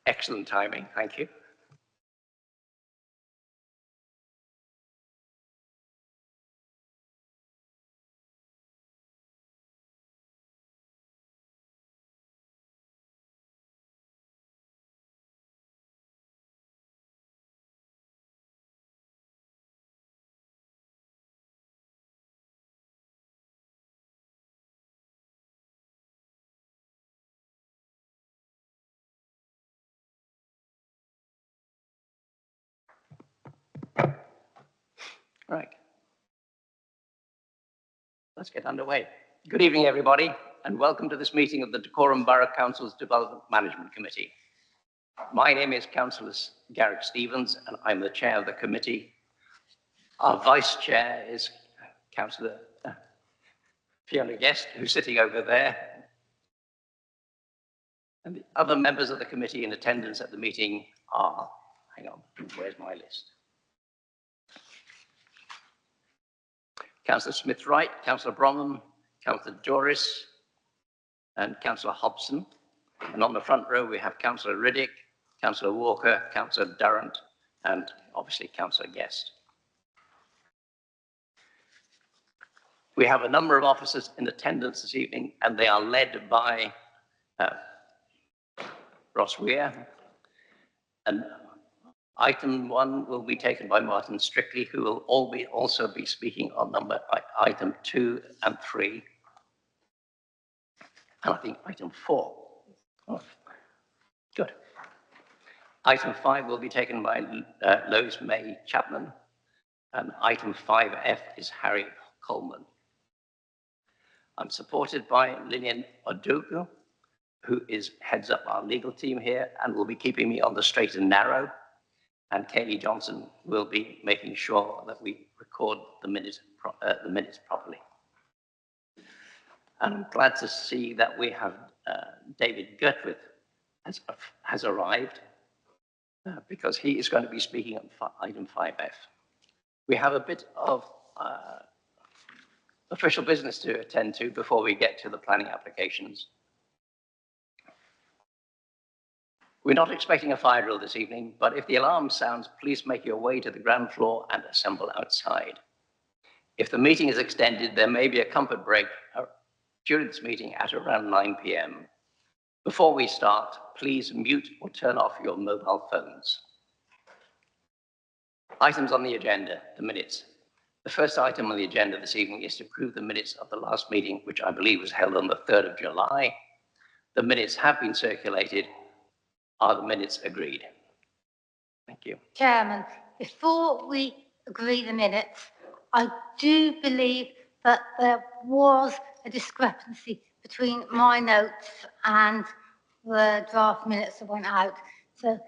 Excellent timing, thank you. Right. Let's get underway. Good evening, everybody, and welcome to this meeting of the Dacorum Borough Council's Development Management Committee. My name is Councillor Garrick Stevens, and I'm the chair of the committee. Our vice chair is Councillor Fiona Guest, who's sitting over there. And the other members of the committee in attendance at the meeting are, hang on, where's my list? Councillor Smith-Wright, Councillor Bromham, Councillor Joris, and Councillor Hobson. And on the front row, we have Councillor Riddick, Councillor Walker, Councillor Durrant, and obviously Councillor Guest. We have a number of officers in attendance this evening, and they are led by Ross Weir. And item 1 will be taken by Martin Strictly, who will also be speaking on item 2 and 3. And I think item 4. Oh, good. Item 5 will be taken by Lois May Chapman, and item 5F is Harry Coleman. I'm supported by Lillian Odogu, who heads up our legal team here and will be keeping me on the straight and narrow. And Kaylee Johnson will be making sure that we record the minutes properly. And I'm glad to see that we have David Gertwith has arrived because he is going to be speaking on item 5F. We have a bit of official business to attend to before we get to the planning applications. We're not expecting a fire drill this evening, but if the alarm sounds, please make your way to the ground floor and assemble outside. If the meeting is extended, there may be a comfort break during this meeting at around 9 p.m. Before we start, please mute or turn off your mobile phones. Items on the agenda, the minutes. The first item on the agenda this evening is to approve the minutes of the last meeting, which I believe was held on the 3rd of July. The minutes have been circulated. Are the minutes agreed? Thank you. Chairman, before we agree the minutes, I do believe that there was a discrepancy between my notes and the draft minutes that went out. So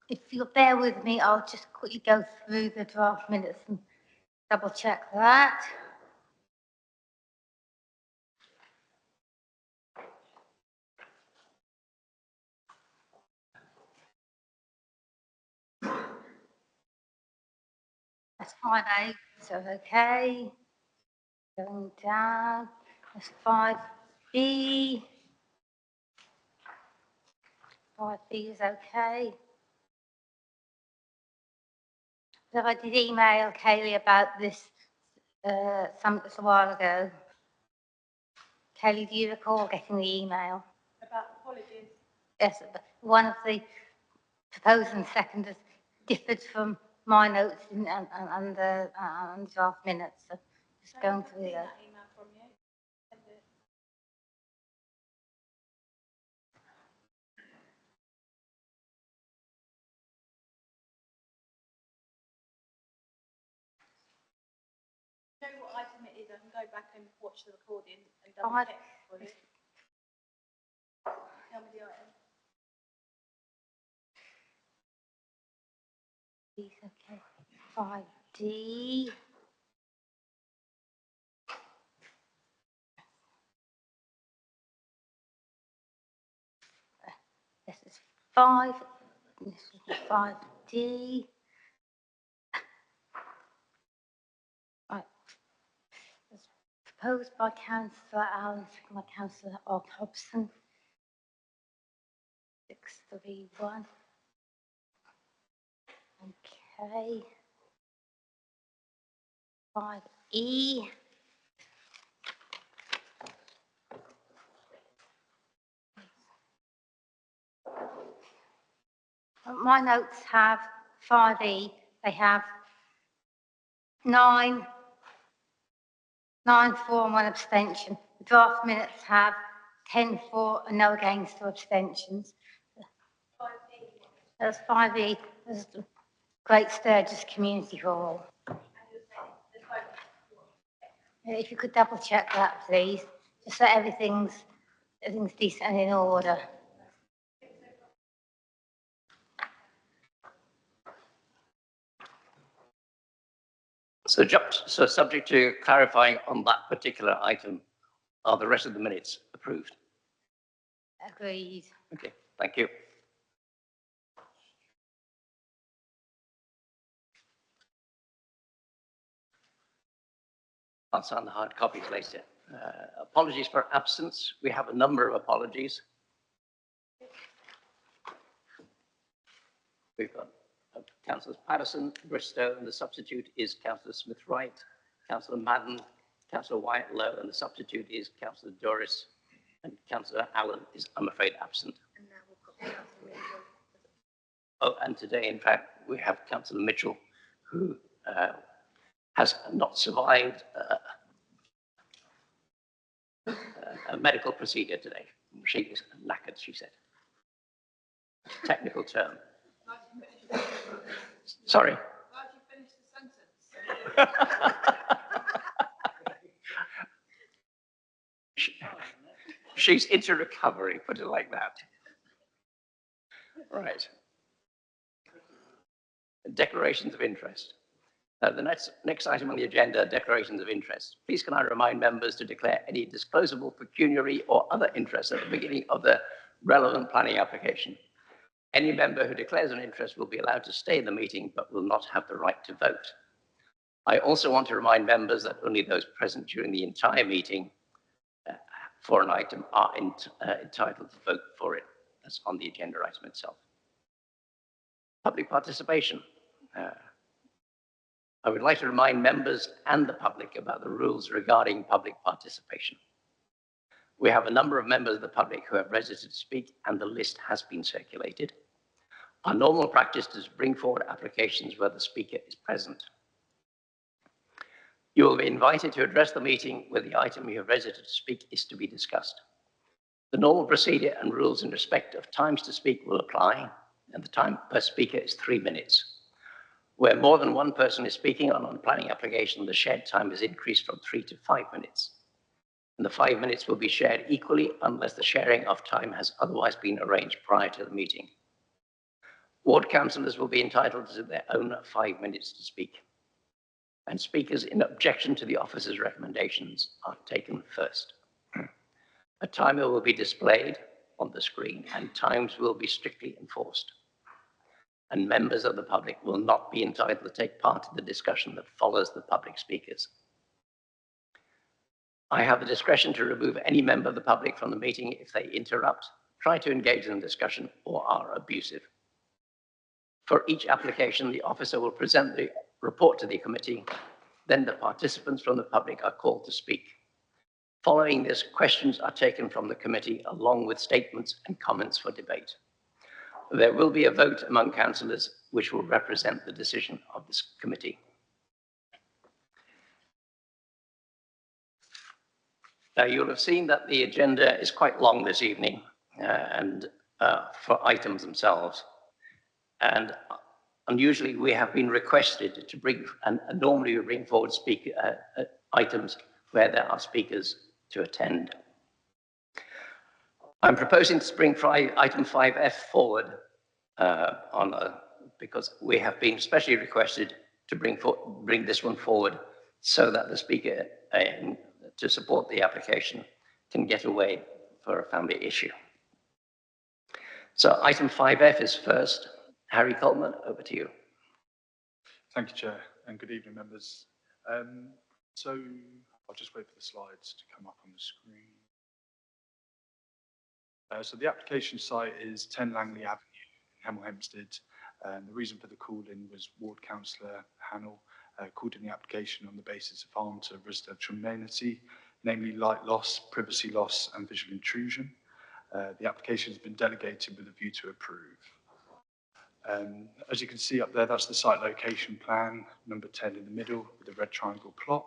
if you'll bear with me, I'll just quickly go through the draft minutes and double check that. That's 5A, so okay. Going down, that's 5B. 5B is okay. So I did email Kaylee about this a while ago. Kaylee, do you recall getting the email? About apologies? Yes, one of the proposed and seconders differed from my notes and the draft minutes. So just going through the email from you. Know what item it is? I can go back and watch the recording and double check for you. Tell me the item. Okay, 5D. This is 5. This is 5D. Right. It's proposed by Councillor Allen, second by Councillor Hobson. 631. Okay. 5E. My notes have 5E. They have 9 for and 1 abstention. The draft minutes have 10 for and no against or abstentions. That's 5E. That's the Great Sturgis Community Hall. If you could double check that, please, just so everything's decent and in order. So subject to clarifying on that particular item, are the rest of the minutes approved? Agreed. Okay, thank you. I'll sign the hard copies later. Apologies for absence. We have a number of apologies. We've got Councillors Patterson, Bristow, and the substitute is Councillor Smith-Wright, Councillor Madden, Councillor Wyatt-Lowe, and the substitute is Councillor Doris, and Councillor Allen is, I'm afraid, absent. And now we've got Councillor Mitchell. Oh, and today, in fact, we have Councillor Mitchell, who has not survived a medical procedure today. She is knackered, she said. Technical term. Sorry. Glad you finished the sentence. She's into recovery, put it like that. Right. Declarations of interest. The next item on the agenda, declarations of interest. Please can I remind members to declare any disclosable pecuniary or other interest at the beginning of the relevant planning application. Any member who declares an interest will be allowed to stay in the meeting but will not have the right to vote. I also want to remind members that only those present during the entire meeting for an item are entitled to vote for it. That's on the agenda item itself. Public participation. I would like to remind members and the public about the rules regarding public participation. We have a number of members of the public who have registered to speak, and the list has been circulated. Our normal practice is to bring forward applications where the speaker is present. You will be invited to address the meeting where the item you have registered to speak is to be discussed. The normal procedure and rules in respect of times to speak will apply, and the time per speaker is 3 minutes. Where more than one person is speaking on a planning application, the shared time is increased from 3 to 5 minutes. And the 5 minutes will be shared equally unless the sharing of time has otherwise been arranged prior to the meeting. Ward councillors will be entitled to their own 5 minutes to speak. And speakers in objection to the officer's recommendations are taken first. A timer will be displayed on the screen and times will be strictly enforced. And members of the public will not be entitled to take part in the discussion that follows the public speakers. I have the discretion to remove any member of the public from the meeting if they interrupt, try to engage in the discussion, or are abusive. For each application, the officer will present the report to the committee. Then the participants from the public are called to speak. Following this, questions are taken from the committee along with statements and comments for debate. There will be a vote among councillors which will represent the decision of this committee. Now, you'll have seen that the agenda is quite long this evening for items themselves. And unusually, we have been requested to bring, and normally we bring forward items where there are speakers to attend. I'm proposing to bring item 5F forward because we have been specially requested to bring this one forward so that the speaker to support the application can get away for a family issue. So item 5F is first. Harry Coleman, over to you. Thank you, Chair, and good evening, members. So I'll just wait for the slides to come up on the screen. So the application site is 10 Langley Avenue in Hemel Hempstead, The reason for the call-in was Ward Councillor Hannell called in the application on the basis of harm to residential amenity, namely light loss, privacy loss and visual intrusion. The application has been delegated with a view to approve. As you can see up there, that's the site location plan, number 10 in the middle with the red triangle plot.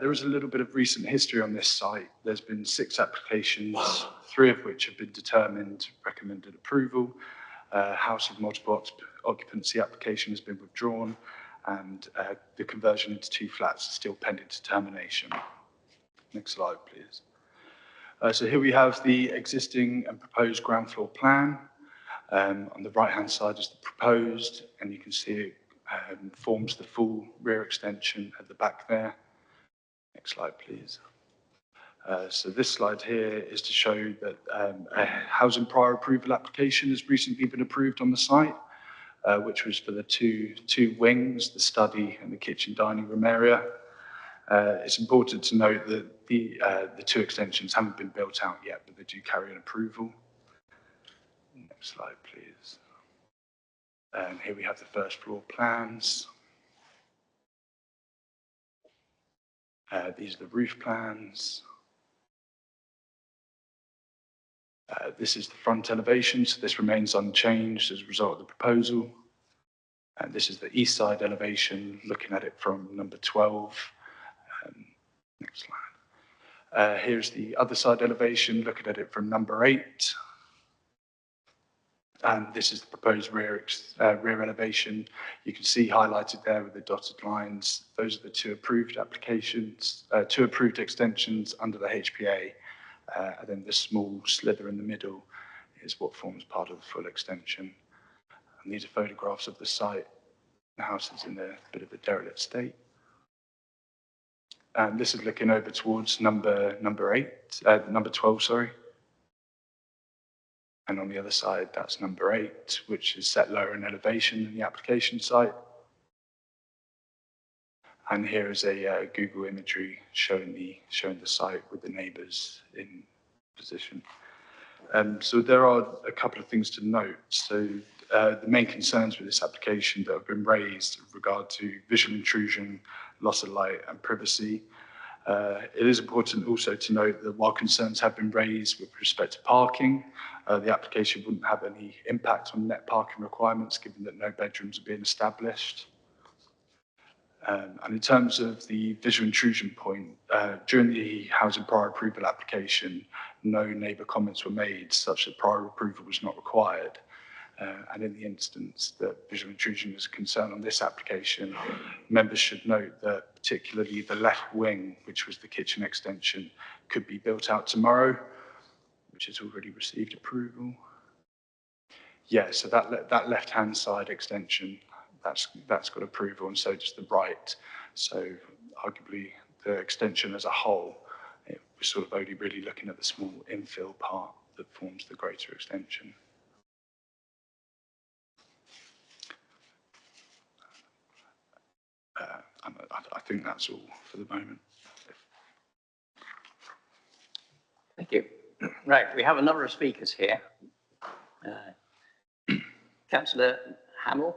There is a little bit of recent history on this site. There's been 6 applications, 3 of which have been determined recommended approval. House of multiple occupancy application has been withdrawn, and the conversion into 2 flats is still pending determination. Next slide, please. So here we have the existing and proposed ground floor plan. On the right-hand side is the proposed, and you can see it forms the full rear extension at the back there. Next slide, please. So this slide here is to show that a housing prior approval application has recently been approved on the site, which was for the two wings, the study and the kitchen dining room area. It's important to note that the 2 extensions haven't been built out yet, but they do carry an approval. Next slide, please. And here we have the first floor plans. These are the roof plans. This is the front elevation, so this remains unchanged as a result of the proposal. And this is the east side elevation, looking at it from number 12. Next slide. Here's the other side elevation, looking at it from number 8. And this is the proposed rear elevation. You can see highlighted there with the dotted lines. Those are the 2 approved applications, 2 approved extensions under the HPA. And then the small slither in the middle is what forms part of the full extension. And these are photographs of the site. The house is in a bit of a derelict state. And this is looking over towards number 12, sorry. And on the other side, that's number 8, which is set lower in elevation than the application site. And here is a Google imagery showing the site with the neighbours in position. So there are a couple of things to note. So the main concerns with this application that have been raised with regard to visual intrusion, loss of light and privacy. It is important also to note that while concerns have been raised with respect to parking, the application wouldn't have any impact on net parking requirements given that no bedrooms are being established. And in terms of the visual intrusion point, during the housing prior approval application, no neighbour comments were made such that prior approval was not required. And in the instance that visual intrusion is a concern on this application, members should note that particularly the left wing, which was the kitchen extension, could be built out tomorrow, which has already received approval. Yeah, so that left-hand side extension, that's got approval, and so does the right. So arguably the extension as a whole, we're sort of only really looking at the small infill part that forms the greater extension. I think that's all for the moment. Thank you. Right, we have a number of speakers here. Councillor Hamill,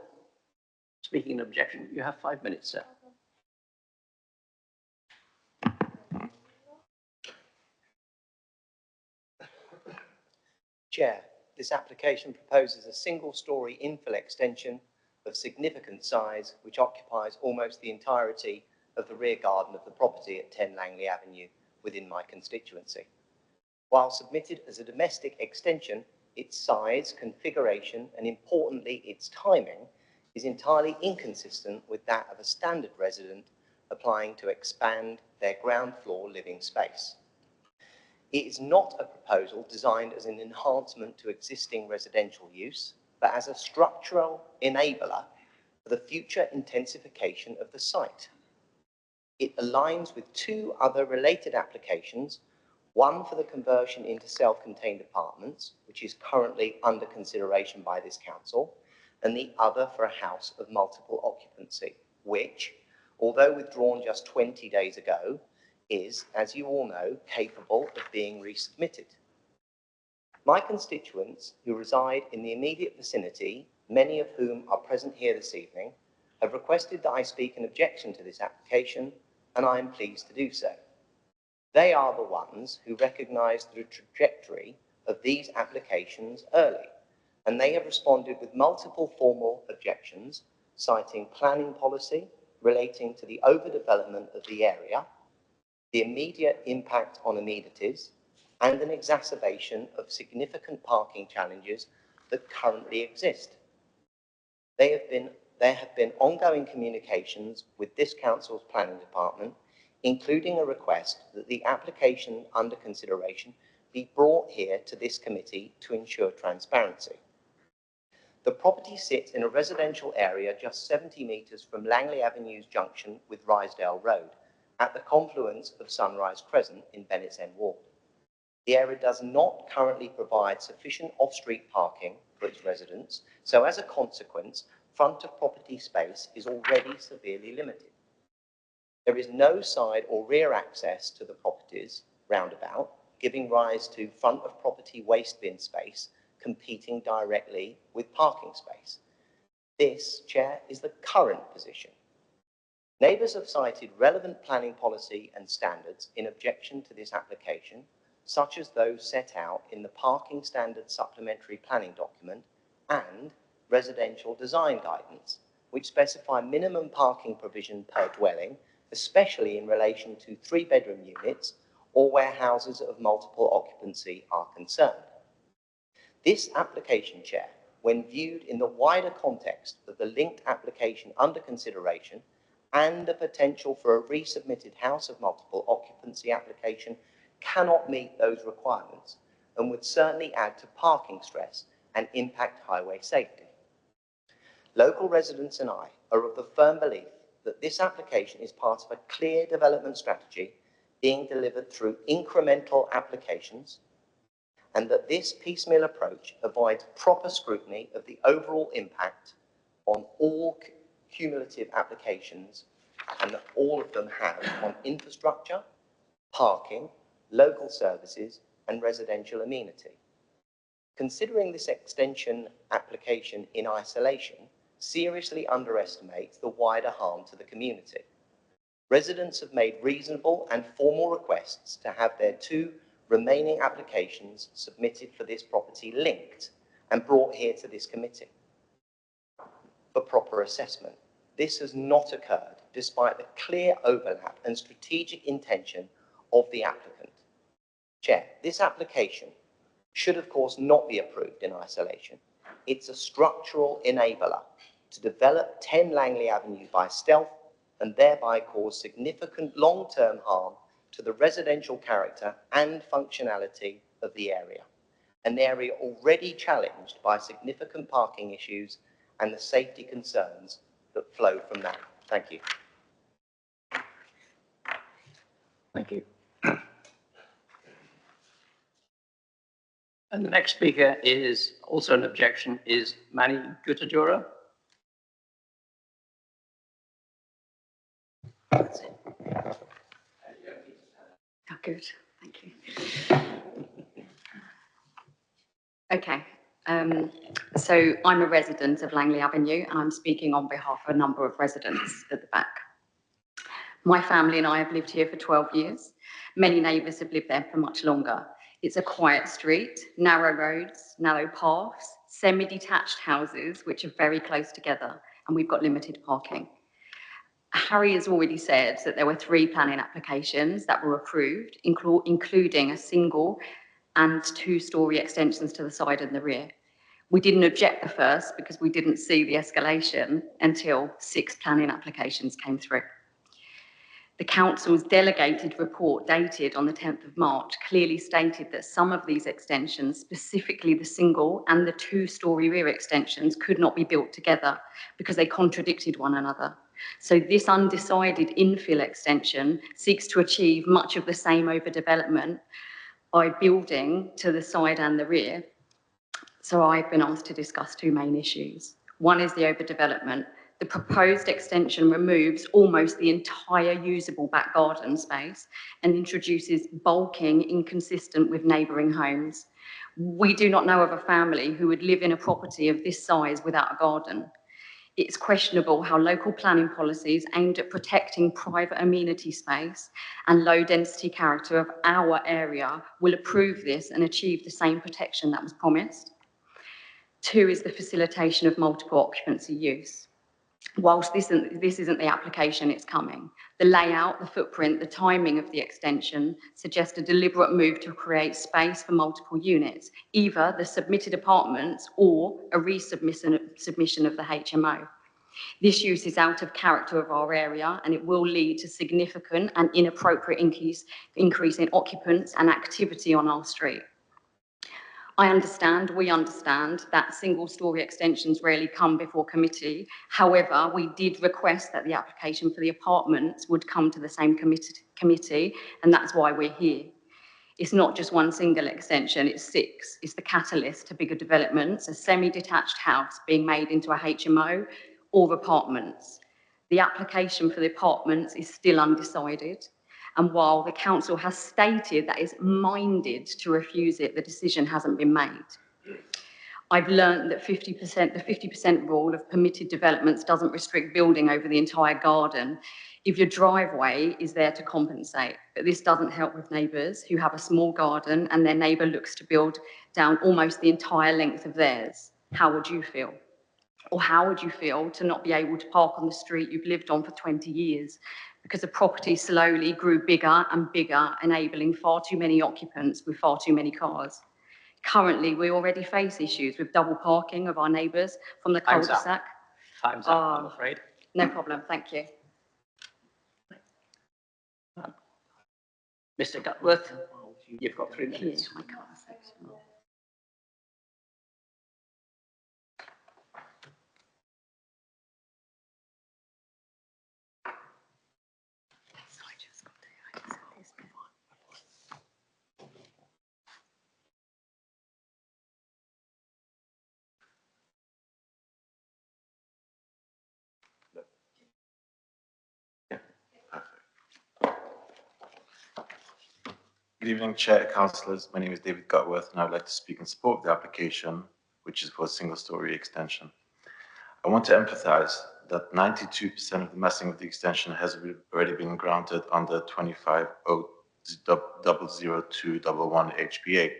speaking in objection. You have 5 minutes, sir. Chair, this application proposes a single-storey infill extension of significant size, which occupies almost the entirety of the rear garden of the property at 10 Langley Avenue within my constituency. While submitted as a domestic extension, its size, configuration, and importantly, its timing is entirely inconsistent with that of a standard resident applying to expand their ground floor living space. It is not a proposal designed as an enhancement to existing residential use, but as a structural enabler for the future intensification of the site. It aligns with 2 other related applications, one for the conversion into self-contained apartments, which is currently under consideration by this council, and the other for a house of multiple occupancy, which, although withdrawn just 20 days ago, is, as you all know, capable of being resubmitted. My constituents who reside in the immediate vicinity many of whom are present here this evening, have requested that I speak in objection to this application, and I am pleased to do so. They are the ones who recognised the trajectory of these applications early, and they have responded with multiple formal objections, citing planning policy relating to the overdevelopment of the area, the immediate impact on amenities, and an exacerbation of significant parking challenges that currently exist. There have been ongoing communications with this council's planning department, including a request that the application under consideration be brought here to this committee to ensure transparency. The property sits in a residential area just 70 metres from Langley Avenue's junction with Rysedale Road, at the confluence of Sunrise Crescent in Bennett's End Ward. The area does not currently provide sufficient off-street parking for its residents, so as a consequence, front of property space is already severely limited. There is no side or rear access to the property's roundabout, giving rise to front of property waste bin space competing directly with parking space. This, Chair, is the current position. Neighbours have cited relevant planning policy and standards in objection to this application, such as those set out in the Parking Standards Supplementary Planning Document and Residential Design Guidance, which specify minimum parking provision per dwelling, especially in relation to 3-bedroom units or where houses of multiple occupancy are concerned. This application, Chair, when viewed in the wider context of the linked application under consideration and the potential for a resubmitted house of multiple occupancy application, cannot meet those requirements and would certainly add to parking stress and impact highway safety. Local residents and I are of the firm belief that this application is part of a clear development strategy being delivered through incremental applications, and that this piecemeal approach avoids proper scrutiny of the overall impact on all cumulative applications, and that all of them have on infrastructure, parking, local services, and residential amenity. Considering this extension application in isolation seriously underestimates the wider harm to the community. Residents have made reasonable and formal requests to have their 2 remaining applications submitted for this property linked and brought here to this committee for proper assessment. This has not occurred despite the clear overlap and strategic intention of the applicant. Chair, this application should of course not be approved in isolation. It's a structural enabler to develop 10 Langley Avenue by stealth and thereby cause significant long-term harm to the residential character and functionality of the area, an area already challenged by significant parking issues and the safety concerns that flow from that. Thank you. Thank you. And the next speaker is also an objection, is Manny Gutadura. That's it. Oh, good, thank you. Okay, so I'm a resident of Langley Avenue and I'm speaking on behalf of a number of residents at the back. My family and I have lived here for 12 years. Many neighbours have lived there for much longer. It's a quiet street, narrow roads, narrow paths, semi-detached houses which are very close together, and we've got limited parking. Harry has already said that there were 3 planning applications that were approved, including a single and 2-storey extensions to the side and the rear. We didn't object the first because we didn't see the escalation until 6 planning applications came through. The council's delegated report dated on the 10th of March clearly stated that some of these extensions, specifically the single and the 2-storey rear extensions, could not be built together because they contradicted one another. So this undecided infill extension seeks to achieve much of the same overdevelopment by building to the side and the rear. So I've been asked to discuss 2 main issues. One is the overdevelopment. The proposed extension removes almost the entire usable back garden space and introduces bulking inconsistent with neighbouring homes. We do not know of a family who would live in a property of this size without a garden. It's questionable how local planning policies aimed at protecting private amenity space and low density character of our area will approve this and achieve the same protection that was promised. 2 is the facilitation of multiple occupancy use. Whilst this isn't the application, it's coming. The layout, the footprint, the timing of the extension suggest a deliberate move to create space for multiple units, either the submitted apartments or a resubmission of the HMO. This use is out of character of our area and it will lead to significant and inappropriate increase in occupants and activity on our street. We understand that single-storey extensions rarely come before committee. However, we did request that the application for the apartments would come to the same committee, and that's why we're here. It's not just one single extension, it's 6. It's the catalyst to bigger developments, a semi-detached house being made into a HMO or apartments. The application for the apartments is still undecided. And while the council has stated that it's minded to refuse it, the decision hasn't been made. I've learned that the 50% rule of permitted developments doesn't restrict building over the entire garden if your driveway is there to compensate. But this doesn't help with neighbours who have a small garden and their neighbour looks to build down almost the entire length of theirs. How would you feel? Or how would you feel to not be able to park on the street you've lived on for 20 years because the property slowly grew bigger and bigger, enabling far too many occupants with far too many cars? Currently, we already face issues with double parking of our neighbours from the cul-de-sac. Time's up, I'm afraid. No problem, thank you. Mr. Duckworth, you've got 3 minutes. Yeah, I can't say so. Good evening, Chair, Councillors. My name is David Gutworth, and I would like to speak in support of the application, which is for a single-storey extension. I want to emphasise that 92% of the massing of the extension has already been granted under 25.00211 HPA.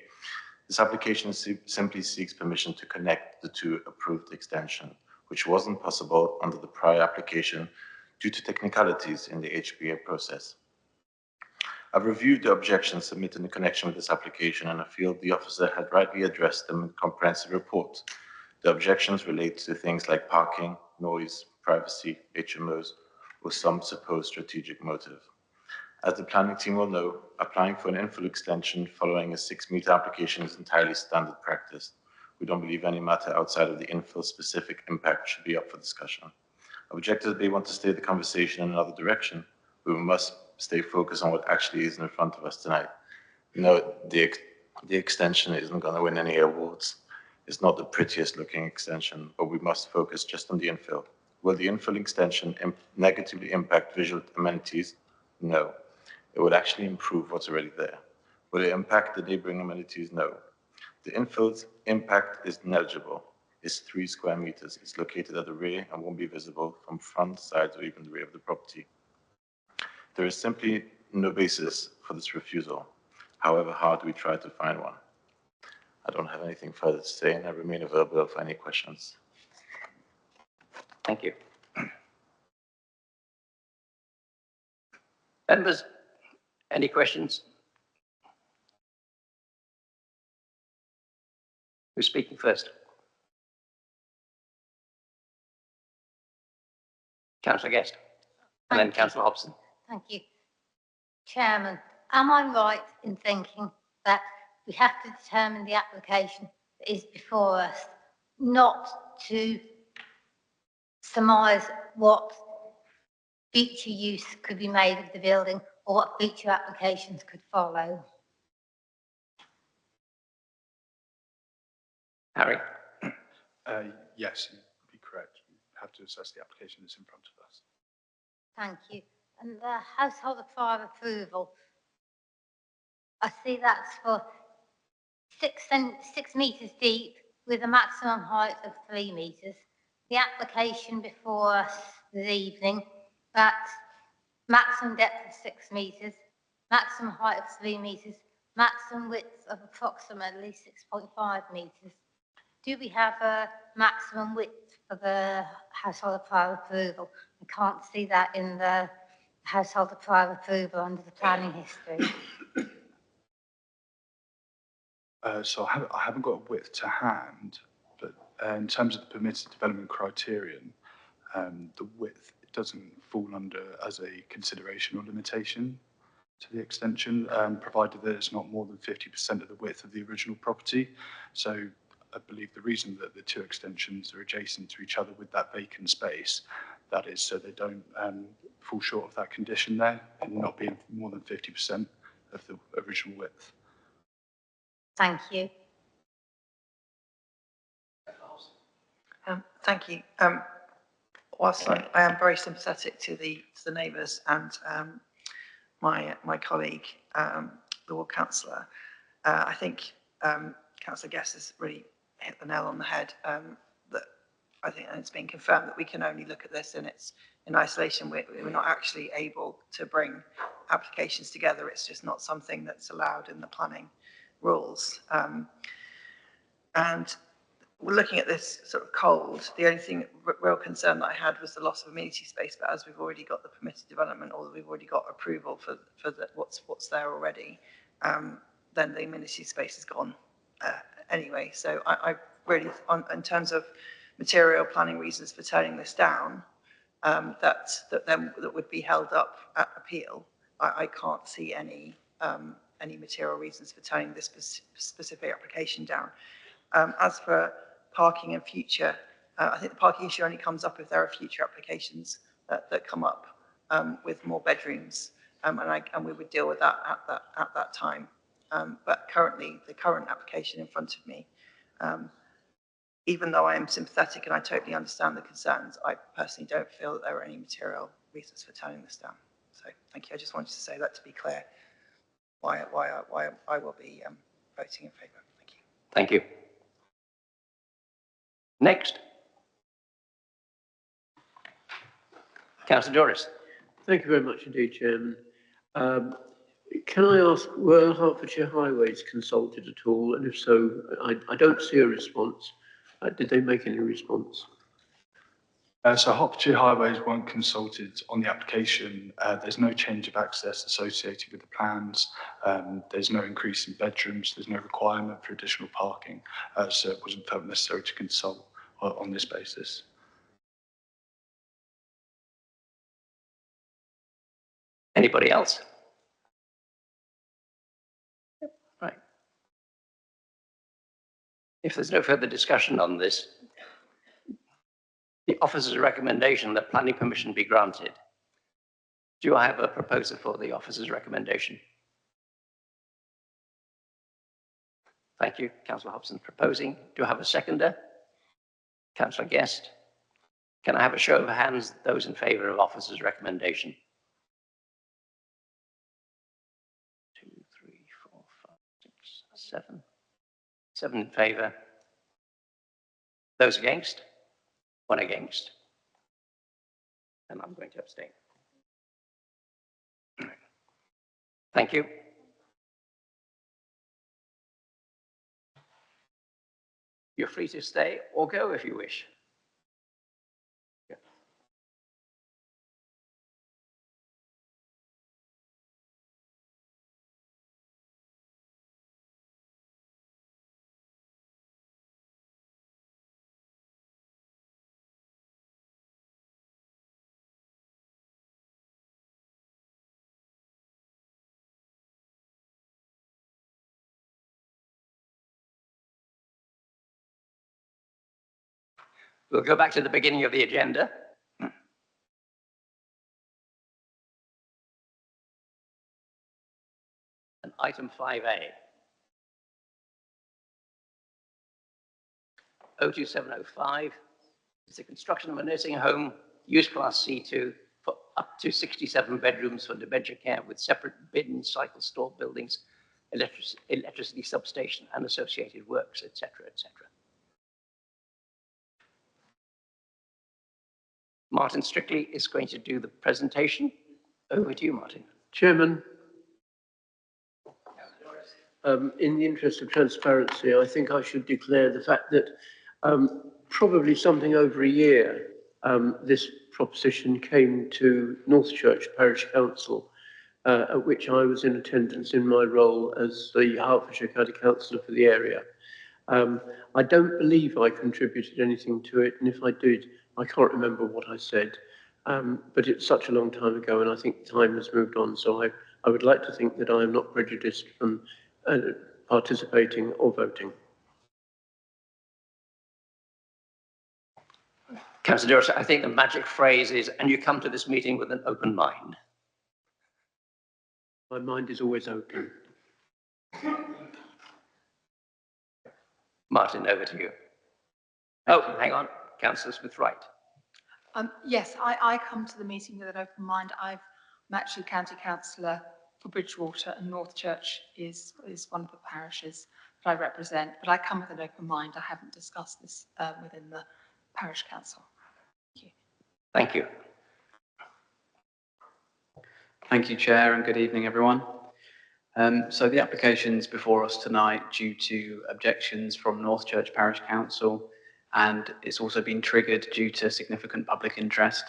This application simply seeks permission to connect the 2 approved extensions, which wasn't possible under the prior application due to technicalities in the HPA process. I've reviewed the objections submitted in connection with this application and I feel the officer had rightly addressed them in the comprehensive report. The objections relate to things like parking, noise, privacy, HMOs, or some supposed strategic motive. As the planning team will know, applying for an infill extension following a 6-metre application is entirely standard practice. We don't believe any matter outside of the infill specific impact should be up for discussion. Objectors may want to steer the conversation in another direction, but we must stay focused on what actually is in front of us tonight. You know, the extension isn't going to win any awards. It's not the prettiest looking extension, but we must focus just on the infill. Will the infill extension negatively impact visual amenities? No. It would actually improve what's already there. Will it impact the neighboring amenities? No. The infill's impact is negligible. It's 3 square meters. It's located at the rear and won't be visible from front, sides, or even the rear of the property. There is simply no basis for this refusal, however hard we try to find one. I don't have anything further to say, and I remain available for any questions. Thank you. Members, any questions? Who's speaking first? Councillor Guest, and then Councillor Hobson. Thank you. Chairman, am I right in thinking that we have to determine the application that is before us, not to surmise what future use could be made of the building or what future applications could follow? Harry? Yes, you'd be correct. We have to assess the application that's in front of us. Thank you. And the household fire approval, I see that's for 6 metres deep with a maximum height of 3 metres. The application before us this evening, that's maximum depth of 6 metres, maximum height of 3 metres, maximum width of approximately 6.5 metres. Do we have a maximum width for the household of prior approval? I can't see that in the household of prior approval under the planning history. So I haven't got a width to hand, but in terms of the permitted development criterion, the width, it doesn't fall under as a consideration or limitation to the extension, provided that it's not more than 50% of the width of the original property. So I believe the reason that the two extensions are adjacent to each other with that vacant space, that is so they don't fall short of that condition there and not being more than 50% of the original width. Thank you. Thank you. Whilst I am very sympathetic to the neighbours and my colleague, the ward councillor, I think Councillor Guest has really hit the nail on the head. That I think, and it's been confirmed that we can only look at this in isolation. We're not actually able to bring applications together. It's just not something that's allowed in the planning rules. And we're looking at this sort of cold. The only thing, real concern that I had was the loss of amenity space. But as we've already got the permitted development, or we've already got approval for what's there already, then the amenity space is gone anyway. So I really, in terms of material planning reasons for turning this down, that would be held up at appeal. I can't see any material reasons for turning this specific application down. As for parking in future, I think the parking issue only comes up if there are future applications that come up with more bedrooms, and we would deal with that at that time. But currently, the current application in front of me, even though I am sympathetic and I totally understand the concerns, I personally don't feel that there are any material reasons for turning this down. So thank you. I just wanted to say that to be clear why I will be voting in favour. Thank you. Thank you. Next. Councillor Doris. Thank you very much indeed, Chairman. Can I ask, were Hertfordshire Highways consulted at all? And if so, I don't see a response. Did they make any response? So Hertfordshire Highways weren't consulted on the application. There's no change of access associated with the plans. There's no increase in bedrooms. There's no requirement for additional parking. So it wasn't felt necessary to consult on this basis. Anybody else? Right. If there's no further discussion on this, the officer's recommendation that planning permission be granted. Do I have a proposer for the officer's recommendation? Thank you, Councillor Hobson proposing. Do I have a seconder? Councillor Guest. Can I have a show of hands, those in favour of officer's recommendation? 2, 3, 4, 5, 6, 7. 7 in favour. Those against? 1 against. And I'm going to abstain. Thank you. You're free to stay or go if you wish. Yeah. We'll go back to the beginning of the agenda. And item 5A. 02705 is the construction of a nursing home, use class C2, for up to 67 bedrooms for dementia care with separate bin cycle store buildings electricity substation and associated works, etc., etc. Martin Strictly is going to do the presentation. Over to you, Martin. Chairman, in the interest of transparency, I think I should declare the fact that probably something over a year, this proposition came to Northchurch Parish Council, at which I was in attendance in my role as the Hertfordshire County Councillor for the area. I don't believe I contributed anything to it, and if I did, I can't remember what I said. But it's such a long time ago, and I think time has moved on, so I would like to think that I am not prejudiced from participating or voting. Councillor Doris, I think the magic phrase is, and you come to this meeting with an open mind. My mind is always open. Martin, over to you. Oh, hang on, Councillor Smith-Wright. Yes, I come to the meeting with an open mind. I'm actually County Councillor for Bridgewater, and Northchurch is one of the parishes that I represent, but I come with an open mind. I haven't discussed this within the Parish Council. Thank you. Thank you. Thank you, Chair, and good evening, everyone. So the application's before us tonight due to objections from Northchurch Parish Council, and it's also been triggered due to significant public interest.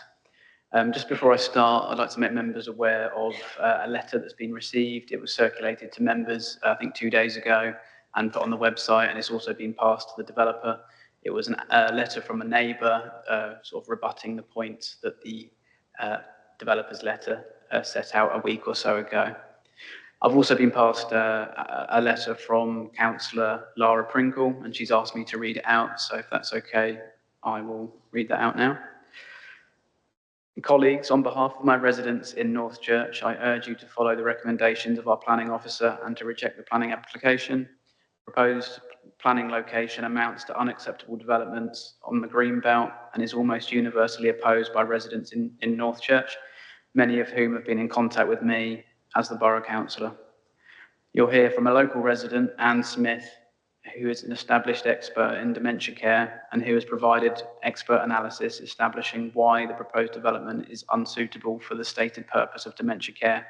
Just before I start, I'd like to make members aware of a letter that's been received. It was circulated to members, I think 2 days ago, and put on the website, and it's also been passed to the developer. It was a letter from a neighbour, sort of rebutting the points that the developer's letter set out a week or so ago. I've also been passed a letter from Councillor Lara Pringle, and she's asked me to read it out, so if that's okay, I will read that out now. Colleagues, on behalf of my residents in Northchurch, I urge you to follow the recommendations of our planning officer and to reject the planning application. Proposed planning location amounts to unacceptable developments on the green belt and is almost universally opposed by residents in Northchurch, many of whom have been in contact with me as the Borough Councillor. You'll hear from a local resident, Anne Smith, who is an established expert in dementia care and who has provided expert analysis establishing why the proposed development is unsuitable for the stated purpose of dementia care.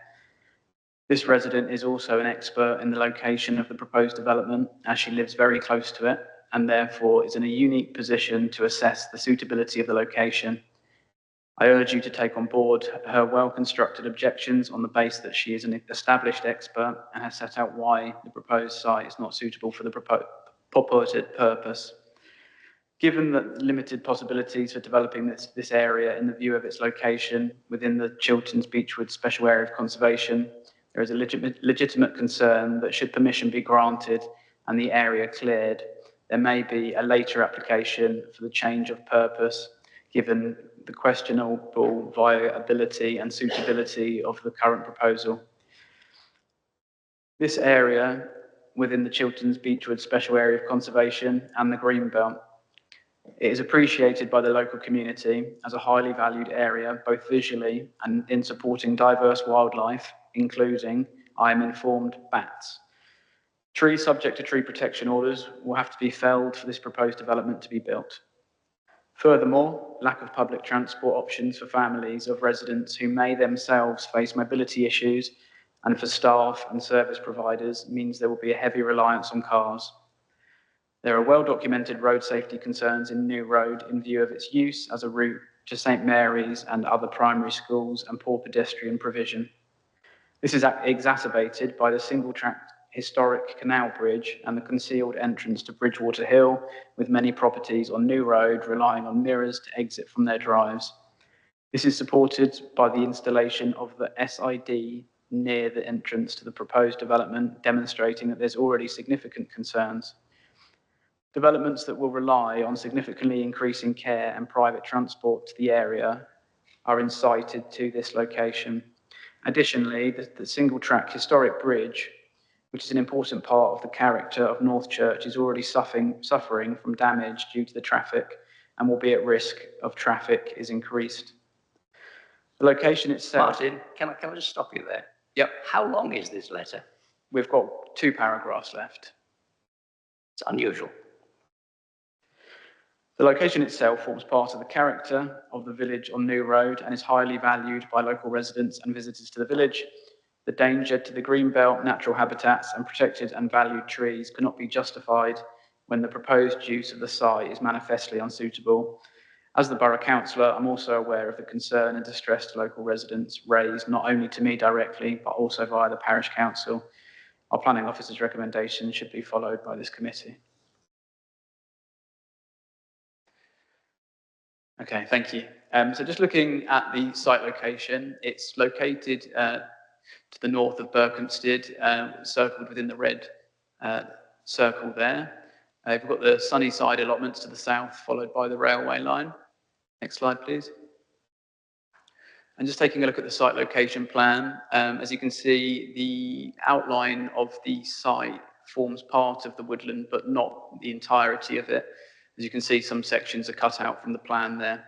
This resident is also an expert in the location of the proposed development, as she lives very close to it and therefore is in a unique position to assess the suitability of the location. I urge you to take on board her well-constructed objections on the basis that she is an established expert and has set out why the proposed site is not suitable for the purported purpose. Given the limited possibilities for developing this area in the view of its location within the Chilterns Beechwood Special Area of Conservation, there is a legitimate concern that should permission be granted and the area cleared, there may be a later application for the change of purpose given the questionable viability and suitability of the current proposal. This area within the Chilterns Beechwood Special Area of Conservation and the Greenbelt, it is appreciated by the local community as a highly valued area, both visually and in supporting diverse wildlife, including, I am informed, bats. Trees subject to tree protection orders will have to be felled for this proposed development to be built. Furthermore, lack of public transport options for families of residents who may themselves face mobility issues and for staff and service providers means there will be a heavy reliance on cars. There are well-documented road safety concerns in New Road in view of its use as a route to St Mary's and other primary schools and poor pedestrian provision. This is exacerbated by the single-track historic canal bridge and the concealed entrance to Bridgewater Hill, with many properties on New Road relying on mirrors to exit from their drives. This is supported by the installation of the SID near the entrance to the proposed development, demonstrating that there's already significant concerns. Developments that will rely on significantly increasing care and private transport to the area are incited to this location. Additionally, the single-track historic bridge, which is an important part of the character of Northchurch, is already suffering from damage due to the traffic and will be at risk of traffic is increased. The location itself... Martin, can I just stop you there? Yep. How long is this letter? We've got 2 paragraphs left. It's unusual. The location itself forms part of the character of the village on New Road and is highly valued by local residents and visitors to the village. The danger to the greenbelt, natural habitats and protected and valued trees cannot be justified when the proposed use of the site is manifestly unsuitable. As the Borough Councillor, I'm also aware of the concern and distress to local residents raised not only to me directly, but also via the Parish Council. Our Planning Officer's recommendation should be followed by this committee. Okay, thank you. So just looking at the site location, it's located to the north of Berkhamsted, circled within the red circle there. We've got the Sunnyside allotments to the south, followed by the railway line. Next slide, please. And just taking a look at the site location plan, as you can see, the outline of the site forms part of the woodland, but not the entirety of it. As you can see, some sections are cut out from the plan there.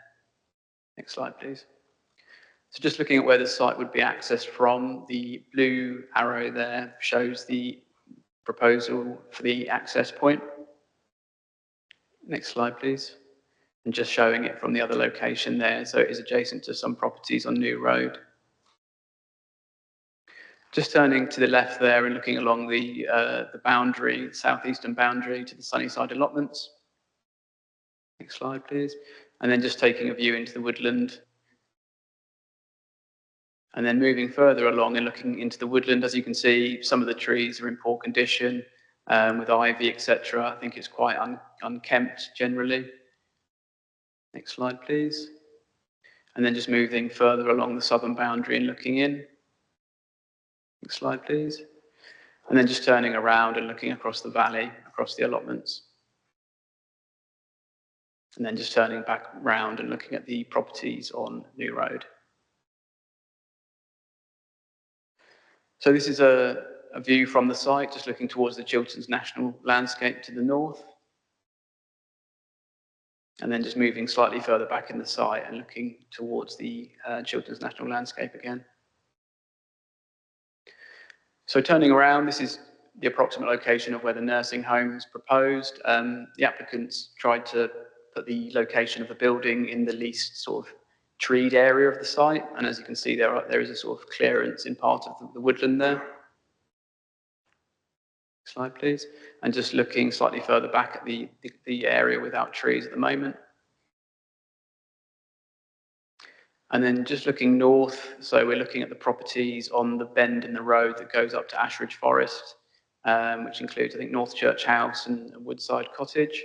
Next slide, please. So just looking at where the site would be accessed from, the blue arrow there shows the proposal for the access point. Next slide, please. And just showing it from the other location there. So it is adjacent to some properties on New Road. Just turning to the left there and looking along the boundary, southeastern boundary to the Sunnyside allotments. Next slide, please. And then just taking a view into the woodland. And then moving further along and looking into the woodland, as you can see, some of the trees are in poor condition with ivy, etc. I think it's quite unkempt generally. Next slide, please. And then just moving further along the southern boundary and looking in. Next slide, please. And then just turning around and looking across the valley, across the allotments. And then just turning back round and looking at the properties on New Road. So this is a view from the site, just looking towards the Chilterns National Landscape to the north. And then just moving slightly further back in the site and looking towards the Chilterns National Landscape again. So turning around, this is the approximate location of where the nursing home is proposed. The applicants tried to put the location of the building in the least sort of treed area of the site. And as you can see, there is a sort of clearance in part of the woodland there. Slide, please. And just looking slightly further back at the area without trees at the moment. And then just looking north, so we're looking at the properties on the bend in the road that goes up to Ashridge Forest, which includes, I think, Northchurch House and Woodside Cottage.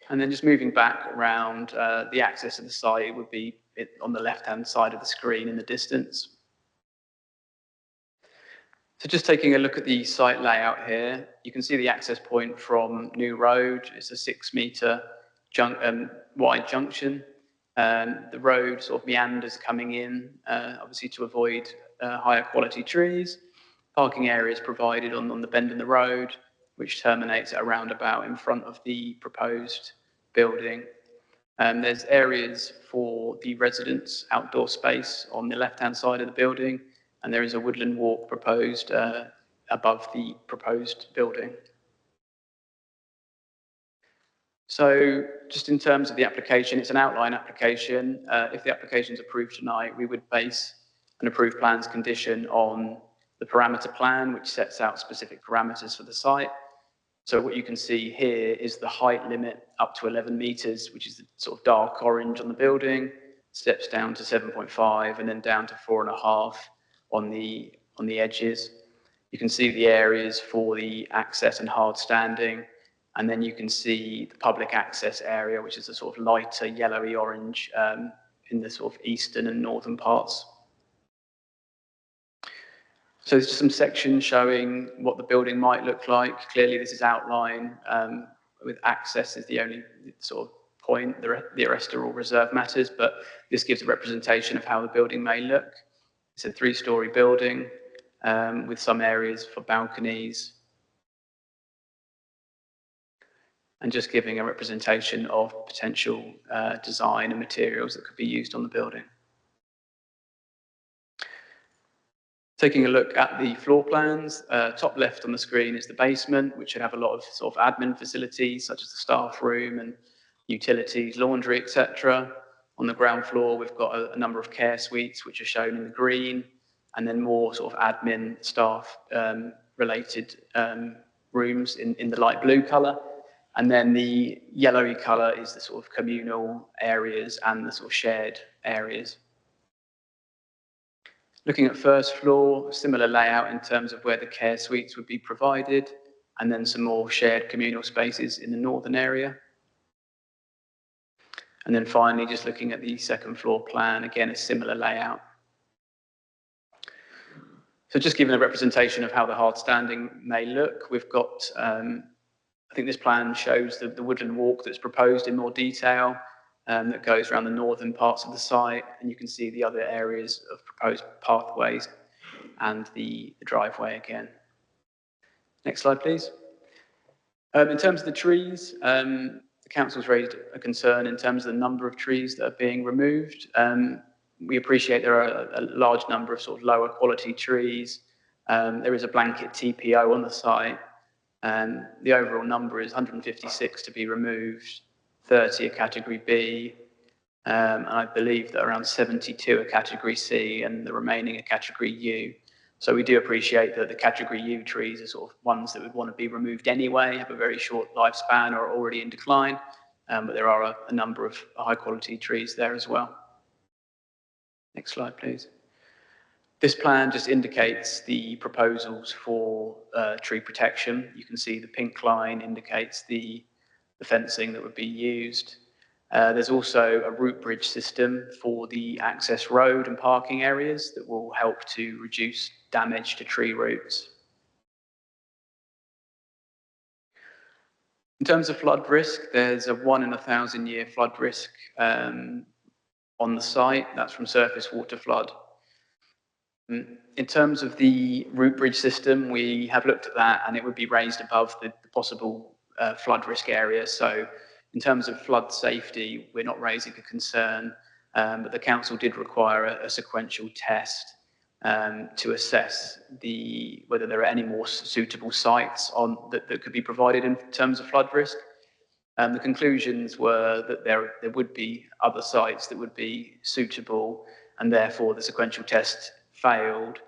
And then just moving back around, the access to the site would be on the left-hand side of the screen in the distance. So just taking a look at the site layout here, you can see the access point from New Road. It's a 6-metre wide junction. The road sort of meanders coming in, obviously to avoid higher quality trees. Parking areas provided on the bend in the road, which terminates at a roundabout in front of the proposed building. There's areas for the residents' outdoor space on the left-hand side of the building, and there is a woodland walk proposed above the proposed building. So just in terms of the application, it's an outline application. If the application is approved tonight, we would base an approved plans condition on the parameter plan, which sets out specific parameters for the site. So what you can see here is the height limit up to 11 metres, which is the sort of dark orange on the building, steps down to 7.5 and then down to 4.5 on the edges. You can see the areas for the access and hard standing, and then you can see the public access area, which is a sort of lighter yellowy orange in the sort of eastern and northern parts. So there's just some sections showing what the building might look like. Clearly this is outline with access is the only sort of point. The rest are all reserved matters, but this gives a representation of how the building may look. It's a 3-storey building with some areas for balconies, and just giving a representation of potential design and materials that could be used on the building. Taking a look at the floor plans, top left on the screen is the basement, which should have a lot of sort of admin facilities, such as the staff room and utilities, laundry, etc. On the ground floor, we've got a number of care suites, which are shown in the green, and then more sort of admin staff related rooms in the light blue colour. And then the yellowy colour is the sort of communal areas and the sort of shared areas. Looking at first floor, similar layout in terms of where the care suites would be provided, and then some more shared communal spaces in the northern area. And then finally, just looking at the second floor plan, again, a similar layout. So just giving a representation of how the hard standing may look, we've got, I think this plan shows the woodland walk that's proposed in more detail, that goes around the northern parts of the site, and you can see the other areas of proposed pathways and the driveway again. Next slide, please. In terms of the trees, the council's raised a concern in terms of the number of trees that are being removed. We appreciate there are a large number of sort of lower quality trees. There is a blanket TPO on the site. The overall number is 156 to be removed, 30 a category B, and I believe that around 72 a category C and the remaining a category U. So we do appreciate that the category U trees are sort of ones that would want to be removed anyway, have a very short lifespan or are already in decline, but there are a number of high quality trees there as well. Next slide, please. This plan just indicates the proposals for tree protection. You can see the pink line indicates the fencing that would be used. There's also a root bridge system for the access road and parking areas that will help to reduce damage to tree roots. In terms of flood risk, there's a 1 in 1,000 year flood risk on the site. That's from surface water flood. In terms of the root bridge system, we have looked at that and it would be raised above the possible flood risk area. So in terms of flood safety, we're not raising a concern, but the council did require a sequential test to assess whether there are any more suitable sites that could be provided in terms of flood risk. The conclusions were that there would be other sites that would be suitable, and therefore the sequential test failed.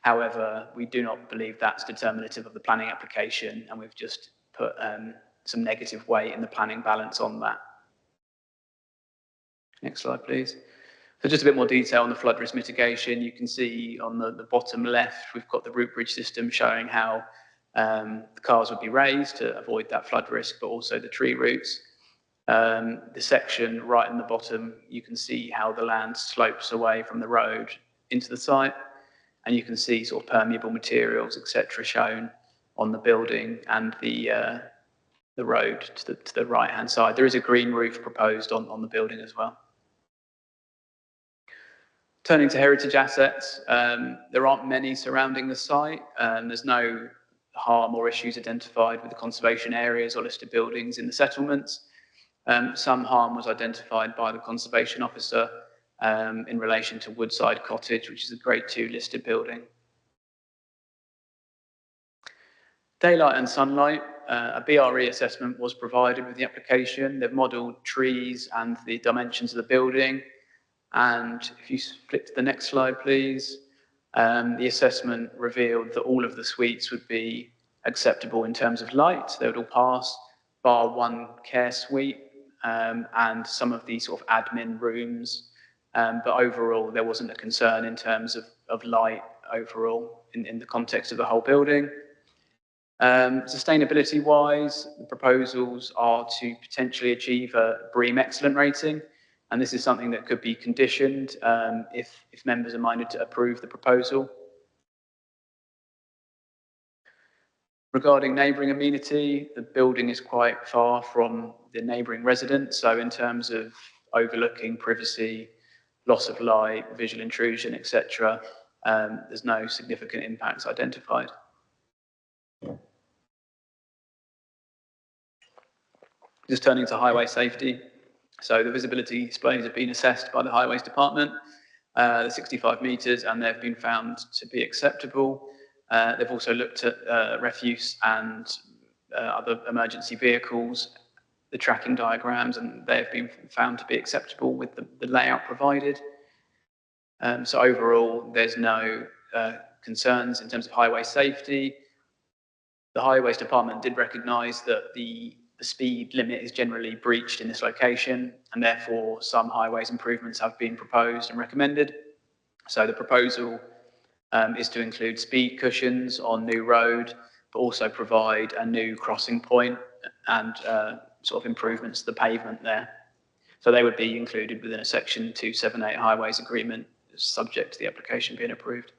However, we do not believe that's determinative of the planning application, and we've just put some negative weight in the planning balance on that. Next slide, please. So just a bit more detail on the flood risk mitigation. You can see on the bottom left, we've got the root bridge system showing how the cars would be raised to avoid that flood risk, but also the tree roots. The section right in the bottom, you can see how the land slopes away from the road into the site, and you can see sort of permeable materials, etc., shown on the building and the road to the right-hand side. There is a green roof proposed on the building as well. Turning to heritage assets, there aren't many surrounding the site, and there's no harm or issues identified with the conservation areas or listed buildings in the settlements. Some harm was identified by the conservation officer in relation to Woodside Cottage, which is a Grade 2 listed building. Daylight and sunlight, a BRE assessment was provided with the application. They've modelled trees and the dimensions of the building. And if you flip to the next slide, please, the assessment revealed that all of the suites would be acceptable in terms of light. They would all pass, bar one care suite and some of the sort of admin rooms. But overall, there wasn't a concern in terms of light overall in the context of the whole building. Sustainability-wise, the proposals are to potentially achieve a BREEAM Excellent rating, and this is something that could be conditioned if members are minded to approve the proposal. Regarding neighbouring amenity, the building is quite far from the neighbouring residents, so in terms of overlooking privacy, loss of light, visual intrusion, etc., there's no significant impacts identified. Just turning to highway safety. So the visibility displays have been assessed by the Highways Department. the 65 metres, and they've been found to be acceptable. They've also looked at refuse and other emergency vehicles, the tracking diagrams, and they've been found to be acceptable with the layout provided. So overall, there's no concerns in terms of highway safety. The Highways Department did recognise that the speed limit is generally breached in this location, and therefore some highways improvements have been proposed and recommended. So the proposal is to include speed cushions on New Road, but also provide a new crossing point and sort of improvements to the pavement there. So they would be included within a Section 278 Highways Agreement, subject to the application being approved.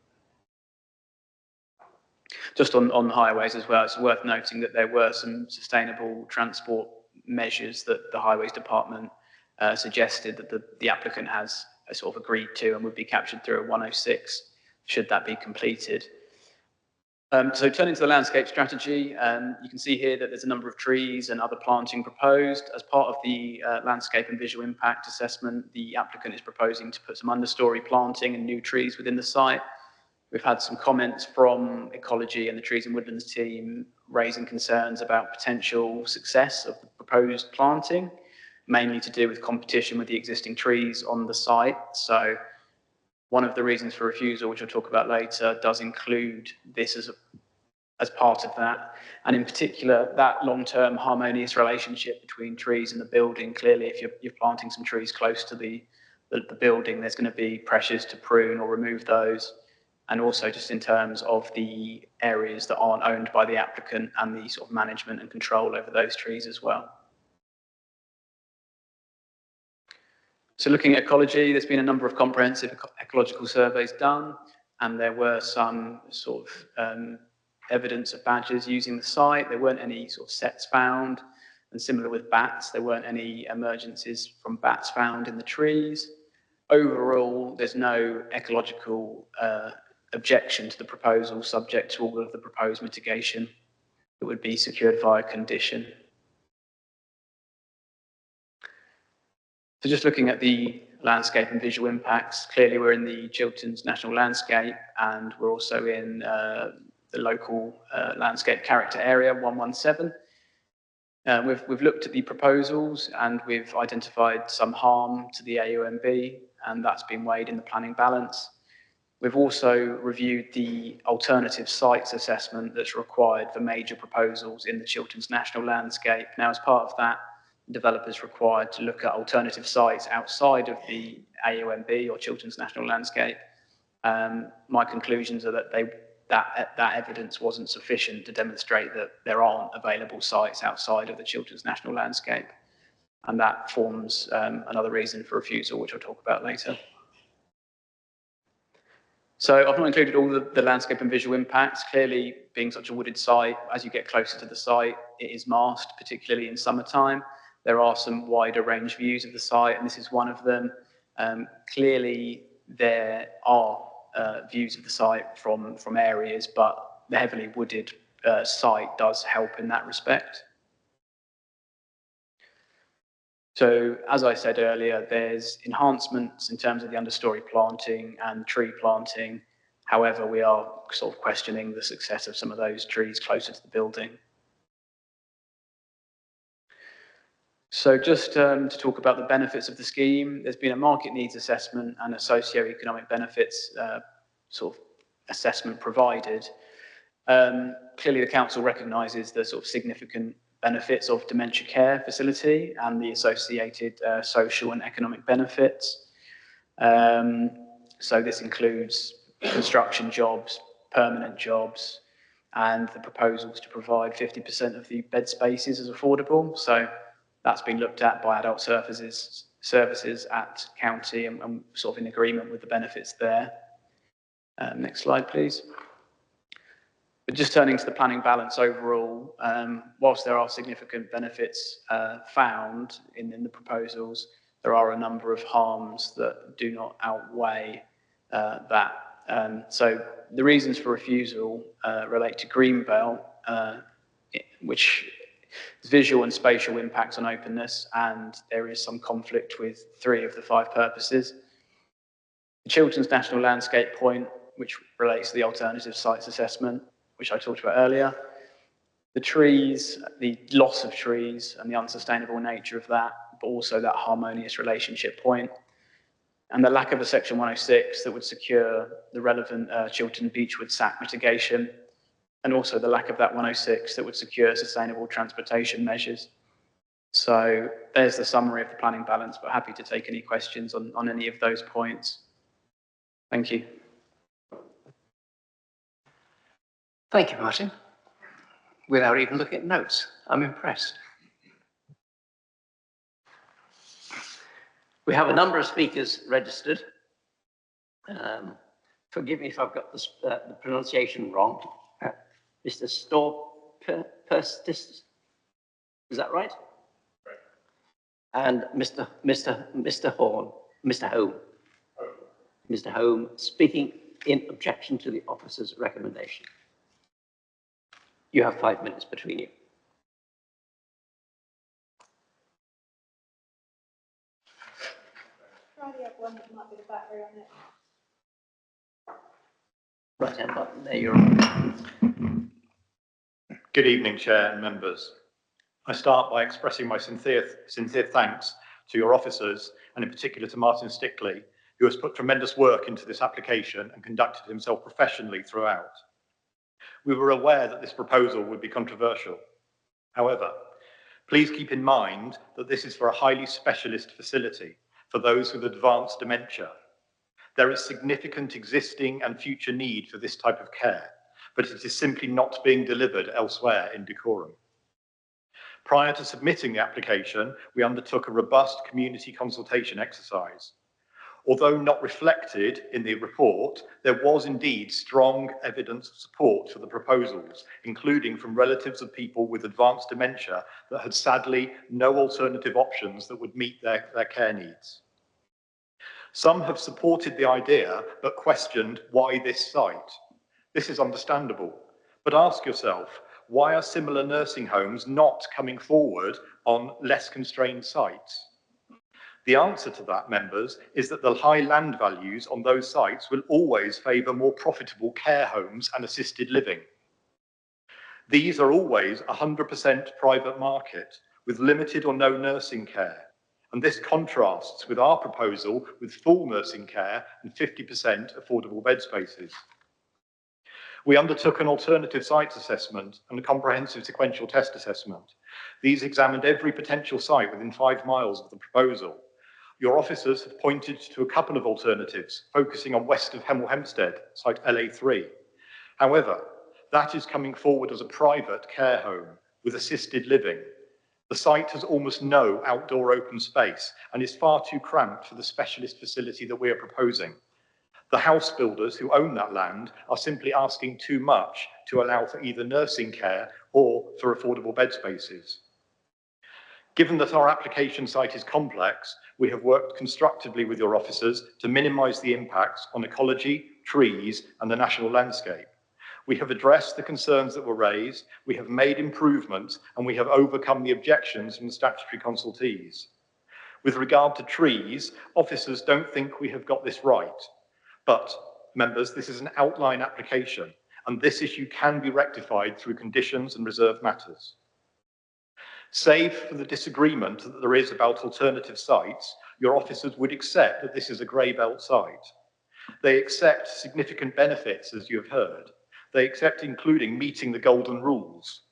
Just on highways as well, it's worth noting that there were some sustainable transport measures that the Highways Department suggested that the applicant has sort of agreed to and would be captured through a 106 should that be completed. So turning to the landscape strategy, you can see here that there's a number of trees and other planting proposed. As part of the landscape and visual impact assessment, the applicant is proposing to put some understory planting and new trees within the site. We've had some comments from ecology and the trees and woodlands team raising concerns about potential success of the proposed planting, mainly to do with competition with the existing trees on the site. So one of the reasons for refusal, which I'll talk about later, does include this as part of that. And in particular, that long-term harmonious relationship between trees and the building. Clearly, if you're planting some trees close to the building, there's going to be pressures to prune or remove those. And also just in terms of the areas that aren't owned by the applicant and the sort of management and control over those trees as well. So looking at ecology, there's been a number of comprehensive ecological surveys done, and there were some sort of evidence of badgers using the site. There weren't any sort of sets found, and similar with bats, there weren't any emergencies from bats found in the trees. Overall, there's no ecological objection to the proposal, subject to all of the proposed mitigation that would be secured via condition. So just looking at the landscape and visual impacts, clearly we're in the Chilterns National Landscape, and we're also in the local landscape character area 117. We've looked at the proposals and we've identified some harm to the AUMB, and that's been weighed in the planning balance. We've also reviewed the alternative sites assessment that's required for major proposals in the Chilterns National Landscape. Now, as part of that, the developer is required to look at alternative sites outside of the AUMB or Chilterns National Landscape. My conclusions are that that evidence wasn't sufficient to demonstrate that there aren't available sites outside of the Chilterns National Landscape. And that forms another reason for refusal, which I'll talk about later. So I've not included all the landscape and visual impacts. Clearly, being such a wooded site, as you get closer to the site, it is masked, particularly in summertime. There are some wider range views of the site, and this is one of them. Clearly, there are views of the site from areas, but the heavily wooded site does help in that respect. So, as I said earlier, there's enhancements in terms of the understory planting and tree planting. However, we are sort of questioning the success of some of those trees closer to the building. So just to talk about the benefits of the scheme, there's been a market needs assessment and a socio-economic benefits sort of assessment provided. Clearly, the council recognises the sort of significant benefits of dementia care facility and the associated social and economic benefits. So this includes construction jobs, permanent jobs, and the proposals to provide 50% of the bed spaces as affordable. So that's been looked at by adult services at county and sort of in agreement with the benefits there. Next slide, please. But just turning to the planning balance overall, whilst there are significant benefits found in the proposals, there are a number of harms that do not outweigh that. So the reasons for refusal relate to Greenbelt, which is visual and spatial impacts on openness, and there is some conflict with 3 of the 5 purposes. The Chilterns National Landscape Point, which relates to the alternative sites assessment, which I talked about earlier. The trees, the loss of trees and the unsustainable nature of that, but also that harmonious relationship point. And the lack of a section 106 that would secure the relevant Chiltern Beechwood SAC mitigation, and also the lack of that 106 that would secure sustainable transportation measures. So there's the summary of the planning balance, but happy to take any questions on any of those points. Thank you. Thank you, Martin. Without even looking at notes, I'm impressed. We have a number of speakers registered. Forgive me if I've got the pronunciation wrong. Mr. Storperstis, is that right? Right. And Mr. Home, speaking in objection to the officer's recommendation. You have 5 minutes between you. Try the other one that might be the battery on it. Right hand button, there you're on. Good evening, Chair and members. I start by expressing my sincere thanks to your officers, and in particular to Martin Stickley, who has put tremendous work into this application and conducted himself professionally throughout. We were aware that this proposal would be controversial. However, please keep in mind that this is for a highly specialist facility for those with advanced dementia. There is significant existing and future need for this type of care, but it is simply not being delivered elsewhere in Dacorum. Prior to submitting the application, we undertook a robust community consultation exercise. Although not reflected in the report, there was indeed strong evidence of support for the proposals, including from relatives of people with advanced dementia that had sadly no alternative options that would meet their care needs. Some have supported the idea, but questioned why this site. This is understandable, but ask yourself, why are similar nursing homes not coming forward on less constrained sites? The answer to that, members, is that the high land values on those sites will always favour more profitable care homes and assisted living. These are always 100% private market, with limited or no nursing care, and this contrasts with our proposal with full nursing care and 50% affordable bed spaces. We undertook an alternative sites assessment and a comprehensive sequential test assessment. These examined every potential site within 5 miles of the proposal. Your officers have pointed to a couple of alternatives, focusing on west of Hemel Hempstead, site LA3. However, that is coming forward as a private care home with assisted living. The site has almost no outdoor open space and is far too cramped for the specialist facility that we are proposing. The house builders who own that land are simply asking too much to allow for either nursing care or for affordable bed spaces. Given that our application site is complex, we have worked constructively with your officers to minimise the impacts on ecology, trees, and the national landscape. We have addressed the concerns that were raised, we have made improvements, and we have overcome the objections from the statutory consultees. With regard to trees, officers don't think we have got this right. But, members, this is an outline application, and this issue can be rectified through conditions and reserved matters. Save for the disagreement that there is about alternative sites, your officers would accept that this is a grey belt site. They accept significant benefits, as you have heard. They accept including meeting the golden rules.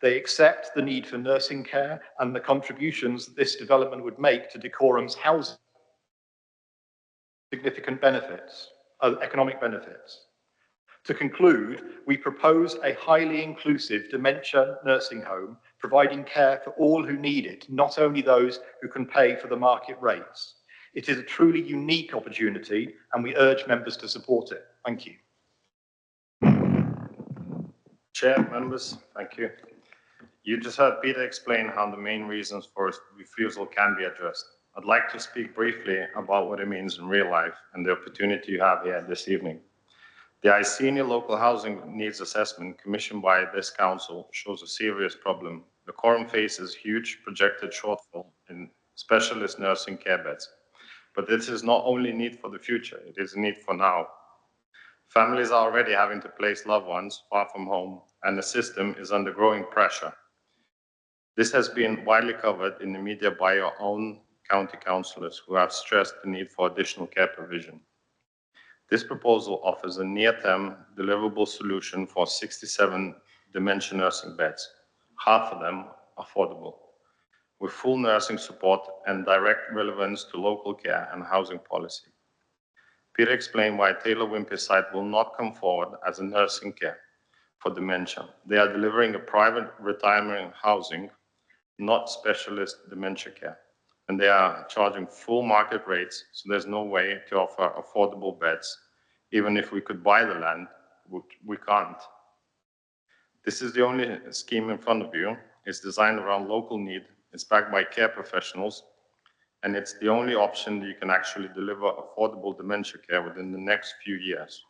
They accept the need for nursing care and the contributions that this development would make to Dacorum's housing. Significant benefits, economic benefits. To conclude, we propose a highly inclusive dementia nursing home, providing care for all who need it, not only those who can pay for the market rates. It is a truly unique opportunity, and we urge members to support it. Thank you. Chair, members, thank you. You just heard Peter explain how the main reasons for refusal can be addressed. I'd like to speak briefly about what it means in real life and the opportunity you have here this evening. The Icenia Local Housing Needs Assessment commissioned by this council shows a serious problem. Dacorum faces huge projected shortfall in specialist nursing care beds. But this is not only a need for the future, it is a need for now. Families are already having to place loved ones far from home, and the system is under growing pressure. This has been widely covered in the media by our own county councillors, who have stressed the need for additional care provision. This proposal offers a near-term deliverable solution for 67 dementia nursing beds, half of them affordable, with full nursing support and direct relevance to local care and housing policy. Peter explained why Taylor Wimpey site will not come forward as a nursing care for dementia. They are delivering a private retirement housing, not specialist dementia care. And they are charging full market rates, so there's no way to offer affordable beds. Even if we could buy the land, we can't. This is the only scheme in front of you. It's designed around local need. It's backed by care professionals, and it's the only option that you can actually deliver affordable dementia care within the next few years.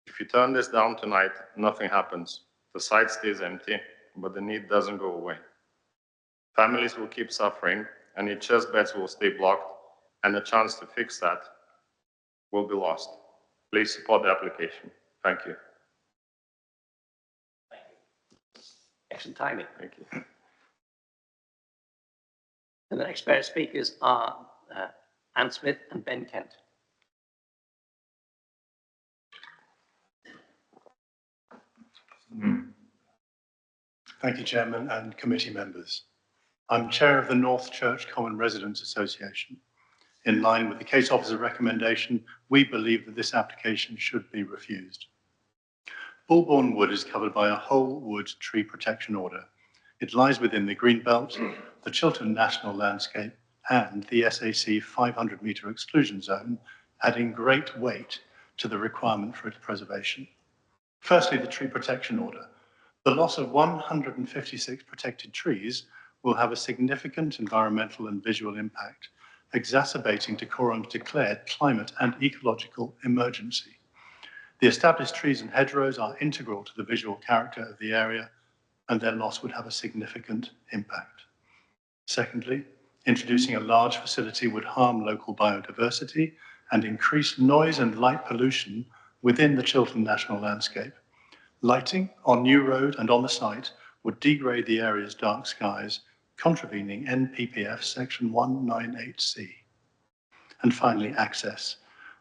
If you turn this down tonight, nothing happens. The site stays empty, but the need doesn't go away. Families will keep suffering, and NHS beds will stay blocked, and the chance to fix that will be lost. Please support the application. Thank you. Excellent timing. Thank you. And the next pair of speakers are Anne Smith and Ben Kent. Thank you, Chairman and committee members. I'm chair of the Northchurch Common Residents Association. In line with the case officer's recommendation, we believe that this application should be refused. Bulbourne Wood is covered by a whole wood tree protection order. It lies within the Greenbelt, the Chiltern National Landscape, and the SAC 500-metre exclusion zone, adding great weight to the requirement for its preservation. Firstly, the tree protection order. The loss of 156 protected trees will have a significant environmental and visual impact, exacerbating Dacorum's declared climate and ecological emergency. The established trees and hedgerows are integral to the visual character of the area, and their loss would have a significant impact. Secondly, introducing a large facility would harm local biodiversity and increase noise and light pollution within the Chiltern National Landscape. Lighting on New Road and on the site would degrade the area's dark skies, contravening NPPF section 198C. And finally, access.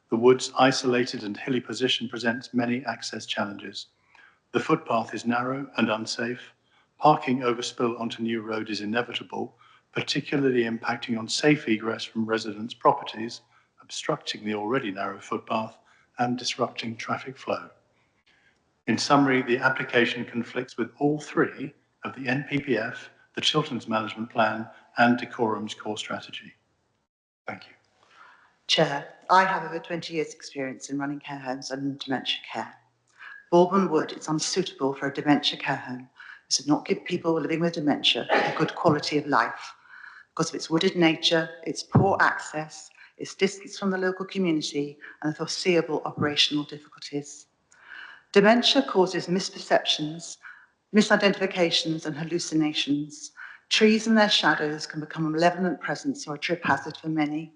The wood's isolated and hilly position presents many access challenges. The footpath is narrow and unsafe. Parking overspill onto New Road is inevitable, particularly impacting on safe egress from residents' properties, obstructing the already narrow footpath and disrupting traffic flow. In summary, the application conflicts with all three of the NPPF, the Chiltern's Management Plan, and Dacorum's core strategy. Thank you. Chair, I have over 20 years' experience in running care homes and dementia care. Bulbourne Wood is unsuitable for a dementia care home. This does not give people living with dementia a good quality of life because of its wooded nature, its poor access, its distance from the local community, and the foreseeable operational difficulties. Dementia causes misperceptions, misidentifications, and hallucinations. Trees and their shadows can become a malevolent presence or a trip hazard for many.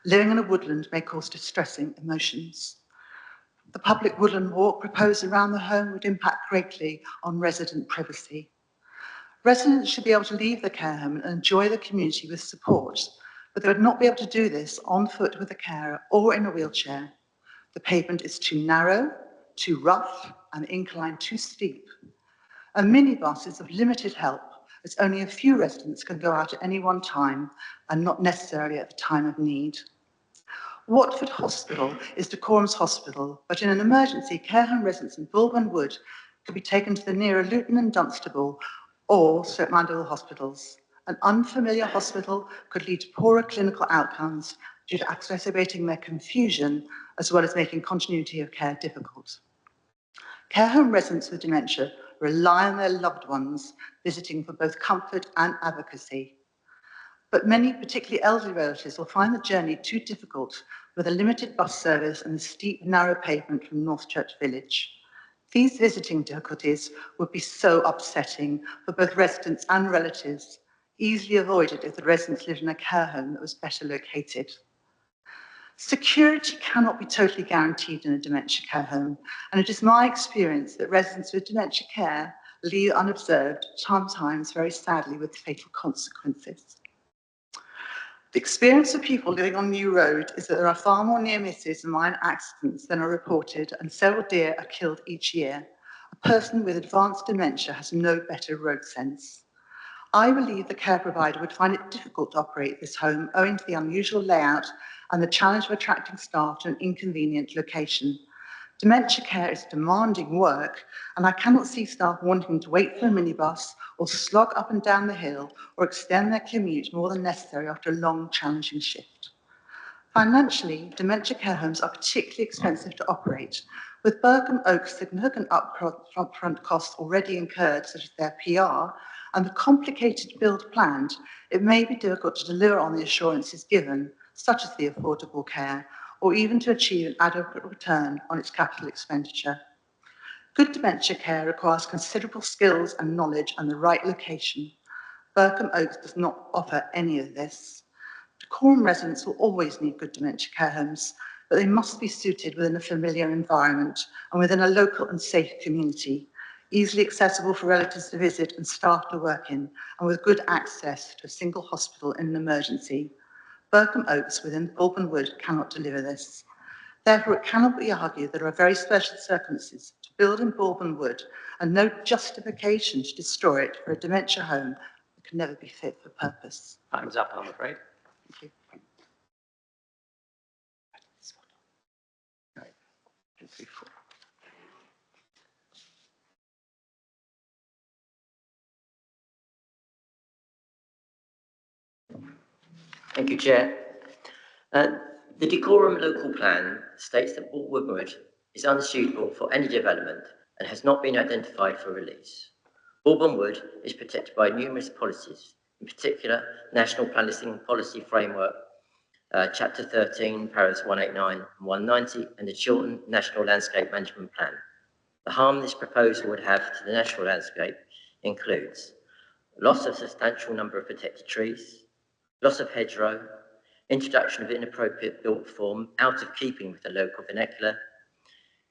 Living in a woodland may cause distressing emotions. The public woodland walk proposed around the home would impact greatly on resident privacy. Residents should be able to leave the care home and enjoy the community with support, but they would not be able to do this on foot with a carer or in a wheelchair. The pavement is too narrow, too rough, and the incline too steep. A minibus is of limited help, as only a few residents can go out at any one time and not necessarily at the time of need. Watford Hospital is Dacorum's hospital, but in an emergency, care home residents in Bulbourne Wood could be taken to the nearer Luton and Dunstable or St Mandeville hospitals. An unfamiliar hospital could lead to poorer clinical outcomes due to exacerbating their confusion, as well as making continuity of care difficult. Care home residents with dementia rely on their loved ones visiting for both comfort and advocacy. But many, particularly elderly relatives, will find the journey too difficult with a limited bus service and the steep, narrow pavement from Northchurch village. These visiting difficulties would be so upsetting for both residents and relatives, easily avoided if the residents lived in a care home that was better located. Security cannot be totally guaranteed in a dementia care home, and it is my experience that residents with dementia care leave unobserved, sometimes very sadly with fatal consequences. The experience of people living on New Road is that there are far more near misses and minor accidents than are reported, and several deer are killed each year. A person with advanced dementia has no better road sense. I believe the care provider would find it difficult to operate this home owing to the unusual layout and the challenge of attracting staff to an inconvenient location. Dementia care is demanding work, and I cannot see staff wanting to wait for a minibus or slog up and down the hill or extend their commute more than necessary after a long, challenging shift. Financially, dementia care homes are particularly expensive to operate, with Berkham Oak's significant upfront costs already incurred, such as their PR, and the complicated build planned, it may be difficult to deliver on the assurances given, such as the affordable care, or even to achieve an adequate return on its capital expenditure. Good dementia care requires considerable skills and knowledge and the right location. Berkham Oaks does not offer any of this. Dacorum residents will always need good dementia care homes, but they must be suited within a familiar environment and within a local and safe community, easily accessible for relatives to visit and staff to work in, and with good access to a single hospital in an emergency. Berkham Oaks within Bulbourne Wood cannot deliver this. Therefore, it cannot be argued there are very special circumstances to build in Bulbourne Wood and no justification to destroy it for a dementia home that can never be fit for purpose. Time's up, I'm afraid. Thank you. Thank you, Chair. The Decorum Local Plan states that Bulbourne Wood is unsuitable for any development and has not been identified for release. Bulbourne Wood is protected by numerous policies, in particular National Planning Policy Framework, Chapter 13, Paras 189 and 190, and the Chiltern National Landscape Management Plan. The harm this proposal would have to the national landscape includes loss of substantial number of protected trees, loss of hedgerow, introduction of inappropriate built form out of keeping with the local vernacular,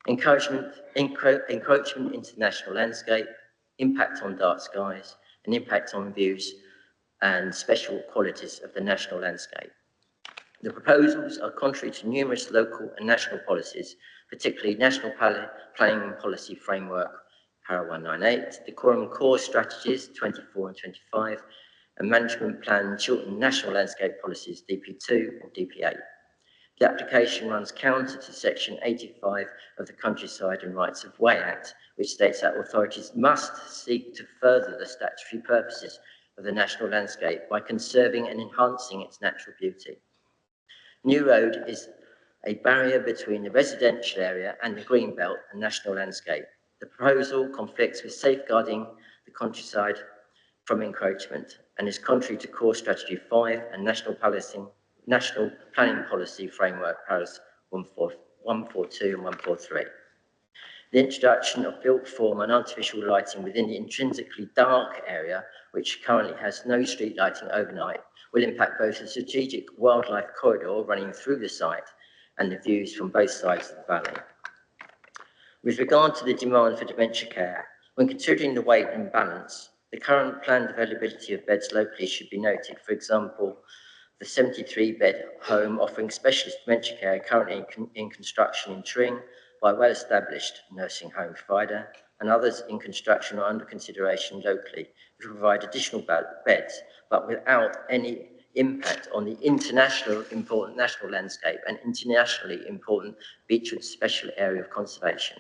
encroachment into the national landscape, impact on dark skies, and impact on views and special qualities of the national landscape. The proposals are contrary to numerous local and national policies, particularly National Planning Policy Framework, Para 198, Decorum Core Strategies 24 and 25, and Management Plan Chiltern National Landscape Policies DP2 and DP8. The application runs counter to Section 85 of the Countryside and Rights of Way Act, which states that authorities must seek to further the statutory purposes of the national landscape by conserving and enhancing its natural beauty. New Road is a barrier between the residential area and the green belt and national landscape. The proposal conflicts with safeguarding the countryside from encroachment and is contrary to Core Strategy 5 and National Planning Policy Framework, Paras 142 and 143. The introduction of built form and artificial lighting within the intrinsically dark area, which currently has no street lighting overnight, will impact both the strategic wildlife corridor running through the site and the views from both sides of the valley. With regard to the demand for dementia care, when considering the weight and balance, the current planned availability of beds locally should be noted. For example, the 73-bed home offering specialist dementia care currently in construction in Tring by a well-established nursing home provider, and others in construction or under consideration locally to provide additional beds, but without any impact on the internationally important national landscape and internationally important Beechwood Special Area of Conservation.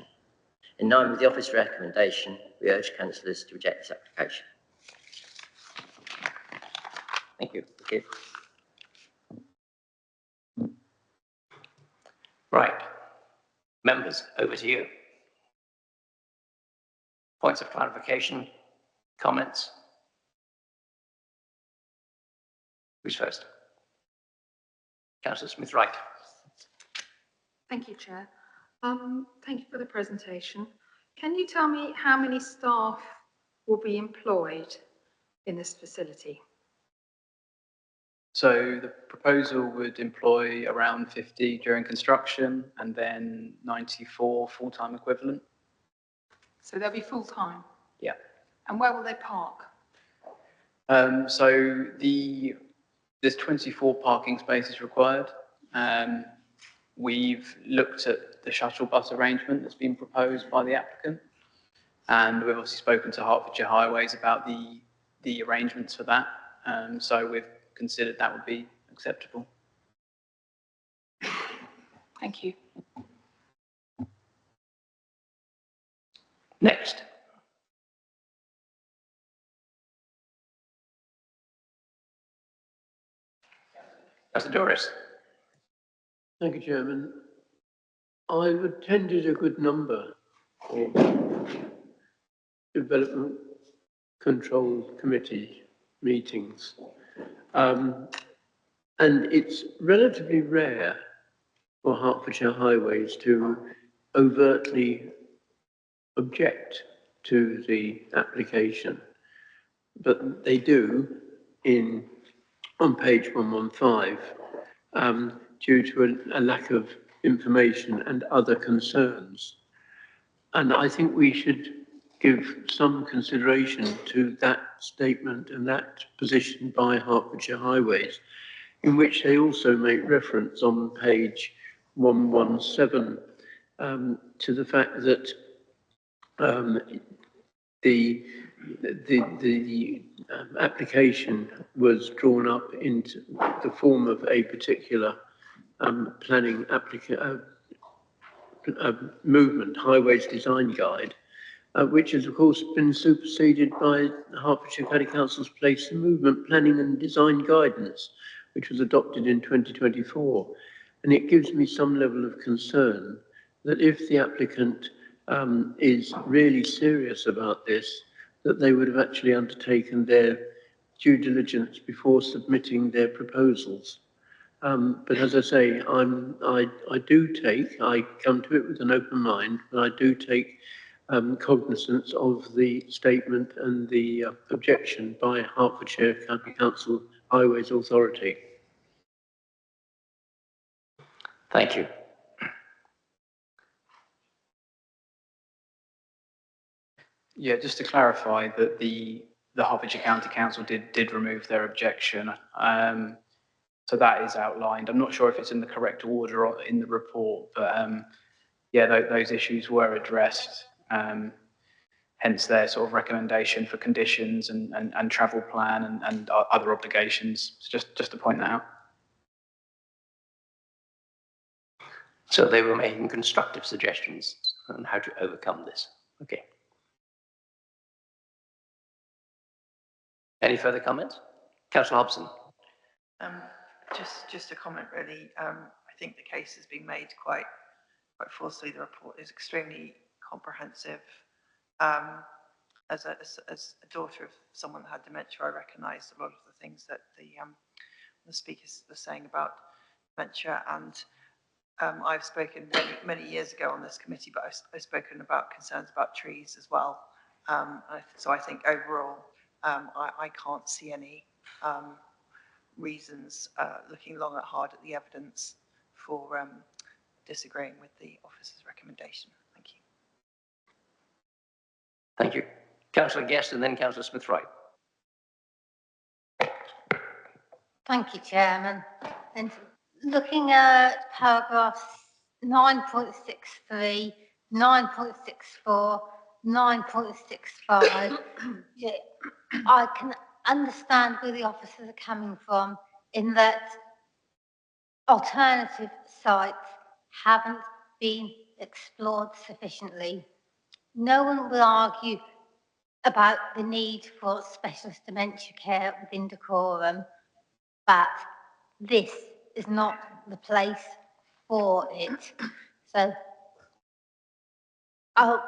In line with the Office recommendation, we urge councillors to reject this application. Thank you. Thank you. Right. Members, over to you. Points of clarification, comments? Who's first? Councillor Smith-Wright. Thank you, Chair. Thank you for the presentation. Can you tell me how many staff will be employed in this facility? So the proposal would employ around 50 during construction and then 94 full-time equivalent. So they'll be full-time? Yeah. And where will they park? So there's 24 parking spaces required. We've looked at the shuttle bus arrangement that's been proposed by the applicant, and we've obviously spoken to Hertfordshire Highways about the arrangements for that. So we've considered that would be acceptable. Thank you. Next. Councillor Doris. Thank you, Chairman. I've attended a good number of Development Control Committee meetings. And it's relatively rare for Hertfordshire Highways to overtly object to the application, but they do on page 115 due to a lack of information and other concerns. And I think we should give some consideration to that statement and that position by Hertfordshire Highways, in which they also make reference on page 117 to the fact that the application was drawn up into the form of a particular planning movement, Highways Design Guide, which has of course been superseded by Hertfordshire County Council's Place and Movement Planning and Design Guidance, which was adopted in 2024. And it gives me some level of concern that if the applicant is really serious about this, that they would have actually undertaken their due diligence before submitting their proposals. But as I say, I come to it with an open mind, but I do take cognizance of the statement and the objection by Hertfordshire County Council Highways Authority. Thank you. Yeah, just to clarify that the Hertfordshire County Council did remove their objection. So that is outlined. I'm not sure if it's in the correct order or in the report, but yeah, those issues were addressed. Hence their sort of recommendation for conditions and travel plan and other obligations. So just to point that out. So they were making constructive suggestions on how to overcome this. Okay. Any further comments? Councillor Hobson. Just a comment, really. I think the case has been made quite forcefully. The report is extremely comprehensive. As a daughter of someone that had dementia, I recognised a lot of the things that the speakers were saying about dementia, and I've spoken many years ago on this committee, but I've spoken about concerns about trees as well. So I think overall, I can't see any reasons, looking long and hard at the evidence, for disagreeing with the officer's recommendation. Thank you. Thank you. Councillor Guest and then Councillor Smith-Wright. Thank you, Chairman. And looking at paragraphs 9.63, 9.64, 9.65, yeah, I can understand where the officers are coming from in that alternative sites haven't been explored sufficiently. No one will argue about the need for specialist dementia care within decorum, but this is not the place for it. So I'd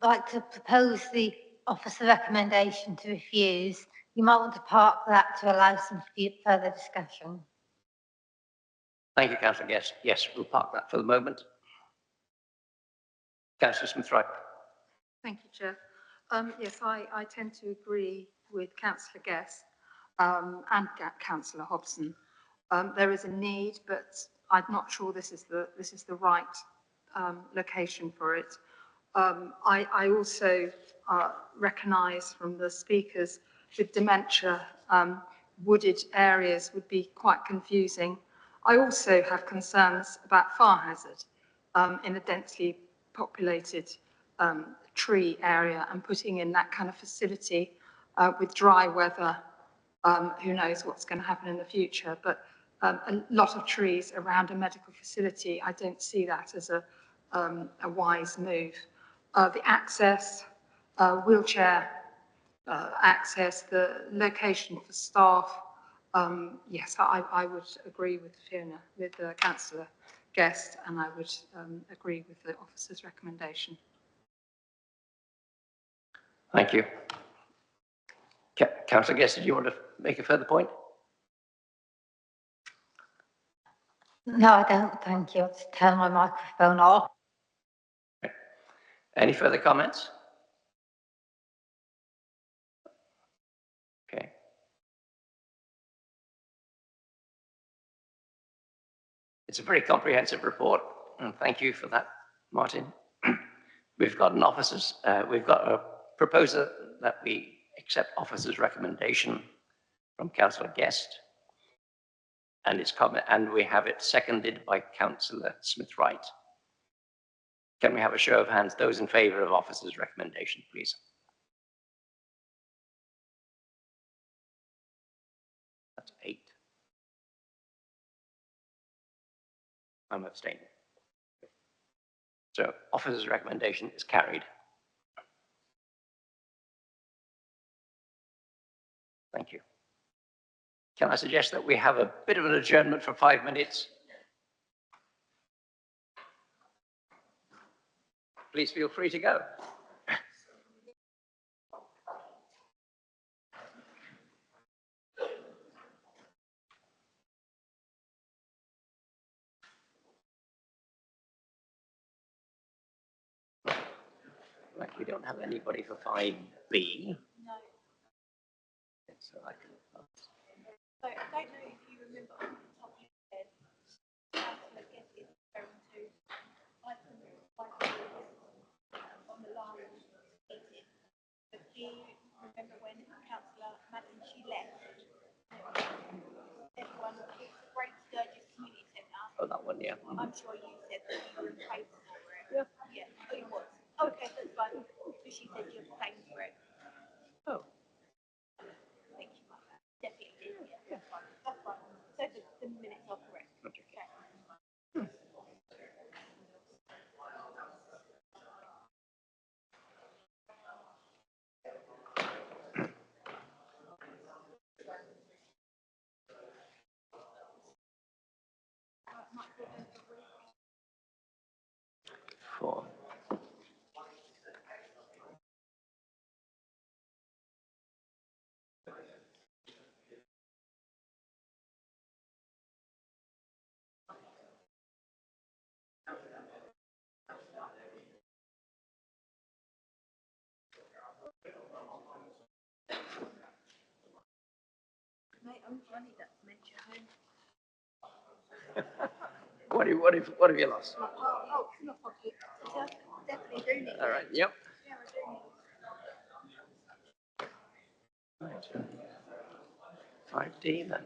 like to propose the officer recommendation to refuse. You might want to park that to allow some further discussion. Thank you, Councillor Guest. Yes, we'll park that for the moment. Councillor Smith-Wright. Thank you, Chair. Yes, I tend to agree with Councillor Guest. and Councillor Hobson. There is a need, but I'm not sure this is the right location for it. I also recognise from the speakers with dementia, wooded areas would be quite confusing. I also have concerns about fire hazard in a densely populated tree area, and putting in that kind of facility with dry weather. Who knows what's going to happen in the future, but a lot of trees around a medical facility, I don't see that as a wise move. The access, wheelchair access, the location for staff, yes, I would agree with Fiona, with Councillor Guest, and I would agree with the officer's recommendation. Thank you. Councillor Guest, did you want to make a further point? No, I don't, thank you. I'll just turn my microphone off. Any further comments? Okay. It's a very comprehensive report, and thank you for that, Martin. We've got a proposer that we accept officer's recommendation from Councillor Guest, and we have it seconded by Councillor Smith-Wright. Can we have a show of hands, those in favour of officer's recommendation, please? That's 8. I'm abstaining. So officer's recommendation is carried. Thank you. Can I suggest that we have a bit of an adjournment for 5 minutes? Please feel free to go. Right, we don't have anybody for 5B. No. So I can. So I don't know if you remember off the top of your head, Councillor Guest is referring to item 5 on the last meeting. But do you remember when Councillor Madden, she left? Everyone, it's a Great Sturgis Community Centre. Oh, that one, yeah. I'm sure you said that you were in favour for it. Yeah. Yeah, oh, you was. Okay, that's fine. So she said you abstained for it. Oh. Thank you, Mother. Definitely did. Yeah, that's fine. That's fine. So the minutes are correct. Okay. Four. Mate, I need that dementia home. What have you lost? Oh, it's not pocket. Definitely do need it. All right, yep. Yeah, I do need it. Right. 5D then.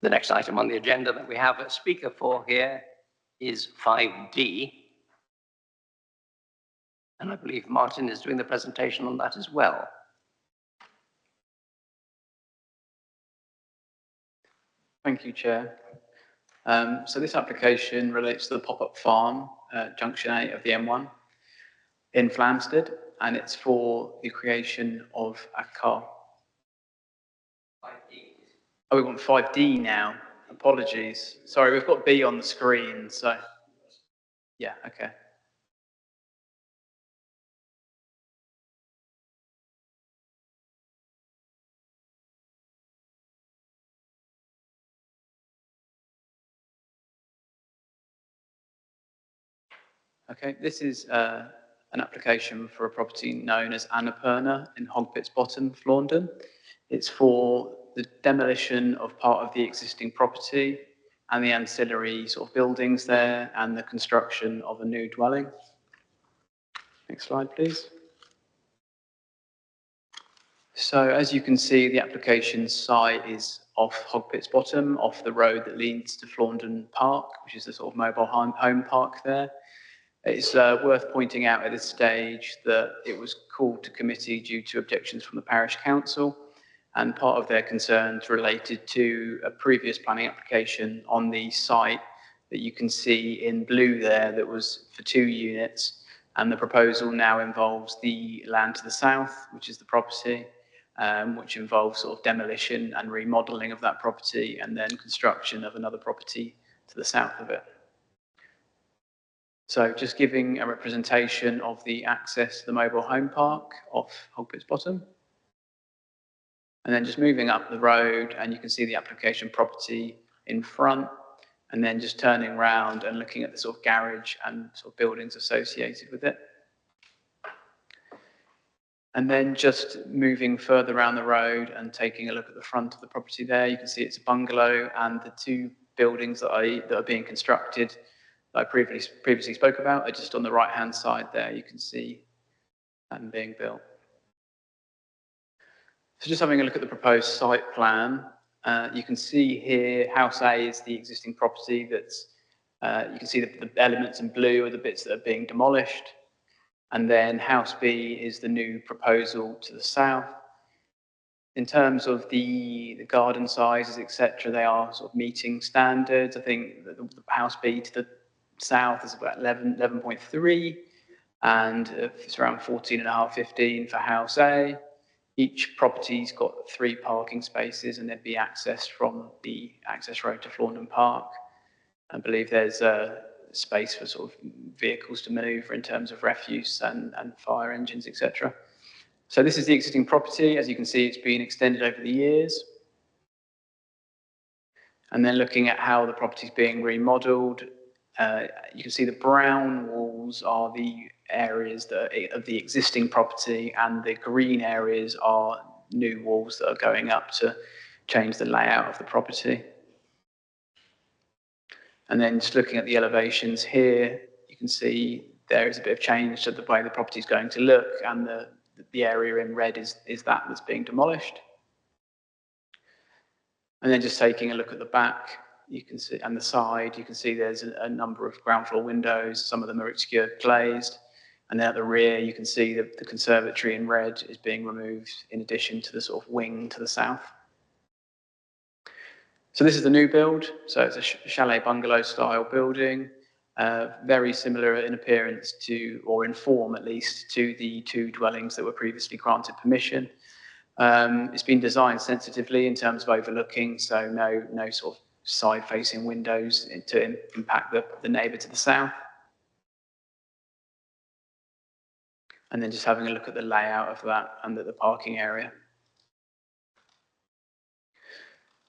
The next item on the agenda that we have a speaker for here is 5D. And I believe Martin is doing the presentation on that as well. Thank you, Chair. So this application relates to the pop-up farm, Junction 8 of the M1 in Flamstead, and it's for the creation of a car. 5D. Oh, we want 5D now. Apologies. Sorry, we've got B on the screen, so yeah, okay. Okay, this is an application for a property known as Annapurna in Hogpits Bottom, Flaundon. It's for the demolition of part of the existing property and the ancillary sort of buildings there and the construction of a new dwelling. Next slide, please. So as you can see, the application site is off Hogpits Bottom, off the road that leads to Flaundon Park, which is the sort of mobile home park there. It's worth pointing out at this stage that it was called to committee due to objections from the parish council, and part of their concerns related to a previous planning application on the site that you can see in blue there that was for 2 units, and the proposal now involves the land to the south, which is the property, which involves sort of demolition and remodelling of that property and then construction of another property to the south of it. So just giving a representation of the access to the mobile home park off Hogpits Bottom. And then just moving up the road, and you can see the application property in front, and then just turning around and looking at the sort of garage and sort of buildings associated with it. And then just moving further around the road and taking a look at the front of the property there, you can see it's a bungalow, and the 2 buildings that are being constructed that I previously spoke about are just on the right-hand side there. You can see them being built. So just having a look at the proposed site plan, you can see here House A is the existing property that's, you can see the elements in blue are the bits that are being demolished. And then House B is the new proposal to the south. In terms of the garden sizes, etc., they are sort of meeting standards. I think the House B to the south is about 11.3, and it's around 14.5, 15 for House A. Each property's got 3 parking spaces, and they'd be accessed from the access road to Flaundon Park. I believe there's a space for sort of vehicles to manoeuvre in terms of refuse and fire engines, etc. So this is the existing property. As you can see, it's been extended over the years. And then looking at how the property is being remodelled, you can see the brown walls are the areas that are of the existing property, and the green areas are new walls that are going up to change the layout of the property. And then just looking at the elevations here, you can see there is a bit of change to the way the property is going to look, and the area in red is that's being demolished. And then just taking a look at the back, you can see, and the side, you can see there's a number of ground floor windows. Some of them are obscured glazed. And then at the rear, you can see the conservatory in red is being removed in addition to the sort of wing to the south. So this is the new build. So it's a chalet bungalow style building, very similar in appearance to, or in form at least, to the 2 dwellings that were previously granted permission. It's been designed sensitively in terms of overlooking, so no sort of side-facing windows to impact the neighbour to the south. And then just having a look at the layout of that and at the parking area.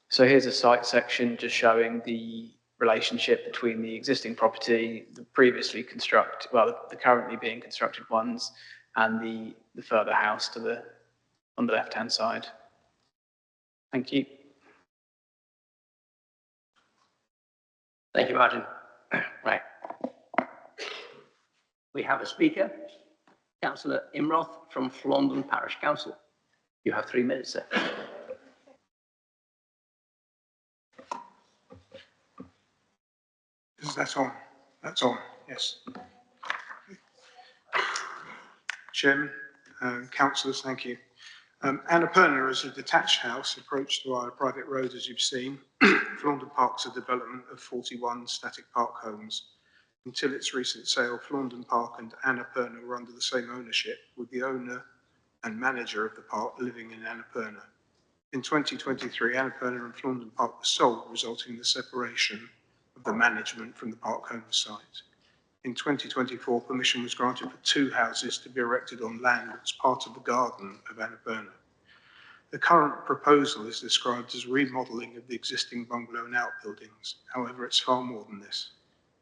So here's a site section just showing the relationship between the existing property, the previously constructed, well, the currently being constructed ones, and the further house on the left-hand side. Thank you. Thank you, Martin. Right. We have a speaker, Councillor Imroth from Flaundon Parish Council. You have 3 minutes, sir. Is that on? That's on, yes. Chairman, councillors, thank you. Annapurna is a detached house approached via a private road, as you've seen. Flaundon Park's a development of 41 static park homes. Until its recent sale, Flaundon Park and Annapurna were under the same ownership, with the owner and manager of the park living in Annapurna. In 2023, Annapurna and Flaundon Park were sold, resulting in the separation of the management from the park home site. In 2024, permission was granted for 2 houses to be erected on land that was part of the garden of Annapurna. The current proposal is described as remodelling of the existing bungalow and outbuildings. However, it's far more than this.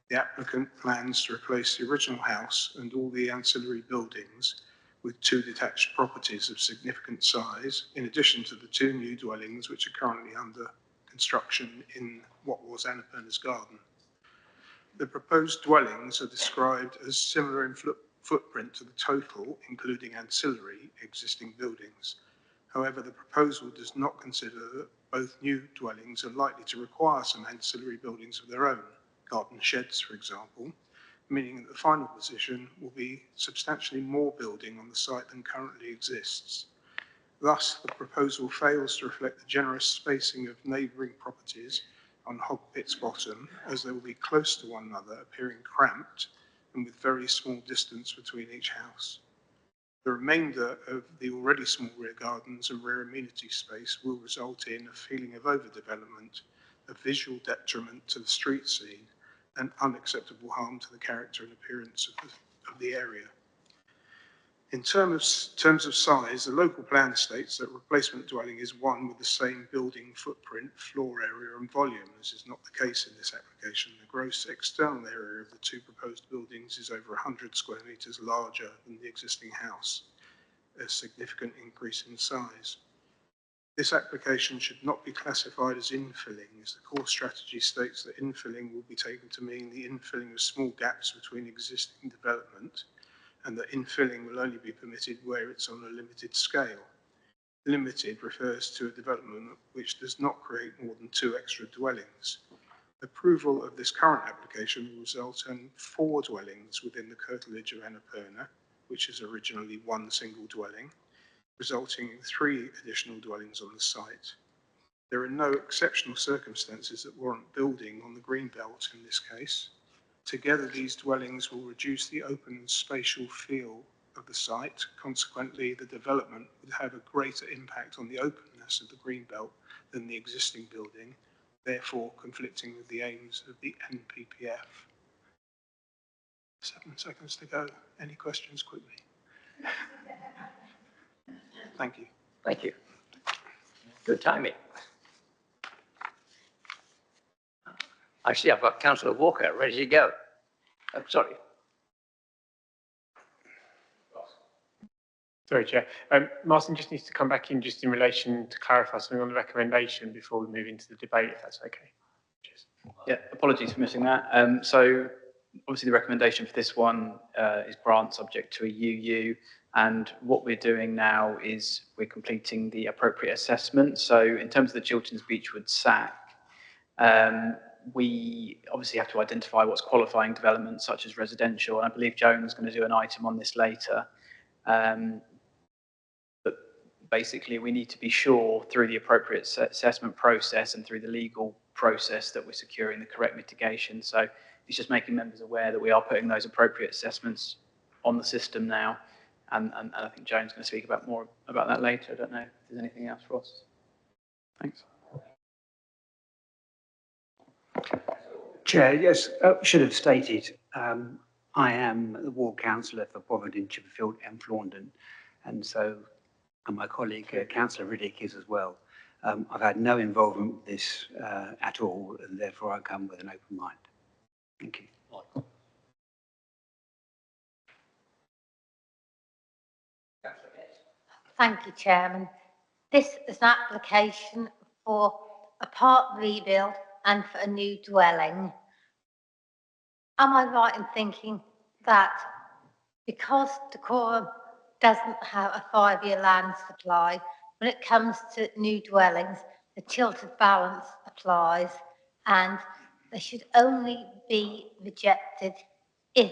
The applicant plans to replace the original house and all the ancillary buildings with 2 detached properties of significant size, in addition to the 2 new dwellings which are currently under construction in what was Annapurna's garden. The proposed dwellings are described as similar in footprint to the total, including ancillary existing buildings. However, the proposal does not consider that both new dwellings are likely to require some ancillary buildings of their own, garden sheds, for example, meaning that the final position will be substantially more building on the site than currently exists. Thus, the proposal fails to reflect the generous spacing of neighbouring properties on Hog Pit's bottom, as they will be close to one another, appearing cramped and with very small distance between each house. The remainder of the already small rear gardens and rear amenity space will result in a feeling of overdevelopment, a visual detriment to the street scene, and unacceptable harm to the character and appearance of the area. In terms of size, the local plan states that replacement dwelling is one with the same building footprint, floor area and volume. This is not the case in this application. The gross external area of the 2 proposed buildings is over 100 square metres larger than the existing house, a significant increase in size. This application should not be classified as infilling, as the core strategy states that infilling will be taken to mean the infilling of small gaps between existing development, and that infilling will only be permitted where it's on a limited scale. Limited refers to a development which does not create more than 2 extra dwellings. Approval of this current application will result in 4 dwellings within the curtilage of Annapurna, which is originally 1 single dwelling, resulting in 3 additional dwellings on the site. There are no exceptional circumstances that warrant building on the green belt in this case. Together, these dwellings will reduce the open and spatial feel of the site. Consequently, the development would have a greater impact on the openness of the green belt than the existing building, therefore conflicting with the aims of the NPPF. 7 seconds to go. Any questions quickly? Thank you. Thank you. Good timing. I see I've got Councillor Walker ready to go. Oh, sorry. Sorry, Chair. Martin just needs to come back in just in relation to clarify something on the recommendation before we move into the debate, if that's okay. Cheers. Yeah, apologies for missing that. So obviously the recommendation for this one is grant subject to a UU, and what we're doing now is we're completing the appropriate assessment. So in terms of the Chilterns Beechwood SAC, we obviously have to identify what's qualifying development such as residential, and I believe Joan's going to do an item on this later. But basically we need to be sure through the appropriate assessment process and through the legal process that we're securing the correct mitigation. So it's just making members aware that we are putting those appropriate assessments on the system now, and I think Joan's going to speak more about that later. I don't know if there's anything else, Ross. Thanks. Chair, yes, should have stated, I am the ward councillor for Providence, Chipperfield and Flaundon, and so and my colleague, Councillor Riddick, is as well. I've had no involvement with this at all, and therefore I come with an open mind. Thank you. Thank you, Chairman. This is an application for a part rebuild and for a new dwelling. Am I right in thinking that because Decorum doesn't have a 5-year land supply, when it comes to new dwellings, the tilted balance applies, and they should only be rejected if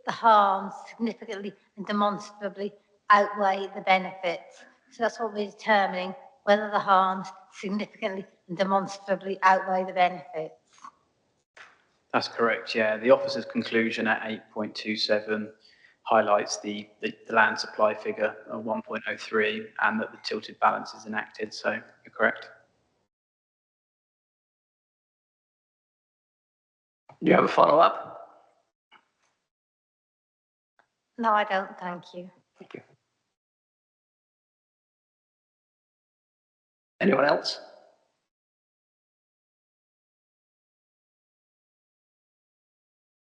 the harms significantly and demonstrably outweigh the benefits. So that's what we're determining, whether the harms significantly and demonstrably outweigh the benefits. That's correct, yeah. The officer's conclusion at 8.27 highlights the land supply figure of 1.03 and that the tilted balance is enacted, so you're correct. Do you have a follow-up? No, I don't, thank you. Thank you. Anyone else?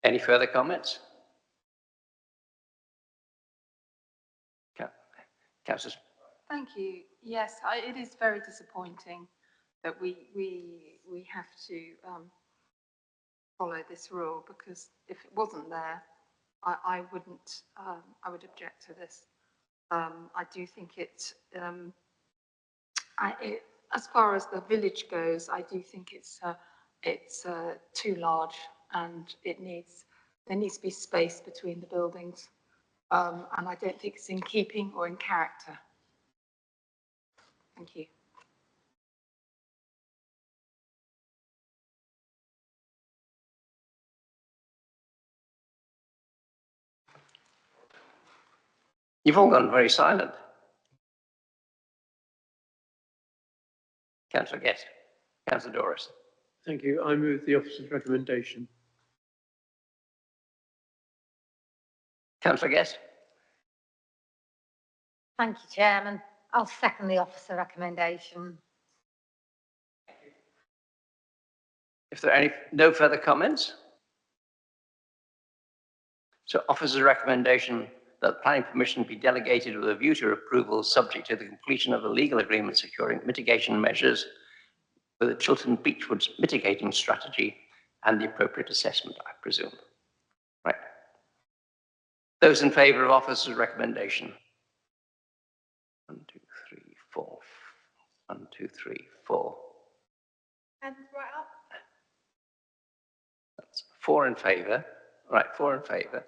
Any further comments? Councillor. Thank you. Yes, it is very disappointing that we have to follow this rule, because if it wasn't there, I wouldn't. I would object to this. I do think as far as the village goes, I do think it's too large, and there needs to be space between the buildings, and I don't think it's in keeping or in character. Thank you. You've all gone very silent. Councillor Guest. Councillor Doris. Thank you. I move the officer's recommendation. Councillor Guest. Thank you, Chairman. I'll second the officer recommendation. If there are no further comments, so officer's recommendation that planning permission be delegated with a view to approval subject to the completion of a legal agreement securing mitigation measures with the Chiltern Beechwoods mitigating strategy and the appropriate assessment, I presume. Right. Those in favour of officer's recommendation? 1, 2, 3, 4. 1, 2, 3, 4. And right up. That's 4 in favour. Right, 4 in favour.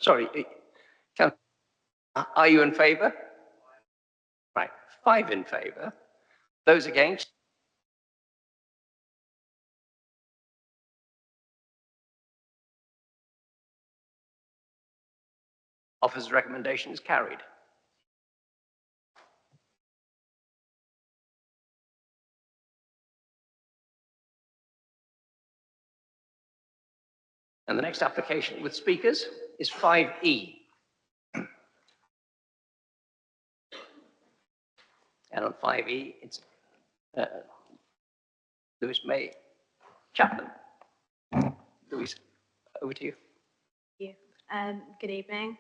Sorry, are you in favour? Right, 5 in favour. Those against? Officer's recommendation is carried. And the next application with speakers is 5E. And on 5E, it's Lewis May Chapman. Louise, over to you. Thank you. Good evening.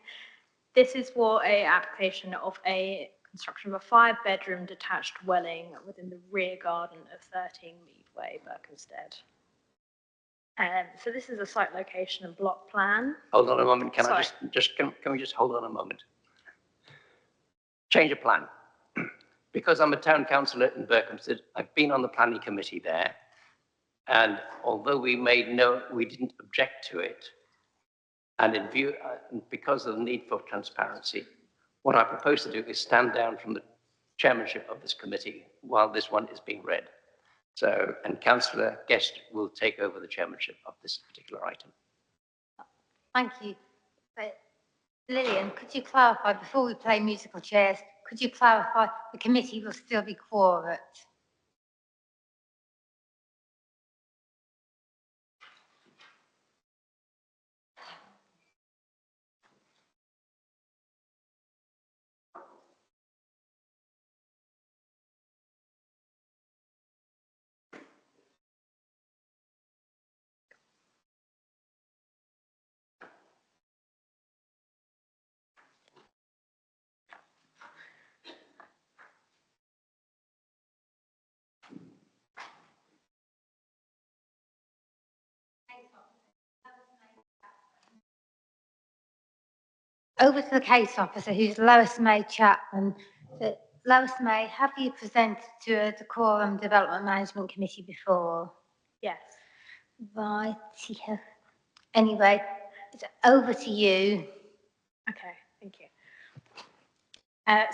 This is for an application of a construction of a 5-bedroom detached dwelling within the rear garden of 13 Meadway, Berkhamsted. So this is a site location and block plan. Hold on a moment. Can we just hold on a moment? Change of plan. Because I'm a town councillor in Berkhamsted, I've been on the planning committee there, and although we didn't object to it, and in view, because of the need for transparency, what I propose to do is stand down from the chairmanship of this committee while this one is being read. So, and Councillor Guest will take over the chairmanship of this particular item. Thank you. But Lillian, could you clarify, before we play musical chairs, could you clarify the committee will still be quorate? Over to the case officer, who's Lois May Chapman. Lois May, have you presented to a Decorum Development Management Committee before? Yes. Right, yeah. Anyway, it's over to you. Okay, thank you.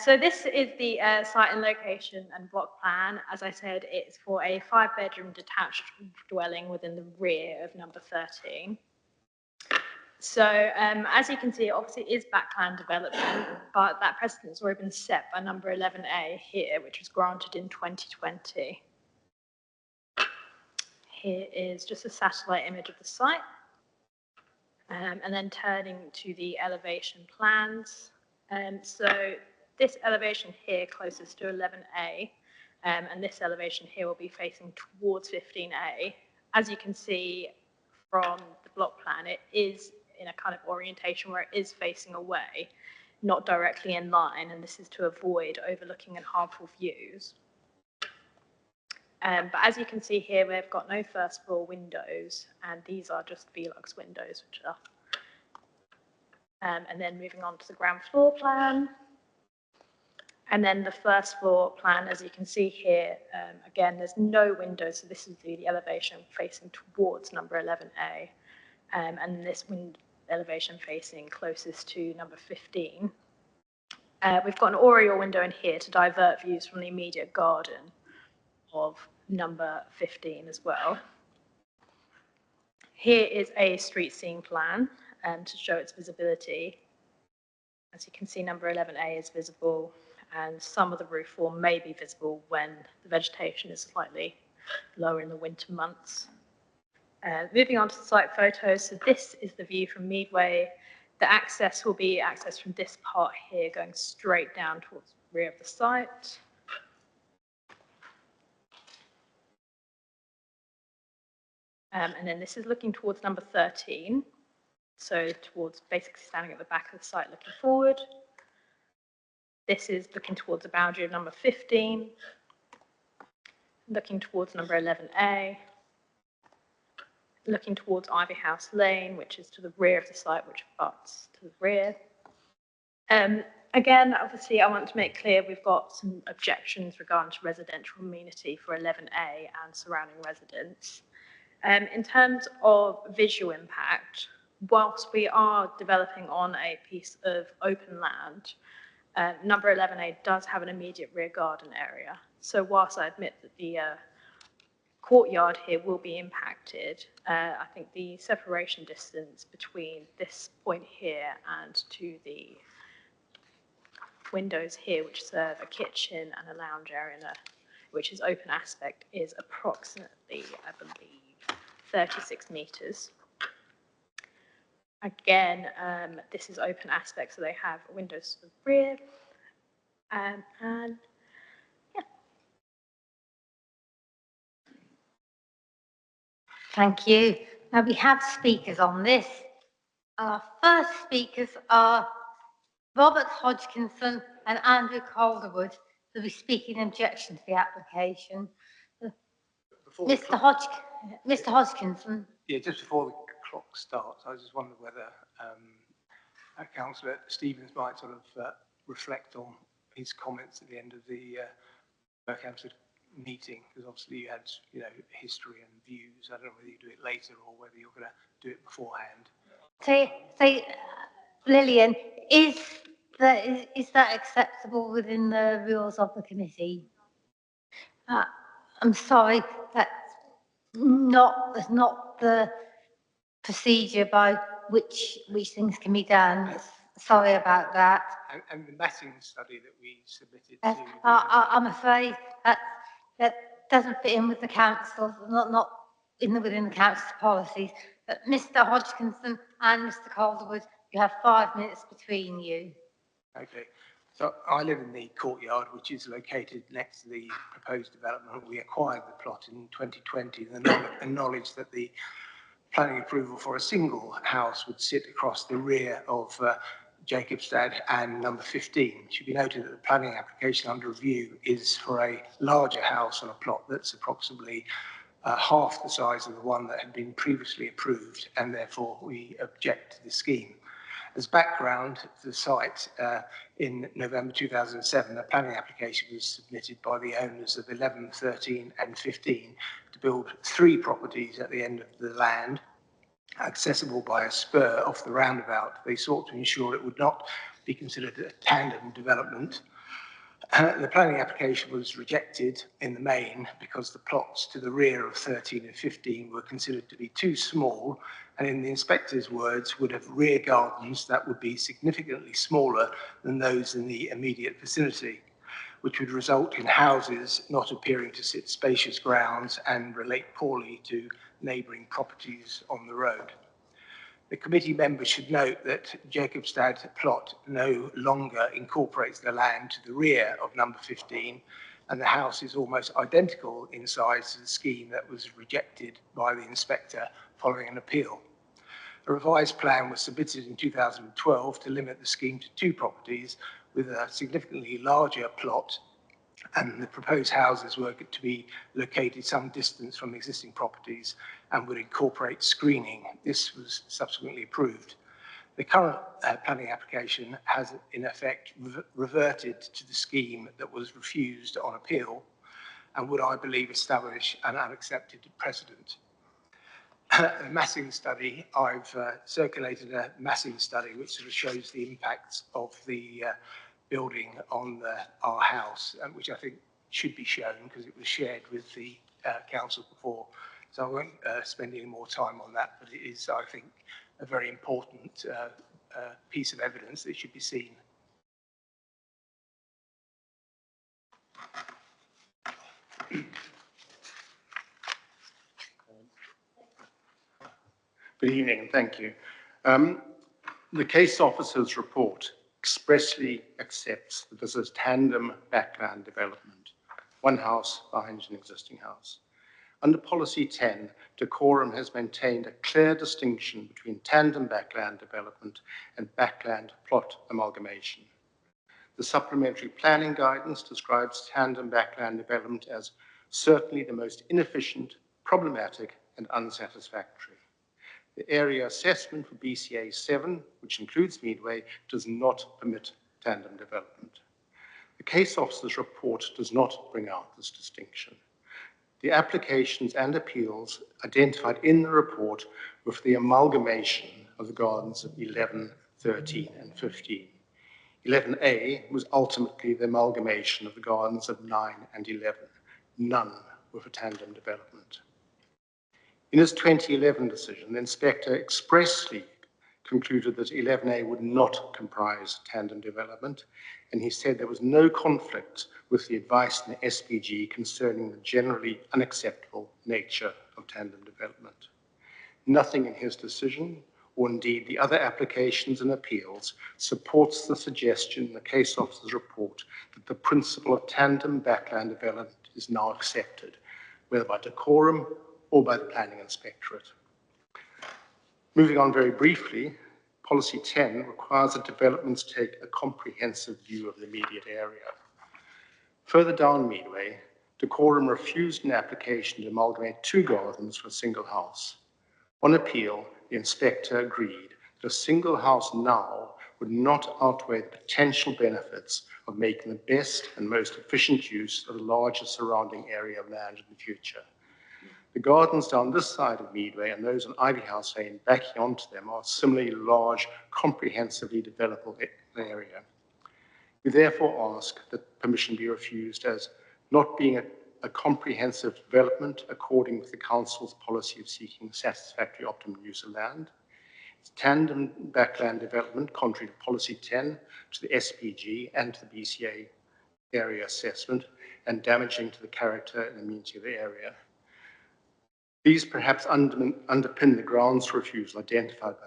So this is the site and location and block plan. As I said, it's for a 5-bedroom detached dwelling within the rear of number 13. So as you can see, obviously it is backland development, but that precedent's already been set by number 11A here, which was granted in 2020. Here is just a satellite image of the site. And then turning to the elevation plans. So this elevation here closest to 11A, and this elevation here will be facing towards 15A. As you can see from the block plan, it is in a kind of orientation where it is facing away, not directly in line, and this is to avoid overlooking and harmful views. But as you can see here, we've got no first floor windows, and these are just Velux windows, which are. And then moving on to the ground floor plan. And then the first floor plan, as you can see here, again, there's no windows, so this is the elevation facing towards number 11A, and this elevation facing closest to number 15. We've got an oriel window in here to divert views from the immediate garden of number 15 as well. Here is a street scene plan to show its visibility. As you can see, number 11A is visible, and some of the roof form may be visible when the vegetation is slightly lower in the winter months. Moving on to the site photos, so this is the view from Meadway. The access will be accessed from this part here, going straight down towards the rear of the site. And then this is looking towards number 13, so towards basically standing at the back of the site looking forward. This is looking towards the boundary of number 15, looking towards number 11A, looking towards Ivy House Lane, which is to the rear of the site, which butts to the rear. Again, obviously, I want to make clear we've got some objections regarding to residential amenity for 11A and surrounding residents. In terms of visual impact, whilst we are developing on a piece of open land, number 11A does have an immediate rear garden area. So whilst I admit that the courtyard here will be impacted, I think the separation distance between this point here and to the windows here, which serve a kitchen and a lounge area, which is open aspect, is approximately, I believe, 36 metres. Again, this is open aspect, so they have windows to the rear. And yeah. Thank you. Now we have speakers on this. Our first speakers are Robert Hodgkinson and Andrew Calderwood, who will be speaking in objection to the application. Mr. Hodgkinson. Yeah, just before the clock starts, I just wonder whether Councillor Stevens might sort of reflect on his comments at the end of the Berkhamsted meeting, because obviously you had, you know, history and views. I don't know whether you do it later or whether you're going to do it beforehand. So Lillian, is that acceptable within the rules of the committee? I'm sorry, that's not the procedure by which things can be done. Sorry about that. And the massing study that we submitted Yes, to... I'm afraid that doesn't fit in with the council, not within the council's policies. But Mr. Hodgkinson and Mr. Calderwood, you have 5 minutes between you. Okay. So I live in the courtyard, which is located next to the proposed development. We acquired the plot in 2020 and acknowledged that the planning approval for a single house would sit across the rear of Jacobstad and number 15. It should be noted that the planning application under review is for a larger house on a plot that's approximately half the size of the one that had been previously approved, and therefore we object to the scheme. As background to the site, in November 2007, a planning application was submitted by the owners of 11, 13 and 15 to build 3 properties at the end of the land, accessible by a spur off the roundabout. They sought to ensure it would not be considered a tandem development. The planning application was rejected in the main because the plots to the rear of 13 and 15 were considered to be too small, and in the inspector's words, would have rear gardens that would be significantly smaller than those in the immediate vicinity, which would result in houses not appearing to sit spacious grounds and relate poorly to neighbouring properties on the road. The committee members should note that Berkhamsted plot no longer incorporates the land to the rear of number 15, and the house is almost identical in size to the scheme that was rejected by the inspector following an appeal. A revised plan was submitted in 2012 to limit the scheme to 2 properties with a significantly larger plot, and the proposed houses were to be located some distance from existing properties and would incorporate screening. This was subsequently approved. The current planning application has in effect reverted to the scheme that was refused on appeal and would, I believe, establish an unaccepted precedent. A massing study, I've circulated a massing study which sort of shows the impacts of the building on our house, which I think should be shown because it was shared with the council before. So I won't spend any more time on that, but it is, I think, a very important piece of evidence that should be seen. Good evening, and thank you. The case officer's report expressly accepts that this is tandem backland development, one house behind an existing house. Under Policy 10, Decorum has maintained a clear distinction between tandem backland development and backland plot amalgamation. The supplementary planning guidance describes tandem backland development as certainly the most inefficient, problematic, and unsatisfactory. The area assessment for BCA 7, which includes Meadway, does not permit tandem development. The case officer's report does not bring out this distinction. The applications and appeals identified in the report were for the amalgamation of the gardens of 11, 13, and 15. 11A was ultimately the amalgamation of the gardens of 9 and 11. None were for tandem development. In his 2011 decision, the inspector expressly concluded that 11A would not comprise tandem development, and he said there was no conflict with the advice in the SPG concerning the generally unacceptable nature of tandem development. Nothing in his decision, or indeed the other applications and appeals, supports the suggestion in the case officer's report that the principle of tandem backland development is now accepted, whether by Decorum or by the Planning Inspectorate. Moving on very briefly, Policy 10 requires that developments take a comprehensive view of the immediate area. Further down Meadway, Decorum refused an application to amalgamate 2 gardens for a single house. On appeal, the inspector agreed that a single house now would not outweigh the potential benefits of making the best and most efficient use of the larger surrounding area of land in the future. The gardens down this side of Meadway and those on Ivy House Lane backing onto them are similarly large, comprehensively developable area. We therefore ask that permission be refused as not being a comprehensive development according with the Council's policy of seeking satisfactory optimum use of land. It's tandem backland development contrary to Policy 10, to the SPG and to the BCA area assessment, and damaging to the character and amenity of the area. These perhaps underpin the grounds for refusal identified by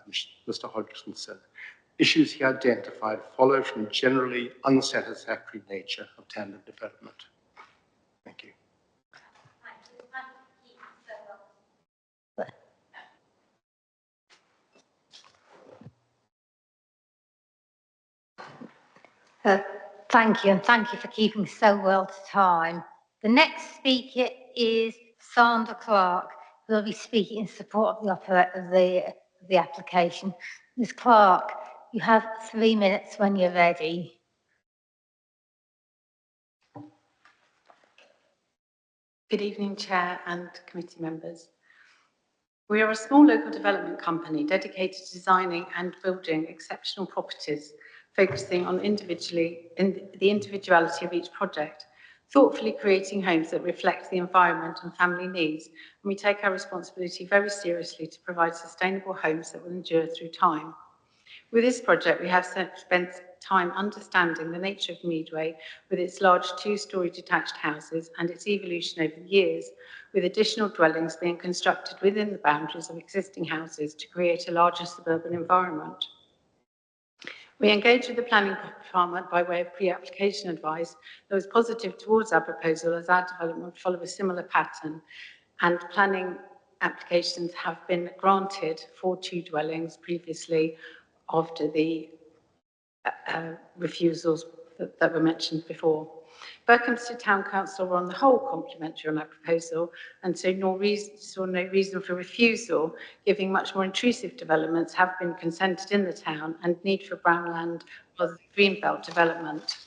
Mr. Hodgkinson. Issues he identified follow from the generally unsatisfactory nature of tandem development. Thank you. Thank you, and thank you for keeping so well to time. The next speaker is Sandra Clark, who will be speaking in support of the application. Ms. Clark, You have 3 minutes when you're ready. Good evening, Chair and committee members. We are a small local development company dedicated to designing and building exceptional properties, focusing on the individuality of each project, thoughtfully creating homes that reflect the environment and family needs, and we take our responsibility very seriously to provide sustainable homes that will endure through time. With this project, we have spent time understanding the nature of Meadway with its large 2-storey detached houses and its evolution over the years, with additional dwellings being constructed within the boundaries of existing houses to create a larger suburban environment. We engaged with the planning department by way of pre-application advice that was positive towards our proposal, as our development would follow a similar pattern, and planning applications have been granted for 2 dwellings previously after the refusals that were mentioned before. Berkhamsted Town Council were on the whole complimentary on our proposal and saw no reason for refusal, giving much more intrusive developments have been consented in the town and need for brown land rather than greenbelt development.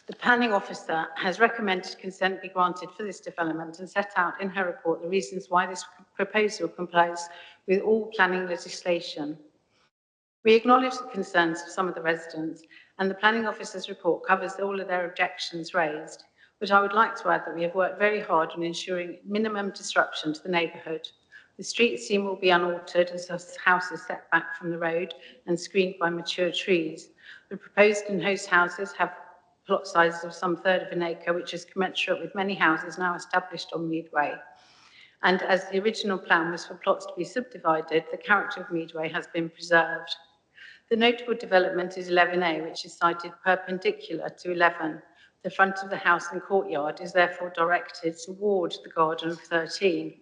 The planning officer has recommended consent be granted for this development and set out in her report the reasons why this proposal complies with all planning legislation. We acknowledge the concerns of some of the residents, and the planning officer's report covers all of their objections raised, but I would like to add that we have worked very hard on ensuring minimum disruption to the neighbourhood. The street scene will be unaltered as the house is set back from the road and screened by mature trees. The proposed and host houses have plot sizes of some 1/3 of an acre, which is commensurate with many houses now established on Meadway. And as the original plan was for plots to be subdivided, the character of Meadway has been preserved. The notable development is 11A, which is sited perpendicular to 11. The front of the house and courtyard is therefore directed toward the garden of 13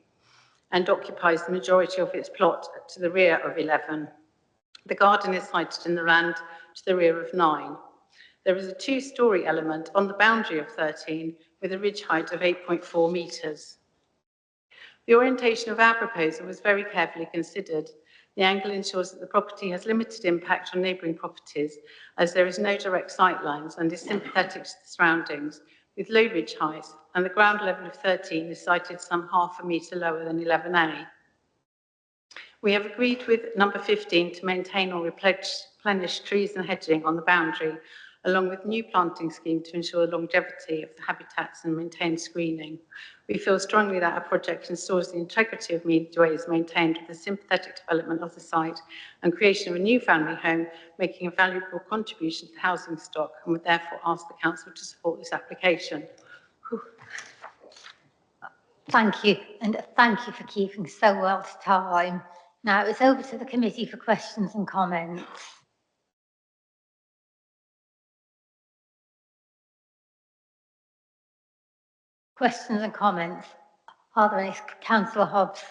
and occupies the majority of its plot to the rear of 11. The garden is sited in the land to the rear of 9. There is a 2-storey element on the boundary of 13 with a ridge height of 8.4 metres. The orientation of our proposal was very carefully considered. The angle ensures that the property has limited impact on neighbouring properties, as there is no direct sight lines and is sympathetic to the surroundings, with low ridge height, and the ground level of 13 is sited some 1/2 metre lower than 11A. We have agreed with number 15 to maintain or replenish trees and hedging on the boundary, along with new planting scheme to ensure the longevity of the habitats and maintain screening. We feel strongly that our project ensures the integrity of Meadway is maintained with the sympathetic development of the site and creation of a new family home, making a valuable contribution to the housing stock, and would therefore ask the council to support this application. Thank you, and thank you for keeping so well to time. Now it's over to the committee for questions and comments. Questions and comments. Are there any? Councillor Hobbs.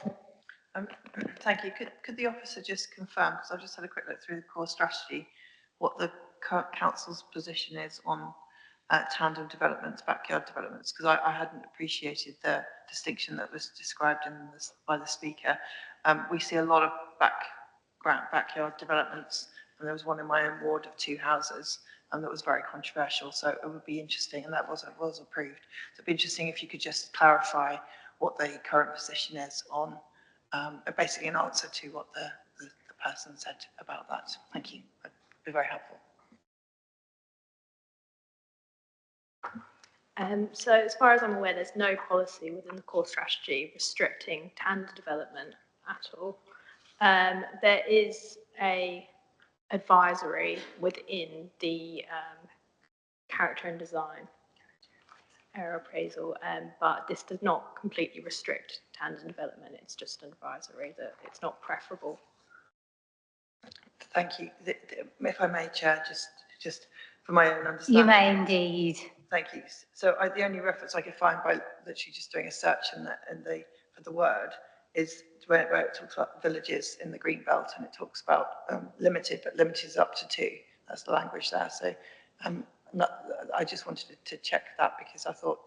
Thank you. Could the officer just confirm, because I've just had a quick look through the core strategy, what the council's position is on tandem developments, backyard developments, because I hadn't appreciated the distinction that was described by the speaker. We see a lot of backyard developments, and there was one in my own ward of 2 houses, and that was very controversial, so it would be interesting, and that was approved. So it'd be interesting if you could just clarify what the current position is on basically an answer to what the person said about that. Thank you. That'd be very helpful. So as far as I'm aware, there's no policy within the core strategy restricting tandem development at all. There is a advisory within the character and design area appraisal, but this does not completely restrict tandem development. It's just an advisory that it's not preferable. Thank you. If I may, Chair, just for my own understanding. You may indeed. Thank you. So the only reference I could find by literally just doing a search for the word is where it talks about villages in the green belt, and it talks about limited, but limited is up to 2. That's the language there. So I just wanted to check that, because I thought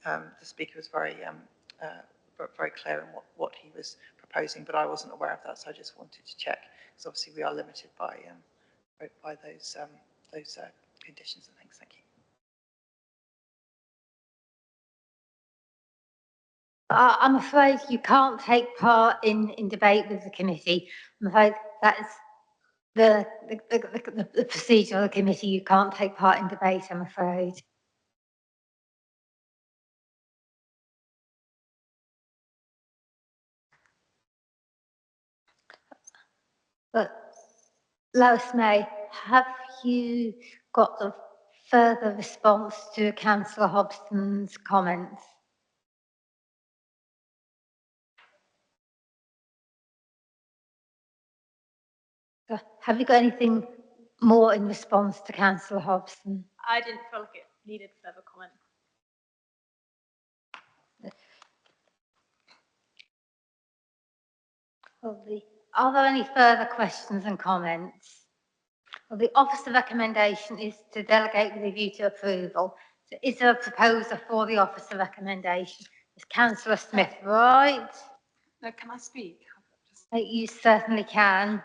the speaker was very clear in what he was proposing. proposing, but I wasn't aware of that, so I just wanted to check, because obviously we are limited by those conditions and things. Thank you. I'm afraid you can't take part in debate with the committee. I'm afraid that's the procedure of the committee. You can't take part in debate, I'm afraid. But Lois May, have you got a further response to Councillor Hobson's comments? Have you got anything more in response to Councillor Hobson? I didn't feel like it needed further comment. Are there any further questions and comments? Well, the officer recommendation is to delegate with a view to approval. So is there a proposer for the officer recommendation? Is Councillor Smith right? No, can I speak? You certainly can.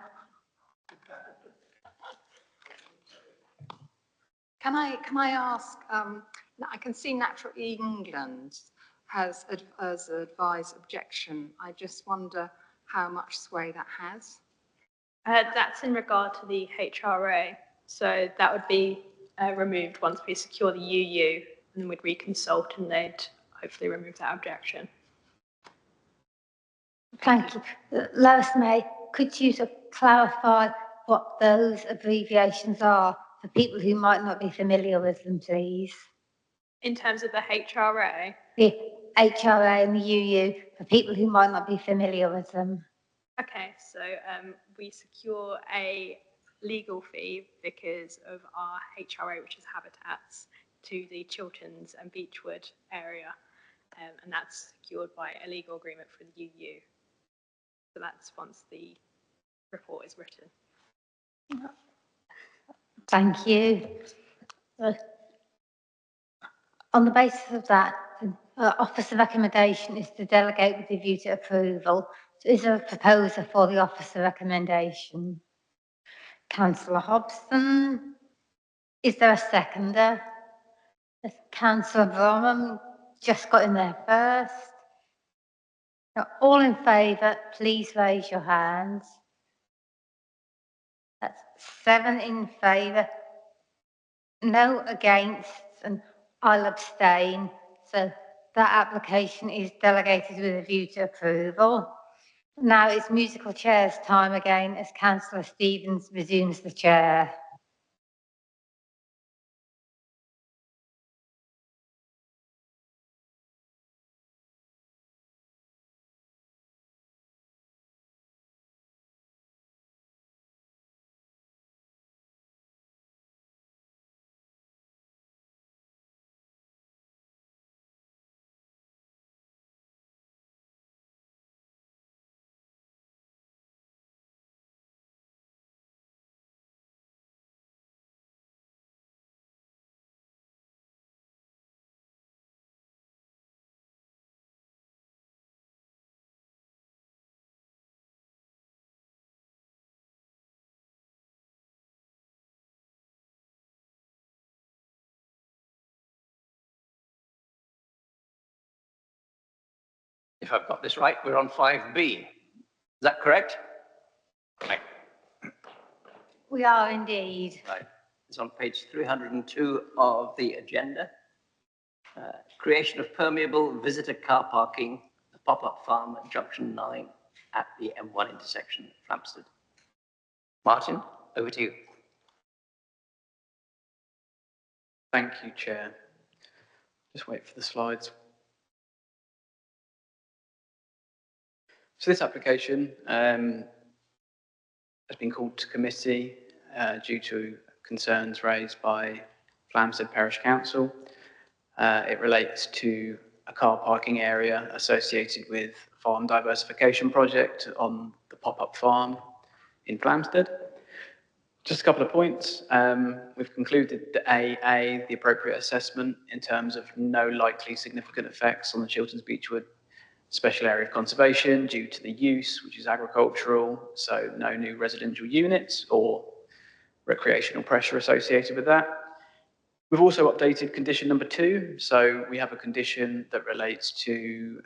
Can I ask, I can see Natural England has advised objection. I just wonder how much sway that has. That's in regard to the HRA. So that would be removed once we secure the UU, and then we'd reconsult and they'd hopefully remove that objection. Thank you. Lois May, could you sort of clarify what those abbreviations are for people who might not be familiar with them, please? In terms of the HRA? The HRA and the UU, for people who might not be familiar with them. Okay, so we secure a legal fee because of our HRA, which is habitats, to the Chilterns and Beechwood area, and that's secured by a legal agreement for the UU. So that's once the report is written. Thank you. On the basis of that, the officer recommendation is to delegate with a view to approval. So is there a proposer for the officer recommendation? Councillor Hobson. Is there a seconder? Councillor Bromham just got in there first. Now, all in favour, please raise your hands. That's 7 in favour, no against, and I'll abstain. So that application is delegated with a view to approval. Now it's musical chairs time again as Councillor Stevens resumes the chair. If I've got this right, we're on 5B. Is that correct? Right. We are indeed. Right. It's on page 302 of the agenda. Creation of permeable visitor car parking, a pop-up farm at Junction 9 at the M1 intersection at Flamstead. Martin, over to you. Thank you, Chair. Just wait for the slides. So this application has been called to committee due to concerns raised by Flamstead Parish Council. It relates to a car parking area associated with a farm diversification project on the pop-up farm in Flamstead. Just a couple of points. We've concluded that A, the appropriate assessment in terms of no likely significant effects on the Chilterns Beechwood special area of conservation due to the use, which is agricultural, so no new residential units or recreational pressure associated with that. We've also updated condition number 2. So we have a condition that relates to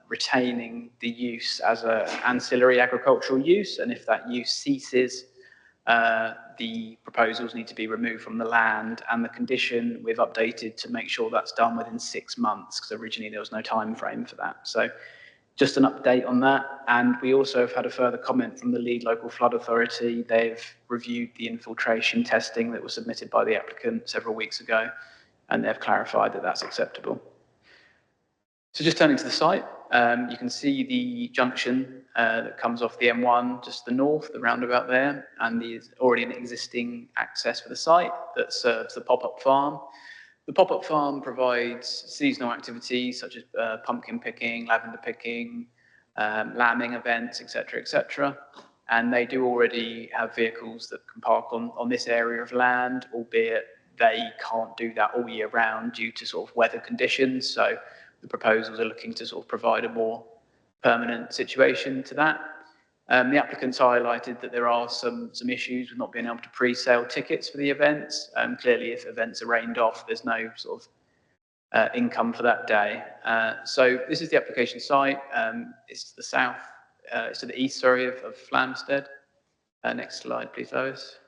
retaining the use as an ancillary agricultural use. And if that use ceases, the proposals need to be removed from the land. And the condition we've updated to make sure that's done within 6 months, because originally there was no time frame for that. So just an update on that. And we also have had a further comment from the lead local flood authority. They've reviewed the infiltration testing that was submitted by the applicant several weeks ago, and they've clarified that that's acceptable. So just turning to the site, you can see the junction that comes off the M1 just to the north, the roundabout there, and there's already an existing access for the site that serves the pop-up farm. The pop-up farm provides seasonal activities such as pumpkin picking, lavender picking, lambing events, etc., etc. And they do already have vehicles that can park on this area of land, albeit they can't do that all year round due to sort of weather conditions. So the proposals are looking to sort of provide a more permanent situation to that. The applicants highlighted that there are some issues with not being able to pre-sale tickets for the events. Clearly, if events are rained off, there's no sort of income for that day. So this is the application site. It's to the south, it's to the east, sorry, of Flamstead. Next slide, please, Lois.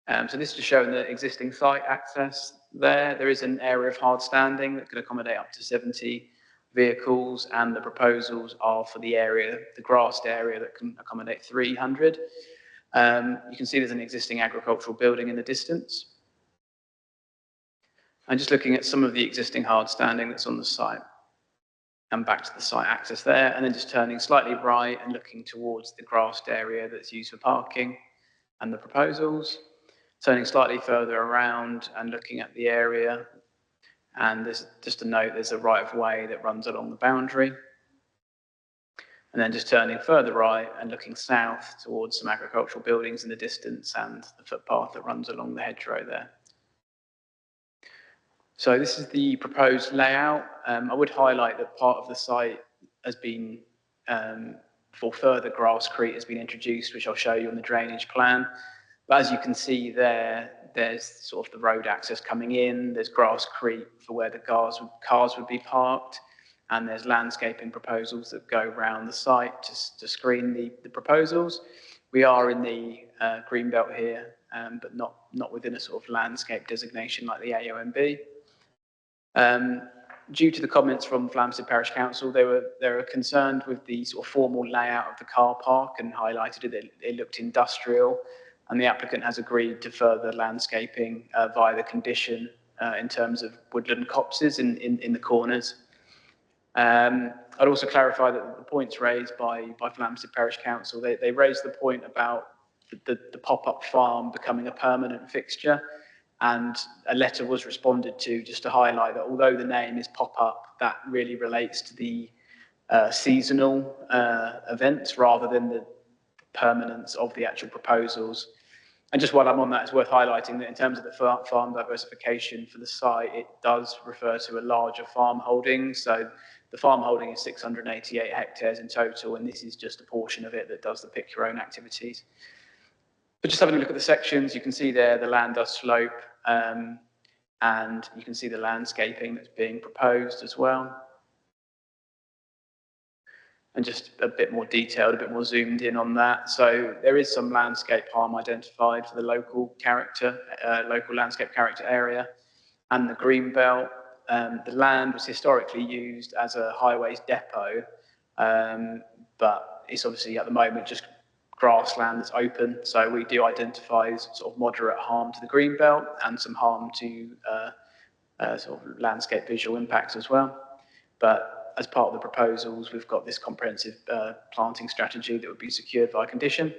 So this is just showing the existing site access there. There is an area of hard standing that could accommodate up to 70 vehicles, and the proposals are for the area, the grassed area that can accommodate 300. You can see there's an existing agricultural building in the distance. And just looking at some of the existing hard standing that's on the site, and back to the site access there, and then just turning slightly right and looking towards the grassed area that's used for parking and the proposals. Turning slightly further around and looking at the area, and there's just a note, there's a right-of-way that runs along the boundary. And then just turning further right and looking south towards some agricultural buildings in the distance and the footpath that runs along the hedgerow there. So this is the proposed layout. I would highlight that part of the site has been, for further grasscrete has been introduced, which I'll show you on the drainage plan. But as you can see there, there's sort of the road access coming in, there's grasscrete for where the cars would be parked, and there's landscaping proposals that go around the site to screen the proposals. We are in the green belt here, but not within a sort of landscape designation like the AONB. Due to the comments from Flamstead Parish Council, they were concerned with the sort of formal layout of the car park and highlighted it. It looked industrial, and the applicant has agreed to further landscaping via the condition in terms of woodland copses in the corners. I'd also clarify that the points raised by Flamstead Parish Council, they raised the point about the pop-up farm becoming a permanent fixture, and a letter was responded to just to highlight that although the name is pop-up, that really relates to the seasonal events rather than the permanence of the actual proposals. And just while I'm on that, it's worth highlighting that in terms of the farm diversification for the site, it does refer to a larger farm holding. So the farm holding is 688 hectares in total, and this is just a portion of it that does the pick your own activities. But just having a look at the sections, you can see there the land does slope, and you can see the landscaping that's being proposed as well. And just a bit more detailed, a bit more zoomed in on that. So there is some landscape harm identified for the local landscape character area and the green belt. The land was historically used as a highways depot, but it's obviously at the moment just grassland that's open. So we do identify sort of moderate harm to the green belt and some harm to sort of landscape visual impacts as well. But as part of the proposals, we've got this comprehensive planting strategy that would be secured by condition.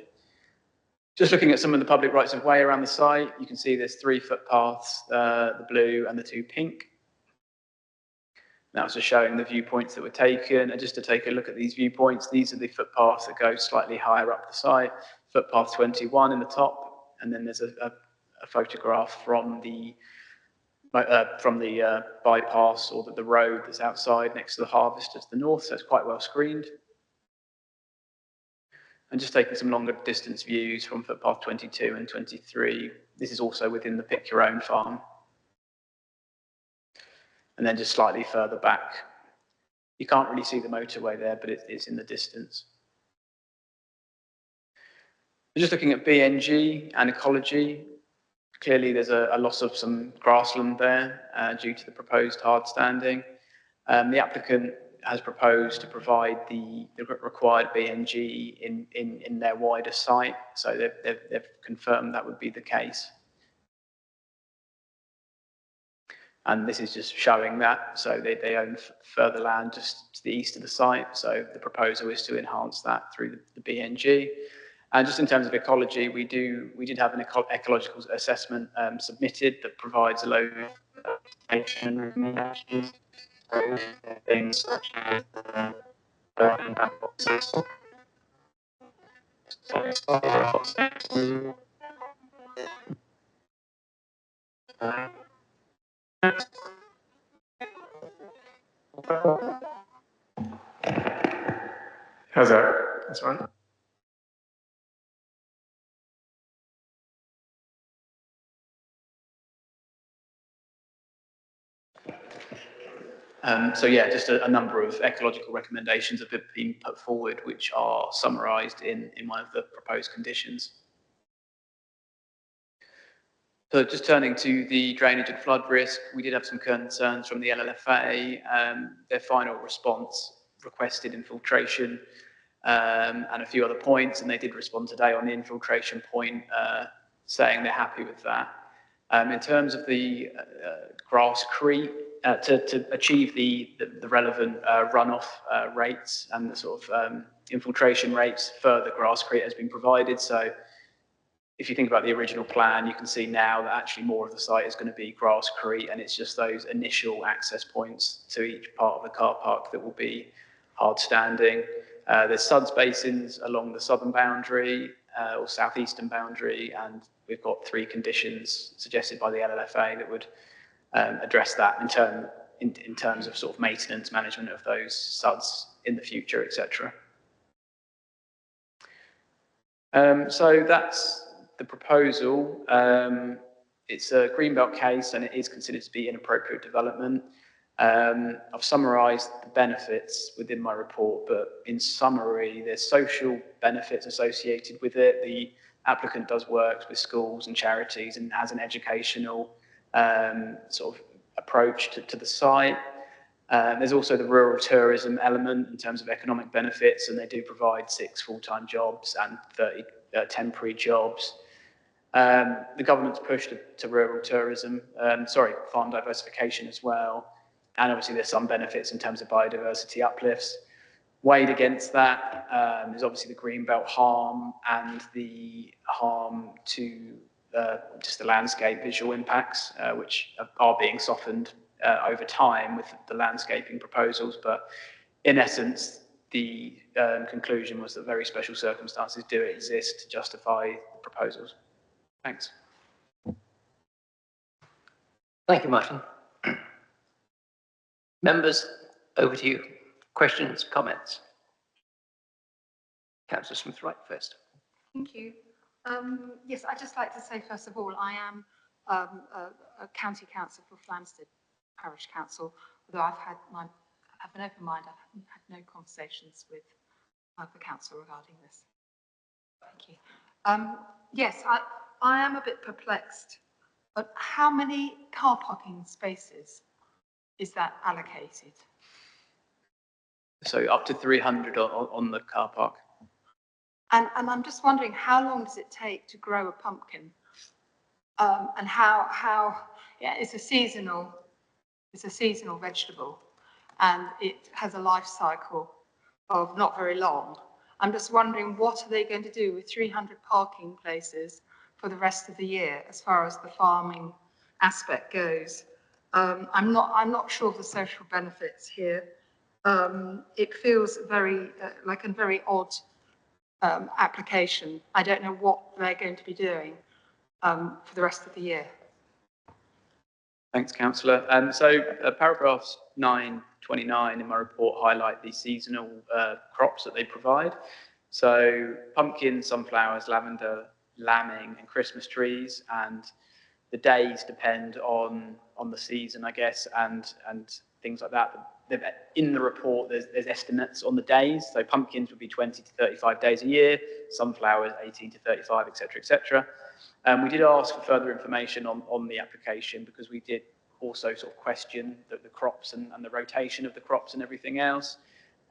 Just looking at some of the public rights of way around the site, you can see there's 3 footpaths, the blue and the 2 pink. That was just showing the viewpoints that were taken. And just to take a look at these viewpoints, these are the footpaths that go slightly higher up the site. Footpath 21 in the top, and then there's a photograph from the from the bypass or the road that's outside next to the harvester to the north, so it's quite well screened. And just taking some longer distance views from footpath 22 and 23. This is also within the Pick Your Own farm. And then just slightly further back, you can't really see the motorway there, but it's in the distance. Just looking at BNG and ecology, clearly there's a loss of some grassland there due to the proposed hard standing. The applicant has proposed to provide the required BNG in their wider site, so they've confirmed that would be the case. And this is just showing that, so they own further land just to the east of the site, so the proposal is to enhance that through the BNG. And just in terms of ecology, we did have an ecological assessment submitted that provides a load of recommendations. Things such as impact boxes. How's that? That's right. So yeah, just a number of ecological recommendations have been put forward, which are summarised in one of the proposed conditions. So just turning to the drainage and flood risk, we did have some concerns from the LLFA. Their final response requested infiltration and a few other points, and they did respond today on the infiltration point, saying they're happy with that. In terms of the grasscrete, to achieve the relevant runoff rates and the sort of infiltration rates, further grasscrete has been provided. So if you think about the original plan, you can see now that actually more of the site is going to be grasscrete, and it's just those initial access points to each part of the car park that will be hard standing. There's suds basins along the southern boundary or southeastern boundary, and we've got 3 conditions suggested by the LLFA that would address that in terms of sort of maintenance management of those suds in the future, etc. So that's the proposal. It's a Greenbelt case and it is considered to be inappropriate development. I've summarised the benefits within my report, but in summary, there's social benefits associated with it. The applicant does work with schools and charities and has an educational sort of approach to the site. There's also the rural tourism element in terms of economic benefits, and they do provide 6 full-time jobs and 30 temporary jobs. The government's push to rural tourism, farm diversification as well. And obviously there's some benefits in terms of biodiversity uplifts. Weighed against that is obviously the Greenbelt harm and the harm to just the landscape visual impacts, which are being softened over time with the landscaping proposals. But in essence, the conclusion was that very special circumstances do exist to justify the proposals. Thanks. Thank you, Martin. Members, over to you. Questions, comments? Councillor Smith-Wright first. Thank you. Yes, I'd just like to say, first of all, I am a county councillor for Flamstead Parish Council, although I have an open mind. I've had no conversations with the council regarding this. Thank you. Yes, I am a bit perplexed, but how many car parking spaces is that allocated? So up to 300 on the car park. And I'm just wondering, how long does it take to grow a pumpkin? And how it's a seasonal vegetable, and it has a life cycle of not very long. I'm just wondering, what are they going to do with 300 parking places for the rest of the year, as far as the farming aspect goes? I'm not sure of the social benefits here. It feels very like a very odd application. I don't know what they're going to be doing for the rest of the year. Thanks, Councillor. Paragraphs 9, 29 in my report highlight the seasonal crops that they provide. So pumpkins, sunflowers, lavender, lambing and Christmas trees, and the days depend on the season, I guess, and things like that. In the report, there's estimates on the days. So pumpkins would be 20 to 35 days a year, sunflowers 18 to 35, etc., etc. We did ask for further information on the application because we did also sort of question the crops and the rotation of the crops and everything else.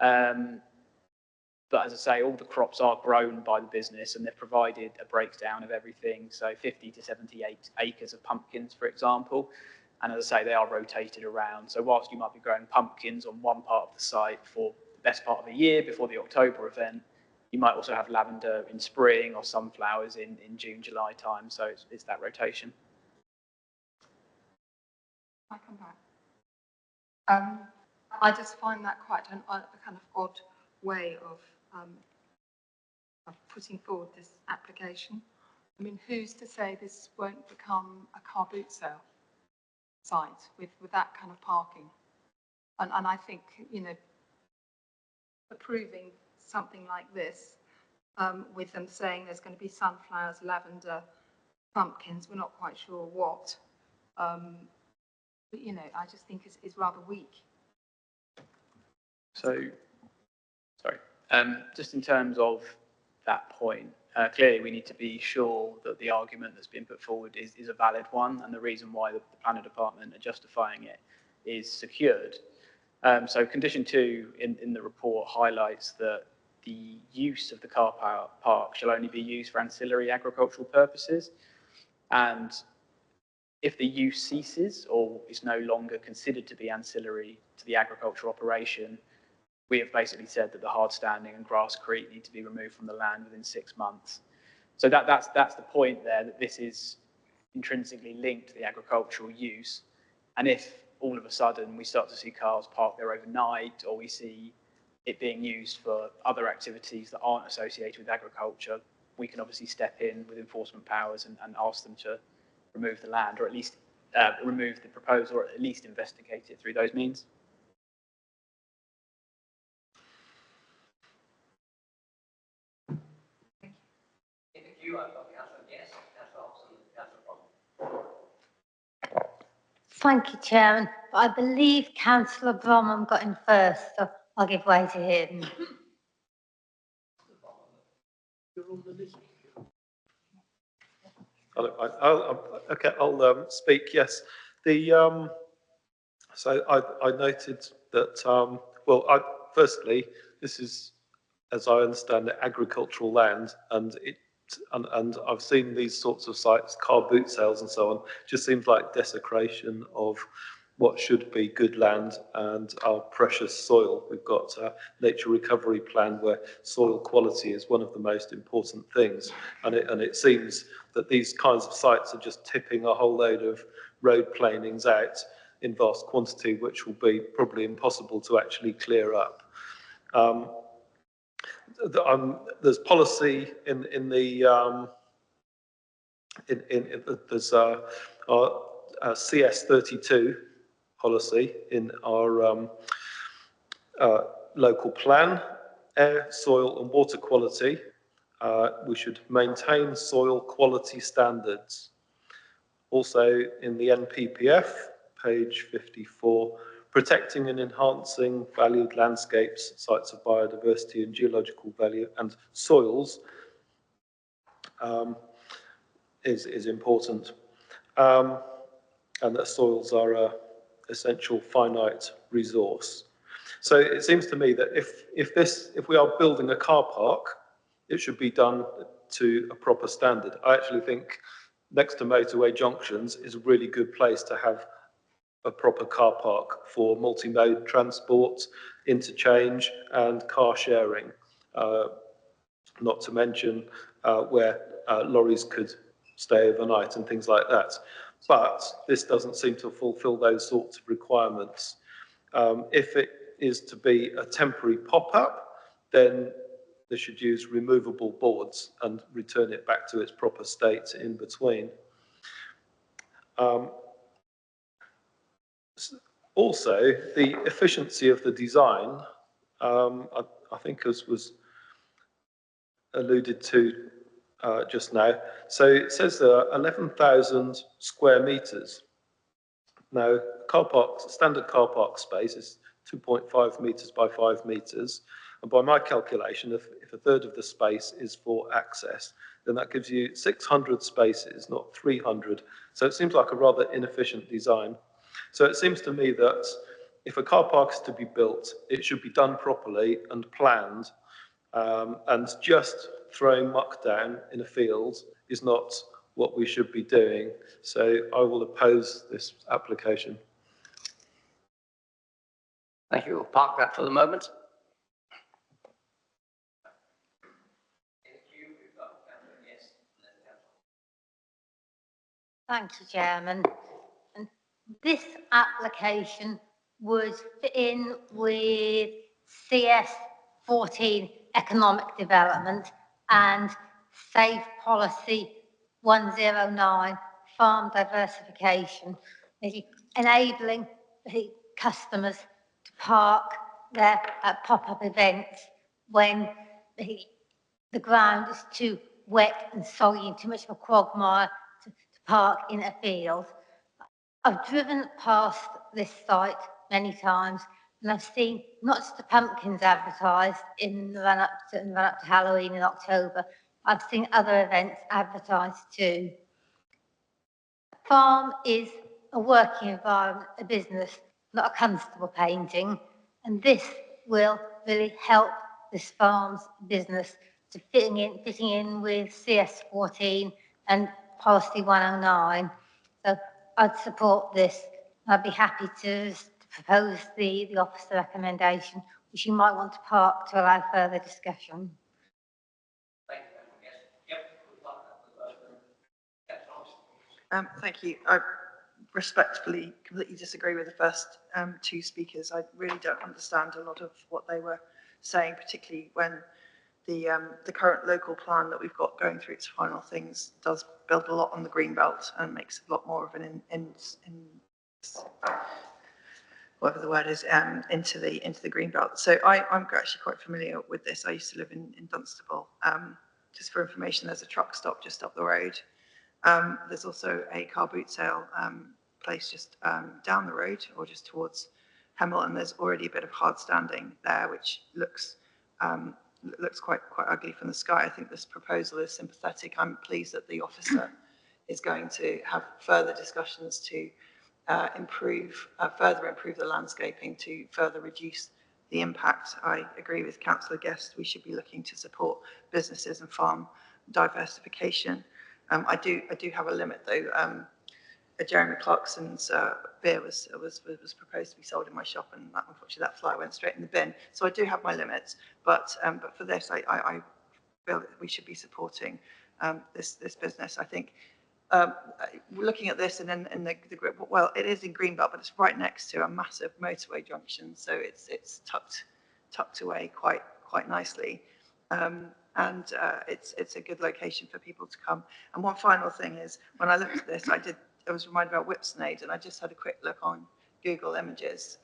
But as I say, all the crops are grown by the business and they've provided a breakdown of everything. So 50 to 78 acres of pumpkins, for example. And as I say, they are rotated around. So whilst you might be growing pumpkins on one part of the site for the best part of the year before the October event, you might also have lavender in spring or sunflowers in June, July time. So it's that rotation. I come back. I just find that quite a kind of odd way of putting forward this application. I mean, who's to say this won't become a car boot sale site with that kind of parking? And I think, you know, approving something like this with them saying there's going to be sunflowers, lavender, pumpkins, we're not quite sure what, but, you know, I just think it's rather weak. So, sorry, just in terms of that point, clearly we need to be sure that the argument that's been put forward is a valid one, and the reason why the planning department are justifying it is secured. So condition 2 in the report highlights that the use of the car park shall only be used for ancillary agricultural purposes, and if the use ceases or is no longer considered to be ancillary to the agricultural operation, we have basically said that the hard standing and grasscrete need to be removed from the land within 6 months. So that's the point there, that this is intrinsically linked to the agricultural use. And if all of a sudden we start to see cars parked there overnight, or we see it being used for other activities that aren't associated with agriculture, we can obviously step in with enforcement powers and ask them to remove the land, or at least remove the proposal, or at least investigate it through those means. Thank you, Chairman. I believe Councillor Bromham got in first, so I'll give way to him. I'll speak. Yes, so I noted that. Firstly, this is, as I understand it, agricultural land, and I've seen these sorts of sites, car boot sales and so on. Just seems like desecration of what should be good land and our precious soil. We've got a nature recovery plan where soil quality is one of the most important things, and it seems that these kinds of sites are just tipping a whole load of road planings out in vast quantity, which will be probably impossible to actually clear up. There's policy in the there's our CS32 policy in our local plan, air, soil and water quality. We should maintain soil quality standards. Also in the NPPF, page 54, protecting and enhancing valued landscapes, sites of biodiversity and geological value, and soils is important. And that soils are an essential finite resource. So it seems to me that if we are building a car park, it should be done to a proper standard. I actually think next to motorway junctions is a really good place to have a proper car park for multi-mode transport, interchange and car sharing, not to mention where lorries could stay overnight and things like that. But this doesn't seem to fulfill those sorts of requirements. If it is to be a temporary pop-up, then they should use removable boards and return it back to its proper state in between. Also, the efficiency of the design, I think as was alluded to just now. So it says there are 11,000 square metres. Now, standard car park space is 2.5 metres by 5 metres. And by my calculation, if a third of the space is for access, then that gives you 600 spaces, not 300. So it seems like a rather inefficient design. So it seems to me that if a car park is to be built, it should be done properly and planned, and just throwing muck down in a field is not what we should be doing. So I will oppose this application. Thank you. We'll park that for the moment. Thank you, Chairman. And this application would fit in with CS14 economic development and Safe Policy 109 farm diversification, enabling the customers to park their pop-up events when the ground is too wet and soggy and too much of a quagmire to park in a field. I've driven past this site many times and I've seen not just the pumpkins advertised in the run up to Halloween in October, I've seen other events advertised too. A farm is a working environment, a business, not a constable painting, and this will really help this farm's business to fitting in with CS14 and Policy 109. So I'd support this. I'd be happy to propose the officer recommendation, which you might want to park to allow further discussion. Thank you. I respectfully completely disagree with the first two speakers. I really don't understand a lot of what they were saying, particularly when the current local plan that we've got going through its final things does build a lot on the green belt and makes a lot more of an whatever the word is, into the green belt. So I'm actually quite familiar with this. I used to live in Dunstable. Just for information, there's a truck stop just up the road. There's also a car boot sale place just down the road or just towards Hemel, and there's already a bit of hard standing there, which looks quite ugly from the sky. I think this proposal is sympathetic. I'm pleased that the officer is going to have further discussions to further improve the landscaping to further reduce the impact. I agree with Councillor Guest. We should be looking to support businesses and farm diversification. I do have a limit though. Jeremy Clarkson's beer was proposed to be sold in my shop, and unfortunately that flyer went straight in the bin. So I do have my limits, but for this, I feel that we should be supporting this business. I think looking at this and then the group, well, it is in Greenbelt, but it's right next to a massive motorway junction, so it's tucked away quite nicely. And it's a good location for people to come. And one final thing is, when I looked at this, I was reminded about Whipsnade, and I just had a quick look on Google Images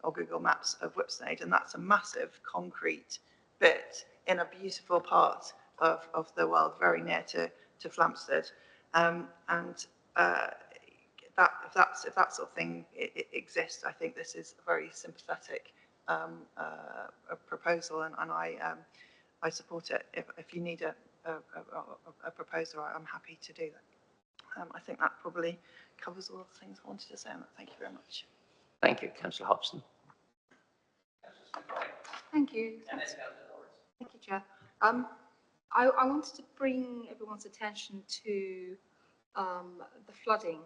or Google Maps of Whipsnade, and that's a massive concrete bit in a beautiful part of the world, very near to Flamstead. If that sort of thing exists, I think this is a very sympathetic proposal, and I support it. If you need a proposer, I'm happy to do that. I think that probably covers all the things I wanted to say on that. Thank you very much. Thank you, Councillor Hobson. Thank you. Thank you, Chair. I wanted to bring everyone's attention to the flooding.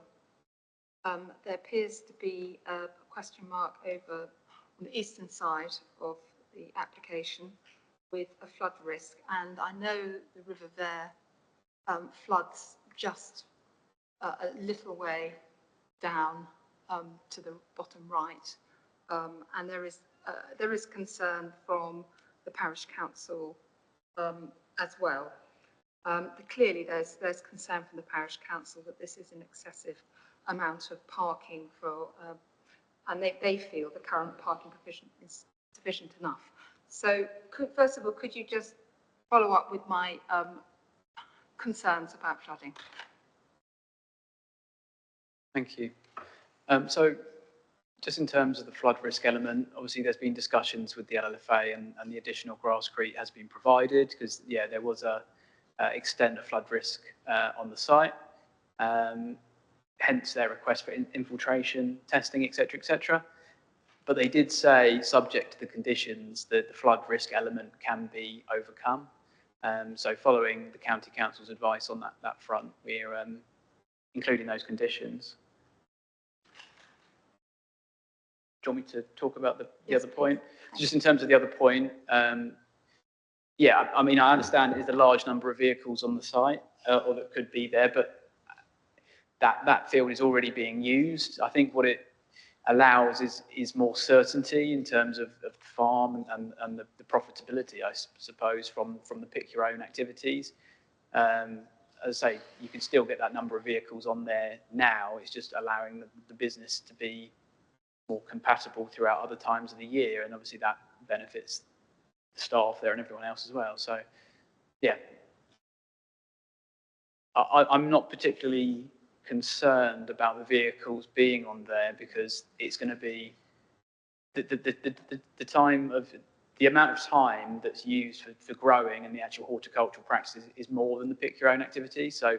There appears to be a question mark over on the eastern side of the application with a flood risk, and I know the river there floods just a little way down to the bottom right, and there is concern from the parish council as well. Clearly, there's concern from the parish council that this is an excessive amount of parking for and they feel the current parking provision is sufficient enough. So first of all, could you just follow up with my concerns about flooding? Thank you. So just in terms of the flood risk element, obviously there's been discussions with the LLFA and the additional grasscrete has been provided because, yeah, there was a extent of flood risk on the site. Hence their request for infiltration, testing, etc., etc. But they did say, subject to the conditions, that the flood risk element can be overcome. So following the County Council's advice on that front, we're including those conditions. Do you want me to talk about the other point? Just in terms of the other point, yeah, I mean, I understand there's a large number of vehicles on the site, or that could be there, but that field is already being used. I think what it allows is more certainty in terms of the farm and the profitability, I suppose, from the pick your own activities. As I say, you can still get that number of vehicles on there now. It's just allowing the business to be more compatible throughout other times of the year, and obviously that benefits the staff there and everyone else as well. So, yeah, I'm not particularly concerned about the vehicles being on there because it's going to be the time of the amount of time that's used for growing and the actual horticultural practices is more than the pick your own activity. So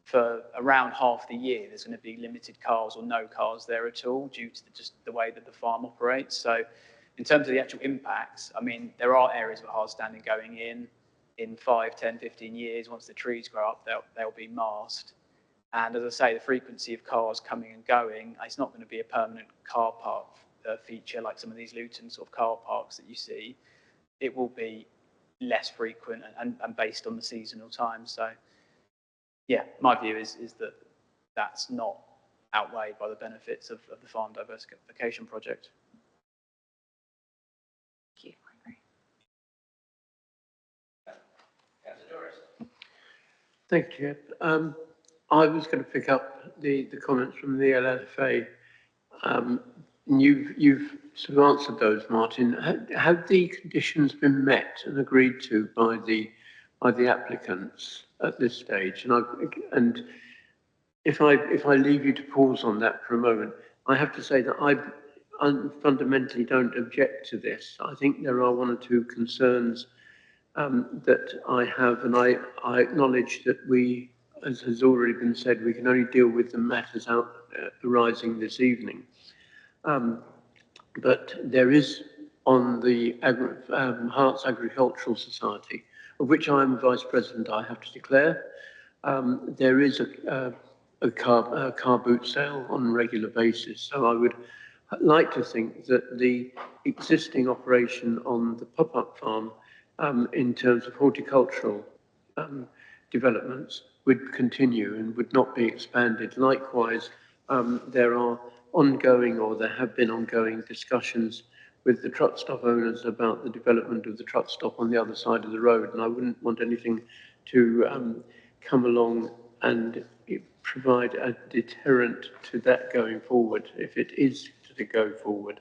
for around half the year, there's going to be limited cars or no cars there at all due to just the way that the farm operates. So in terms of the actual impacts, I mean, there are areas of hard standing going in 5, 10, 15 years. Once the trees grow up, they'll be masked. And as I say, the frequency of cars coming and going, it's not going to be a permanent car park feature like some of these Luton sort of car parks that you see. It will be less frequent and based on the seasonal time. So yeah, my view is that that's not outweighed by the benefits of the farm diversification project. Thank you. Thank you, Chair. I was going to pick up the comments from the LLFA. You've sort of answered those, Martin. Have the conditions been met and agreed to by the applicants at this stage? And if I leave you to pause on that for a moment, I have to say that I fundamentally don't object to this. I think there are one or two concerns that I have, and I acknowledge that we, as has already been said, we can only deal with the matters arising this evening. But there is on the Herts Agricultural Society, of which I am Vice President, I have to declare, there is a car boot sale on a regular basis. So I would like to think that the existing operation on the pop-up farm in terms of horticultural developments would continue and would not be expanded. Likewise, there are ongoing, or there have been ongoing discussions with the truck stop owners about the development of the truck stop on the other side of the road, and I wouldn't want anything to come along and provide a deterrent to that going forward, if it is to go forward.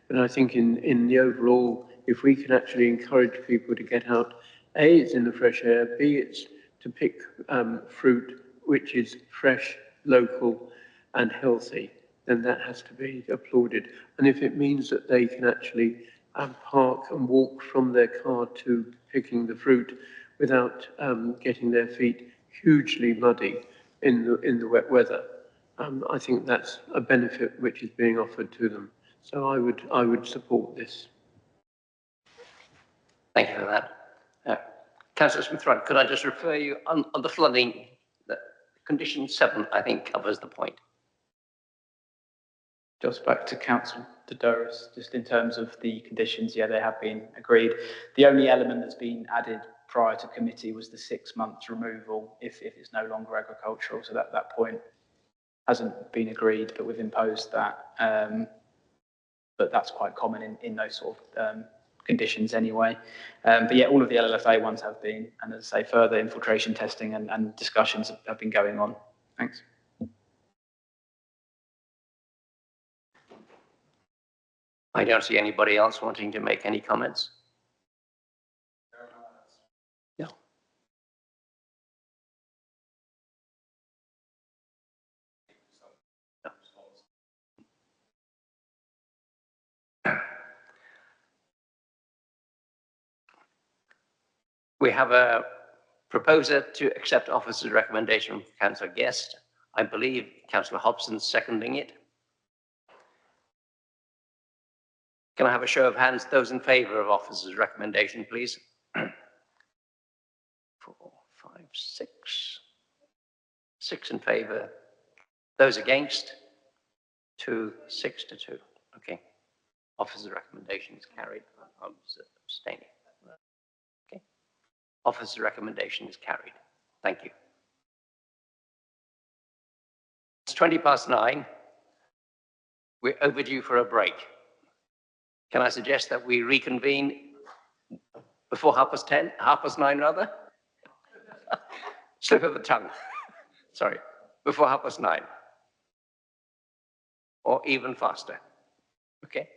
But I think in the overall, if we can actually encourage people to get out, A, it's in the fresh air, B, it's to pick fruit which is fresh, local and healthy, then that has to be applauded. And if it means that they can actually park and walk from their car to picking the fruit without getting their feet hugely muddy in the wet weather, I think that's a benefit which is being offered to them. So I would support this. Thank you for that. Councillor Smith-Rudd, could I just refer you on the flooding, that condition 7, I think, covers the point. Just back to Councillor Doris, just in terms of the conditions, yeah, they have been agreed. The only element that's been added prior to committee was the 6 months removal if it's no longer agricultural. So that point hasn't been agreed, but we've imposed that. But that's quite common in those sort of conditions anyway. But yeah, all of the LLFA ones have been, and as I say, further infiltration testing and discussions have been going on. Thanks. I don't see anybody else wanting to make any comments. No. We have a proposer to accept officer's recommendation from Councillor Guest. I believe Councillor Hobson seconding it. Can I have a show of hands? Those in favour of officer's recommendation, please. 4, 5, 6. 6 in favour. Those against? 2, 6 to 2. Okay. Officer's recommendation is carried. I'm abstaining. Okay. Officer's recommendation is carried. Thank you. It's 9:20. We're overdue for a break. Can I suggest that we reconvene before 10:30, 9:30 rather? Slip of the tongue. Sorry, before 9:30. Or even faster. Okay?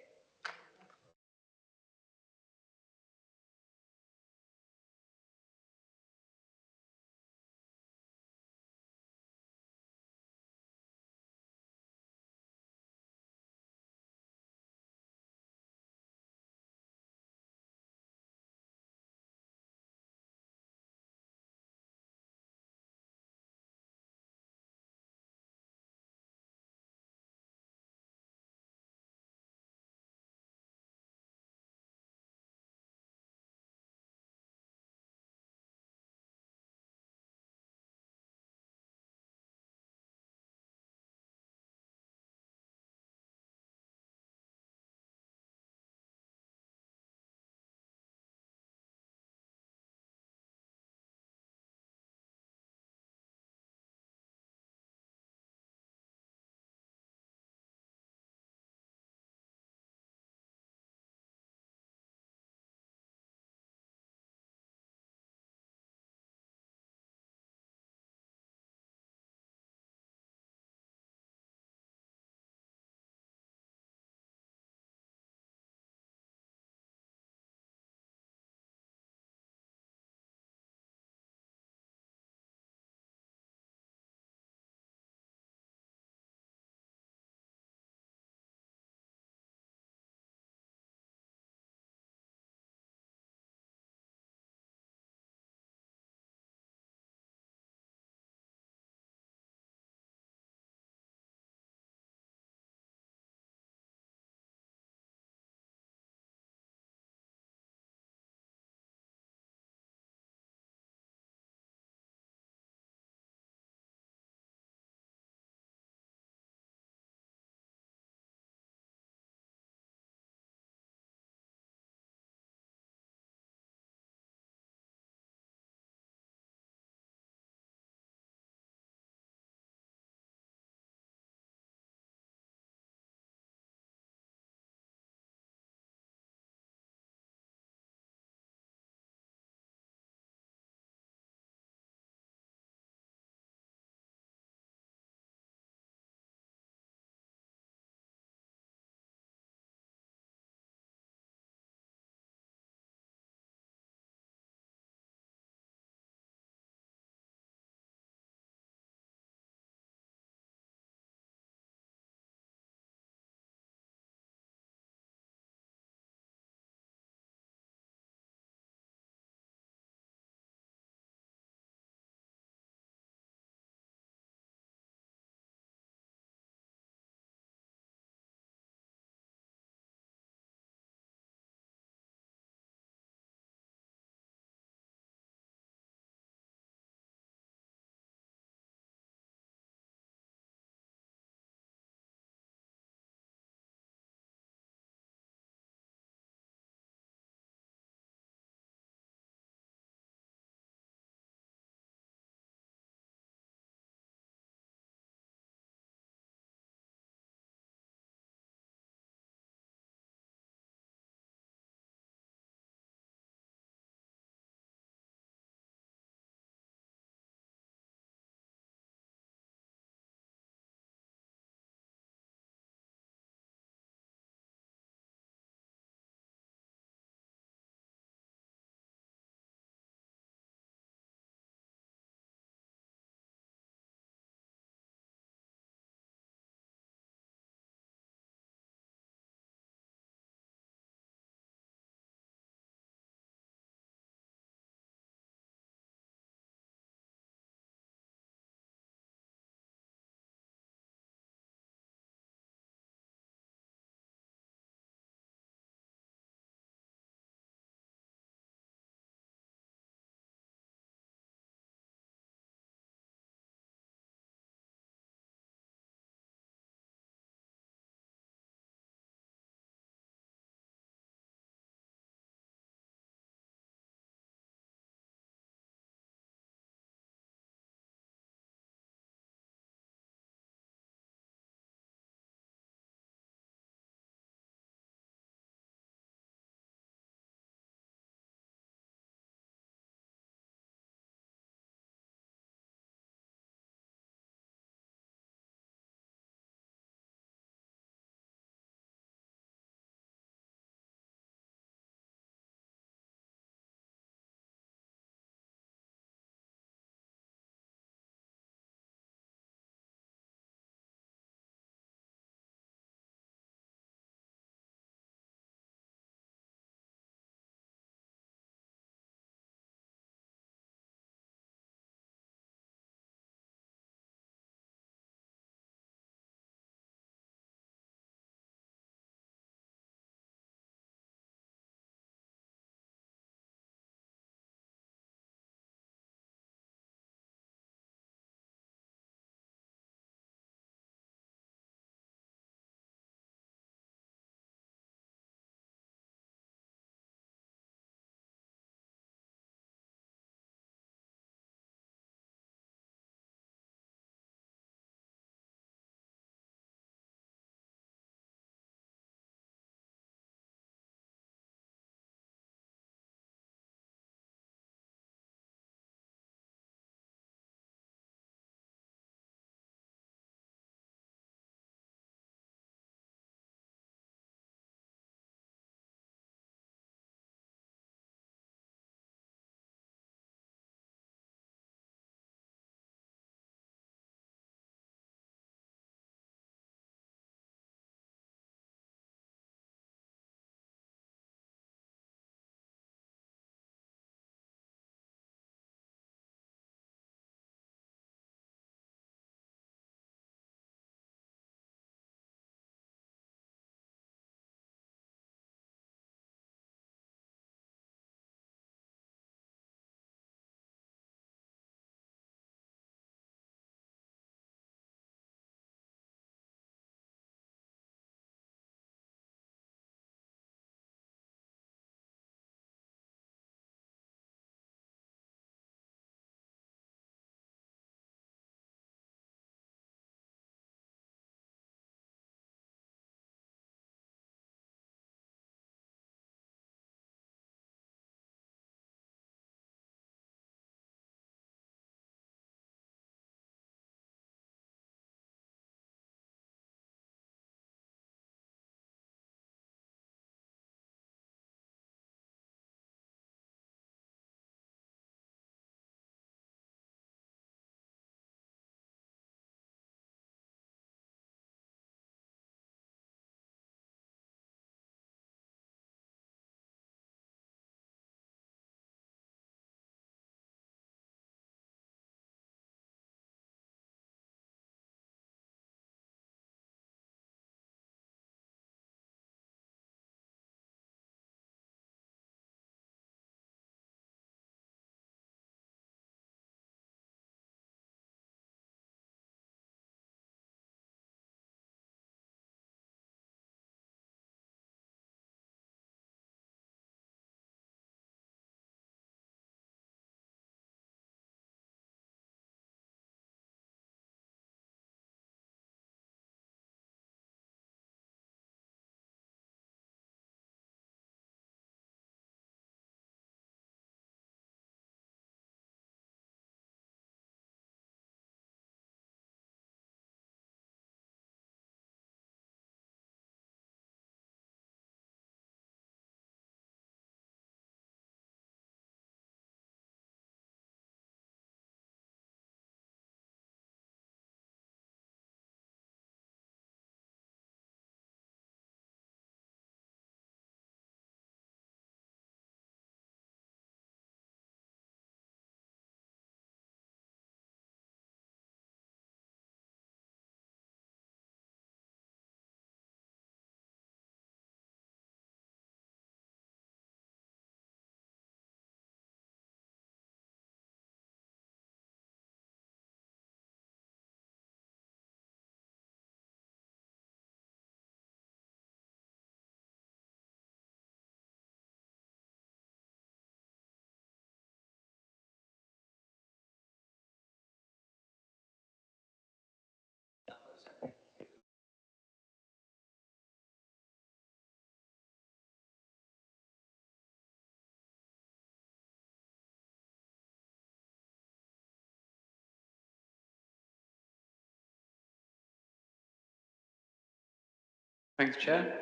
Thanks, Chair.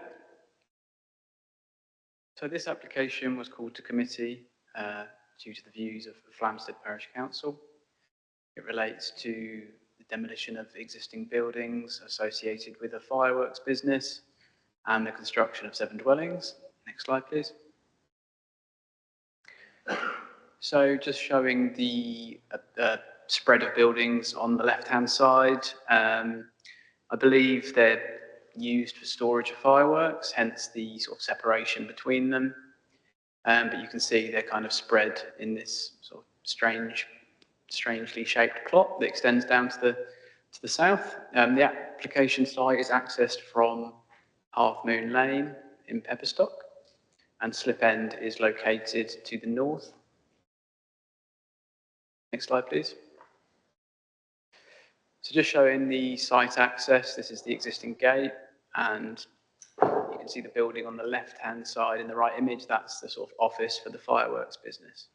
So this application was called to committee due to the views of Flamstead Parish Council. It relates to the demolition of existing buildings associated with a fireworks business and the construction of 7 dwellings. Next slide, please. So just showing the spread of buildings on the left-hand side. I believe they're used for storage of fireworks, hence the sort of separation between them. But you can see they're kind of spread in this sort of strangely shaped plot that extends down to the south. The application site is accessed from Half Moon Lane in Pepperstock, and Slip End is located to the north. Next slide, please. So just showing the site access, this is the existing gate, and you can see the building on the left-hand side in the right image. That's the sort of office for the fireworks business.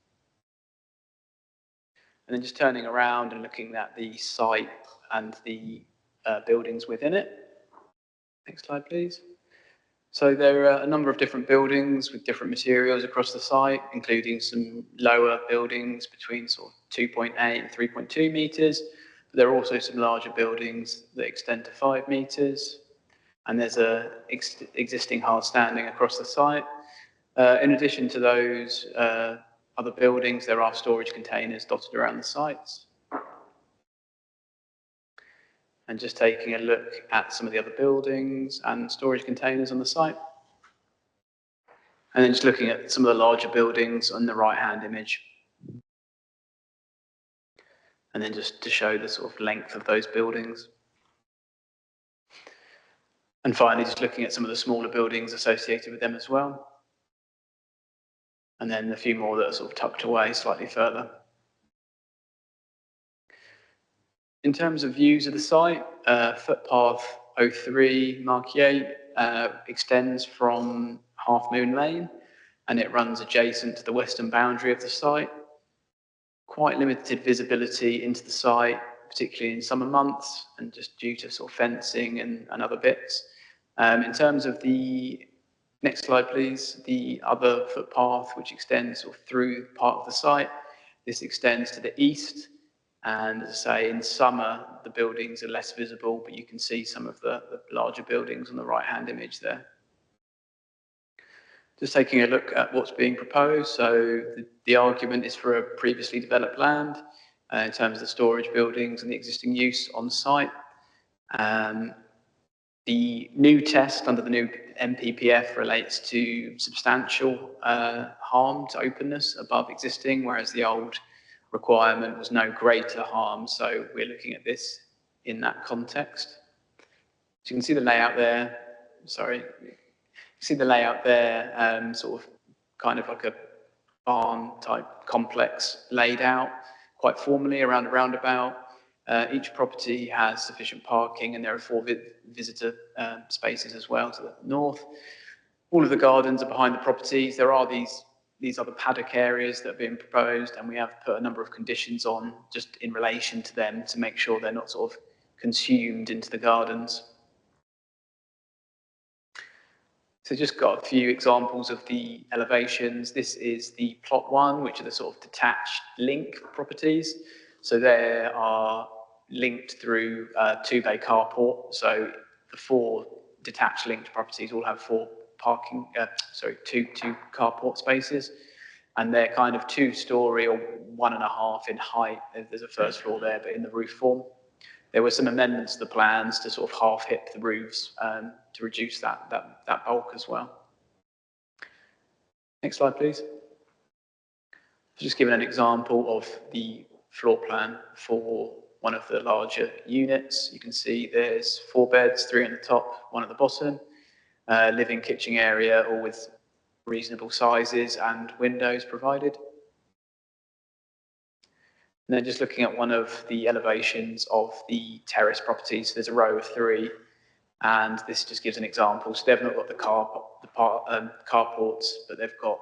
And then just turning around and looking at the site and the buildings within it. Next slide, please. So there are a number of different buildings with different materials across the site, including some lower buildings between sort of 2.8 and 3.2 metres. But there are also some larger buildings that extend to 5 metres. And there's a existing hard standing across the site. In addition to those other buildings, there are storage containers dotted around the sites. And just taking a look at some of the other buildings and storage containers on the site. And then just looking at some of the larger buildings on the right-hand image. And then just to show the sort of length of those buildings. And finally, just looking at some of the smaller buildings associated with them as well. And then a few more that are sort of tucked away slightly further. In terms of views of the site, footpath 03 Marquee 8 extends from Half Moon Lane, and it runs adjacent to the western boundary of the site. Quite limited visibility into the site, particularly in summer months, and just due to sort of fencing and other bits. In terms of the next slide, please, the other footpath, which extends sort of through part of the site, this extends to the east. And as I say, in summer, the buildings are less visible, but you can see some of the larger buildings on the right-hand image there. Just taking a look at what's being proposed. So the argument is for a previously developed land in terms of the storage buildings and the existing use on site. The new test under the new MPPF relates to substantial harm to openness above existing, whereas the old requirement was no greater harm. So we're looking at this in that context. So you can see the layout there. Sorry. You see the layout there, sort of kind of like a barn type complex laid out quite formally around a roundabout. Each property has sufficient parking, and there are 4 visitor spaces as well to the north. All of the gardens are behind the properties. There are these other paddock areas that have been proposed, and we have put a number of conditions on just in relation to them to make sure they're not sort of consumed into the gardens. So just got a few examples of the elevations. This is the plot 1, which are the sort of detached link properties. So they are linked through a 2-bay carport. So the 4 detached linked properties all have 2 carport spaces, and they're kind of 2-storey or 1.5 in height. There's a first floor there, but in the roof form. There were some amendments to the plans to sort of half hip the roofs to reduce that bulk as well. Next slide, please. Just giving an example of the floor plan for one of the larger units. You can see there's 4 beds, 3 on the top, 1 at the bottom. Living kitchen area, all with reasonable sizes and windows provided. And then just looking at one of the elevations of the terrace properties, there's a row of 3, and this just gives an example. So they've not got the carports, but they've got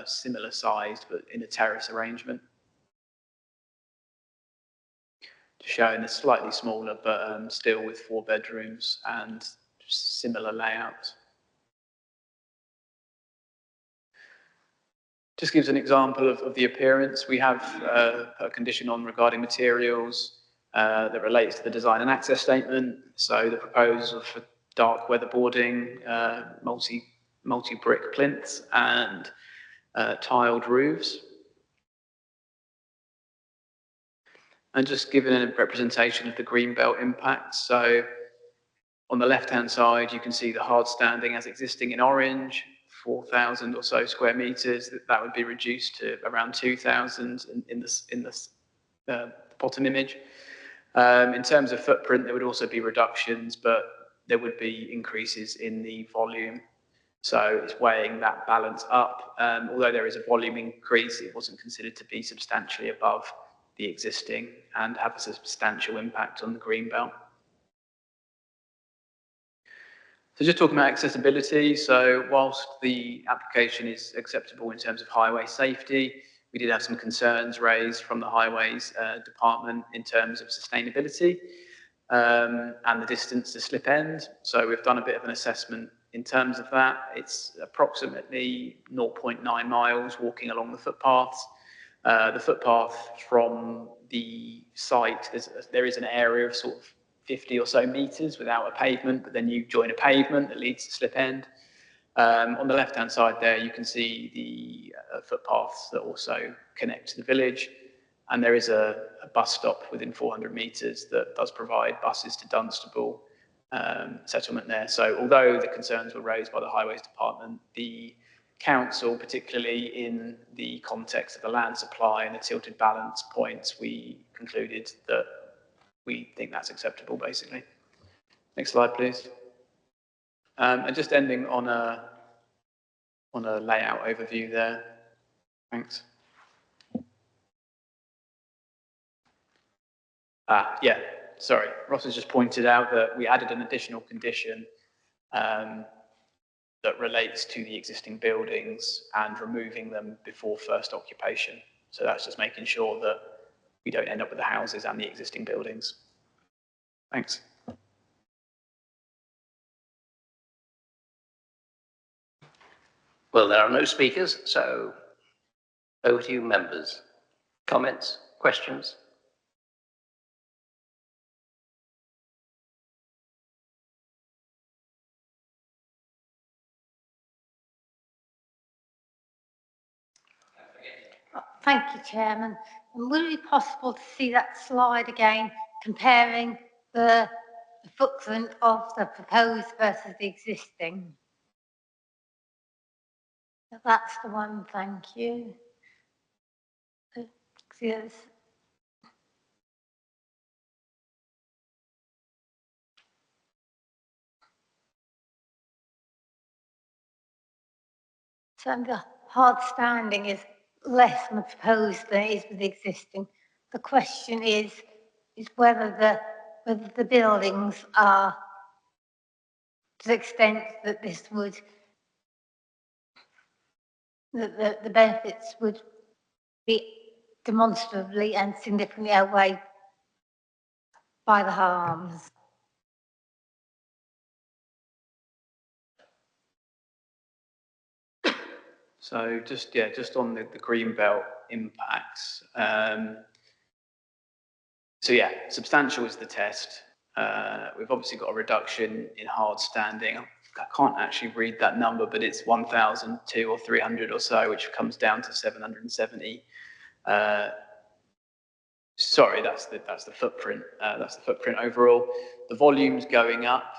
similar sized, but in a terrace arrangement. Just showing a slightly smaller, but still with 4 bedrooms and similar layouts. Just gives an example of the appearance. We have a condition on regarding materials that relates to the design and access statement. So the proposal for dark weatherboarding, multi-brick plinths and tiled roofs. And just giving a representation of the greenbelt impact. So on the left-hand side, you can see the hard standing as existing in orange, 4,000 or so square meters. That would be reduced to around 2,000 in the bottom image. In terms of footprint, there would also be reductions, but there would be increases in the volume. So it's weighing that balance up. Although there is a volume increase, it wasn't considered to be substantially above the existing and have a substantial impact on the greenbelt. So just talking about accessibility, so whilst the application is acceptable in terms of highway safety, we did have some concerns raised from the highways department in terms of sustainability and the distance to slip end. So we've done a bit of an assessment in terms of that. It's approximately 0.9 miles walking along the footpaths. The footpath from the site, there is an area of sort of 50 or so meters without a pavement, but then you join a pavement that leads to slip end. On the left-hand side there, you can see the footpaths that also connect to the village. And there is a bus stop within 400 meters that does provide buses to Dunstable settlement there. So although the concerns were raised by the Highways Department, the council, particularly in the context of the land supply and the tilted balance points, we concluded that we think that's acceptable, basically. Next slide, please. And just ending on a layout overview there. Thanks. Yeah, sorry. Ross has just pointed out that we added an additional condition that relates to the existing buildings and removing them before first occupation. So that's just making sure that we don't end up with the houses and the existing buildings. Thanks. Well, there are no speakers, so over to you, members. Comments, questions? Thank you, Chairman. And would it be possible to see that slide again, comparing the footprint of the proposed versus the existing? That's the one, thank you. Yes. So the hard standing is less on the proposed than it is with the existing. The question is whether the buildings are, to the extent that this would, the benefits would be demonstrably and significantly outweighed by the harms. So just on the greenbelt impacts. So yeah, substantial is the test. We've obviously got a reduction in hard standing. I can't actually read that number, but it's 1,002 or 300 or so, which comes down to 770. Sorry, that's the footprint. That's the footprint overall. The volume's going up.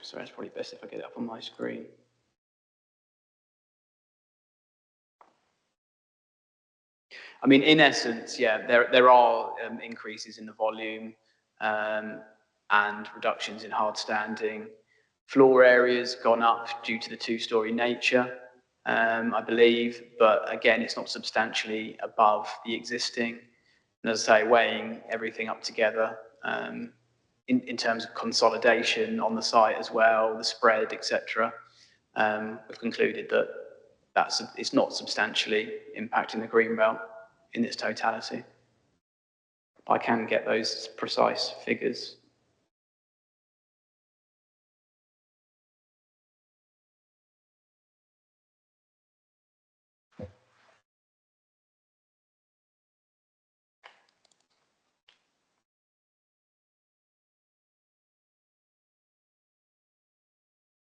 Sorry, it's probably best if I get it up on my screen. I mean, in essence, yeah, there are increases in the volume and reductions in hard standing. Floor area's gone up due to the two-storey nature, I believe, but again, it's not substantially above the existing. And as I say, weighing everything up together in terms of consolidation on the site as well, the spread, etc., we've concluded that it's not substantially impacting the greenbelt in its totality. I can get those precise figures.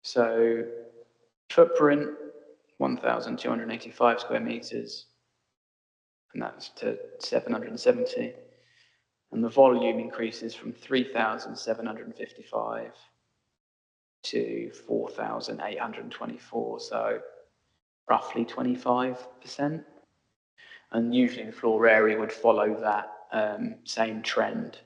So footprint, 1,285 square metres, and that's to 770. And the volume increases from 3,755 to 4,824, so roughly 25%. And usually the floor area would follow that same trend.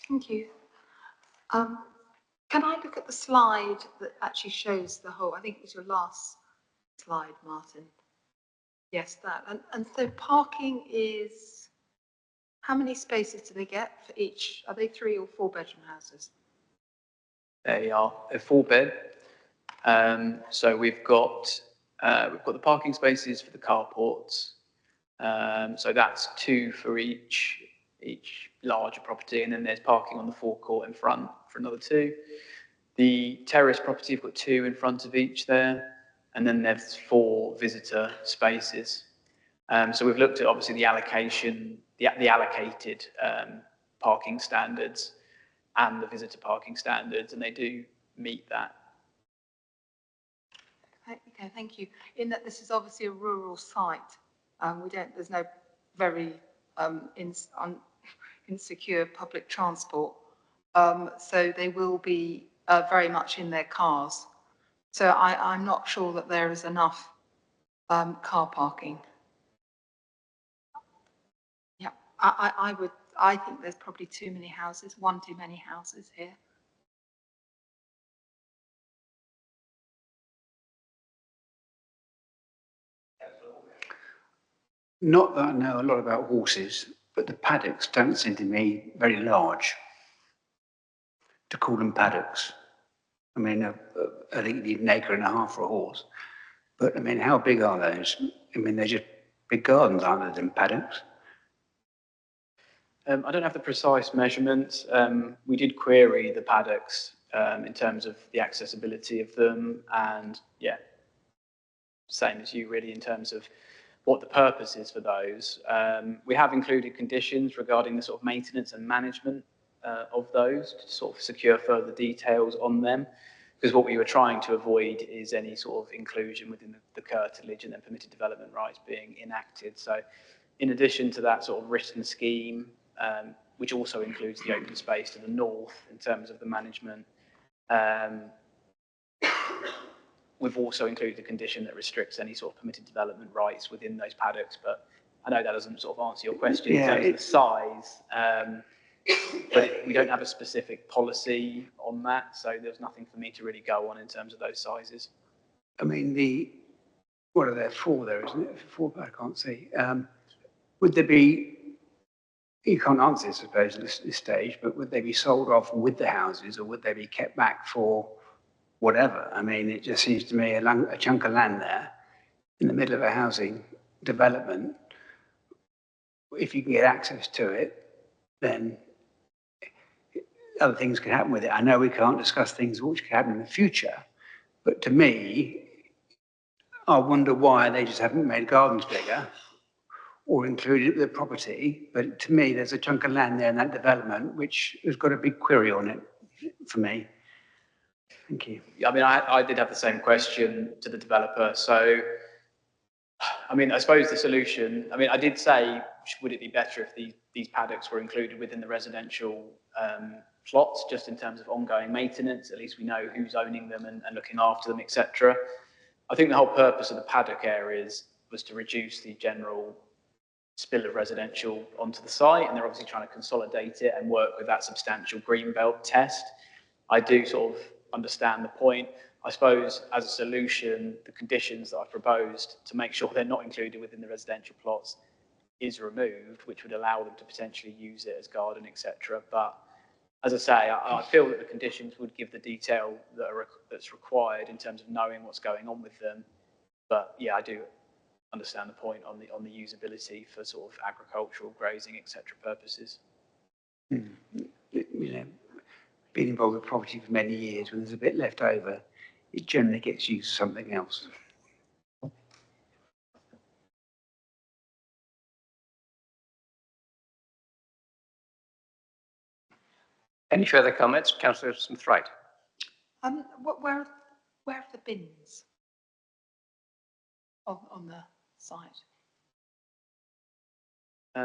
Thank you. Can I look at the slide that actually shows the whole? I think it was your last slide, Martin. Yes, that. And so parking is, how many spaces do they get for each? Are they 3 or 4 bedroom houses? They are a 4-bed. So we've got the parking spaces for the carports. So that's 2 for each larger property, and then there's parking on the forecourt in front for another 2. The terrace property, we've got 2 in front of each there, and then there's 4 visitor spaces. So we've looked at obviously the allocation, the allocated parking standards and the visitor parking standards, and they do meet that. Okay, thank you. In that this is obviously a rural site, there's no very insecure public transport, so they will be very much in their cars. So I'm not sure that there is enough car parking. Yeah, I think there's probably too many houses, one too many houses here. Not that I know a lot about horses, but the paddocks don't seem to me very large to call them paddocks. I mean, I think you need 1.5 acres for a horse. But I mean, how big are those? I mean, they're just big gardens, aren't they, than paddocks? I don't have the precise measurements. We did query the paddocks in terms of the accessibility of them, and yeah, same as you really in terms of what the purpose is for those. We have included conditions regarding the sort of maintenance and management of those to sort of secure further details on them, because what we were trying to avoid is any sort of inclusion within the curtilage and then permitted development rights being enacted. So in addition to that sort of written scheme, which also includes the open space to the north in terms of the management, we've also included a condition that restricts any sort of permitted development rights within those paddocks, but I know that doesn't sort of answer your question in terms of the size, but we don't have a specific policy on that, so there's nothing for me to really go on in terms of those sizes. I mean, what are there, 4 there, isn't it? 4, I can't see. Would there be, you can't answer this, I suppose, at this stage, but would they be sold off with the houses, or would they be kept back for whatever? I mean, it just seems to me a chunk of land there in the middle of a housing development. If you can get access to it, then other things can happen with it. I know we can't discuss things which could happen in the future, but to me, I wonder why they just haven't made gardens bigger or included it with the property. But to me, there's a chunk of land there in that development which has got a big query on it for me. Thank you. I mean, I did have the same question to the developer. So, I mean, I suppose the solution, I mean, I did say, would it be better if these paddocks were included within the residential plots, just in terms of ongoing maintenance? At least we know who's owning them and looking after them, etc. I think the whole purpose of the paddock areas was to reduce the general spill of residential onto the site, and they're obviously trying to consolidate it and work with that substantial greenbelt test. I do sort of understand the point. I suppose as a solution, the conditions that I've proposed to make sure they're not included within the residential plots is removed, which would allow them to potentially use it as garden, etc. But as I say, I feel that the conditions would give the detail that's required in terms of knowing what's going on with them. But yeah, I do understand the point on the usability for sort of agricultural, grazing, etc. purposes. You know, being involved with property for many years, when there's a bit left over, it generally gets used for something else. Any further comments? Councillor Smith-Wright. Where are the bins on the site?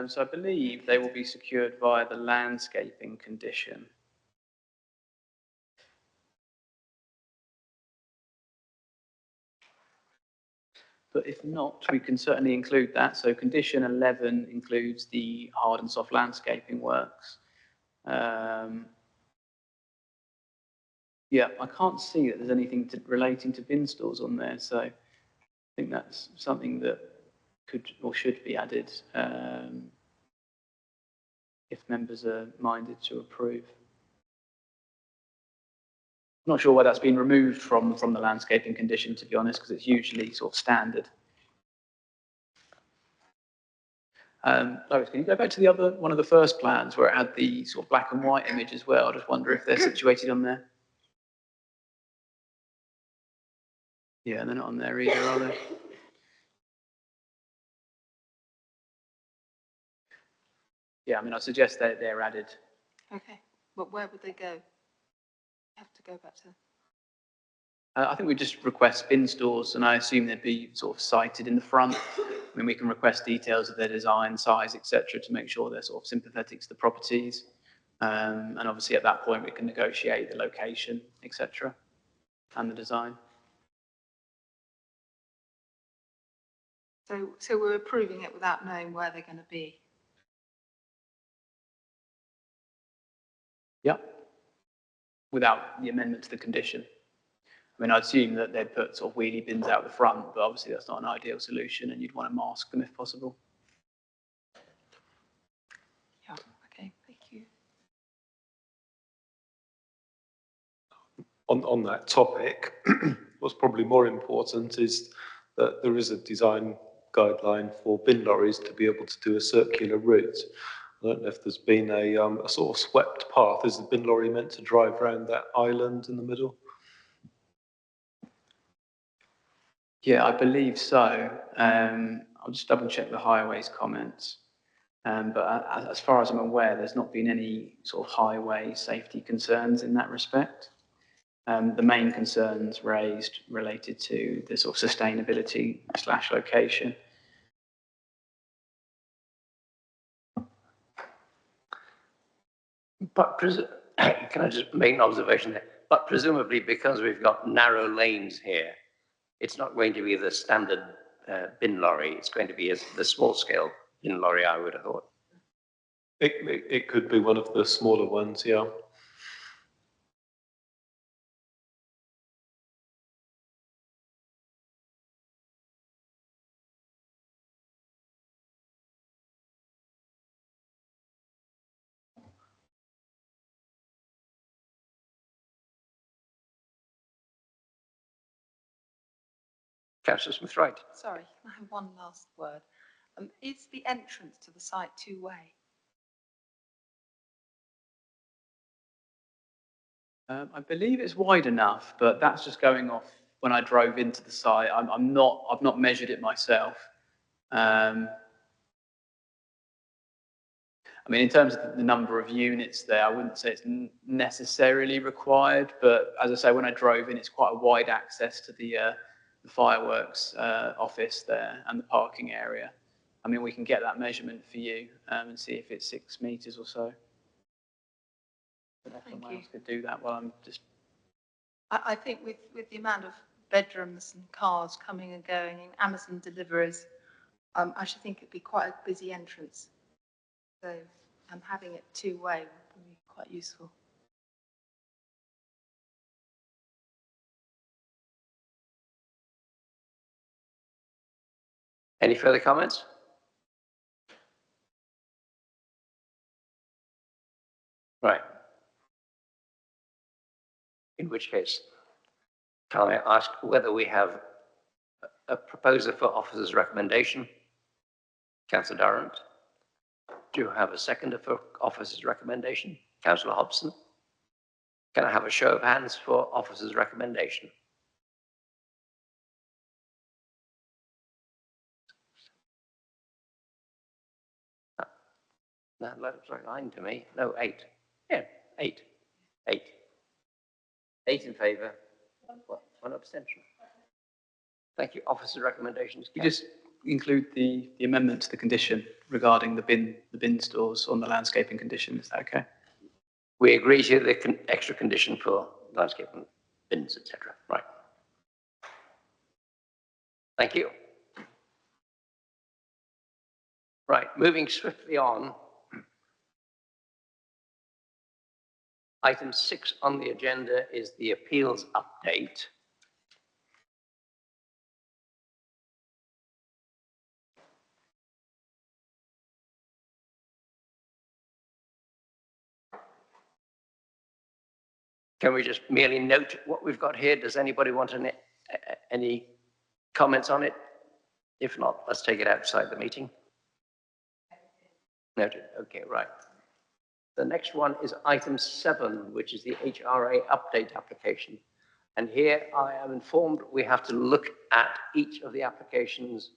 So I believe they will be secured via the landscaping condition. But if not, we can certainly include that. So condition 11 includes the hard and soft landscaping works. Yeah, I can't see that there's anything relating to bin stores on there. So I think that's something that could or should be added if members are minded to approve. I'm not sure why that's been removed from the landscaping condition, to be honest, because it's usually sort of standard. Lois, can you go back to the other one of the first plans where it had the sort of black and white image as well? I just wonder if they're situated on there. Yeah, they're not on there either, are they? Yeah, I mean, I suggest that they're added. Okay, but where would they go? Have to go back to. I think we just request bin stores, and I assume they'd be sort of sited in the front. I mean, we can request details of their design, size, etc., to make sure they're sort of sympathetic to the properties. And obviously, at that point, we can negotiate the location, etc., and the design. So we're approving it without knowing where they're going to be. Yep. Without the amendment to the condition. I mean, I'd assume that they'd put sort of wheelie bins out the front, but obviously that's not an ideal solution, and you'd want to mask them if possible. Yeah, okay, thank you. On that topic, what's probably more important is that there is a design guideline for bin lorries to be able to do a circular route. I don't know if there's been a sort of swept path. Is the bin lorry meant to drive around that island in the middle? Yeah, I believe so. I'll just double check the highways comments. But as far as I'm aware, there's not been any sort of highway safety concerns in that respect. The main concerns raised related to the sort of sustainability / location. But can I just make an observation there? But presumably because we've got narrow lanes here, it's not going to be the standard bin lorry. It's going to be the small scale bin lorry, I would have thought. It could be one of the smaller ones, yeah. Councillor Smith-Wright. Sorry, I have one last word. Is the entrance to the site two-way? I believe it's wide enough, but that's just going off when I drove into the site. I've not measured it myself. I mean, in terms of the number of units there, I wouldn't say it's necessarily required, but as I say, when I drove in, it's quite a wide access to the fireworks office there and the parking area. I mean, we can get that measurement for you and see if it's 6 meters or so. But if someone else could do that while I'm just... I think with the amount of bedrooms and cars coming and going and Amazon deliveries, I should think it'd be quite a busy entrance. So having it two-way would be quite useful. Any further comments? Right. In which case, can I ask whether we have A proposer for officer's recommendation? Councillor Durrant. Do you have a seconder for officer's recommendation? Councillor Hobson. Can I have a show of hands for officer's recommendation? That looks like 9 to me. No, 8. Yeah, 8. 8. 8 in favour. One abstention. Thank you. Officer's recommendations. You just include the amendment to the condition regarding the bin stores on the landscaping condition. Is that okay? We agree to the extra condition for landscaping bins, etc. Right. Thank you. Right, moving swiftly on. Item 6 on the agenda is the appeals update. Can we just merely note what we've got here? Does anybody want any comments on it? If not, let's take it outside the meeting. Noted. Okay, right. The next one is item 7, which is the HRA update application. And here I am informed we have to look at each of the applications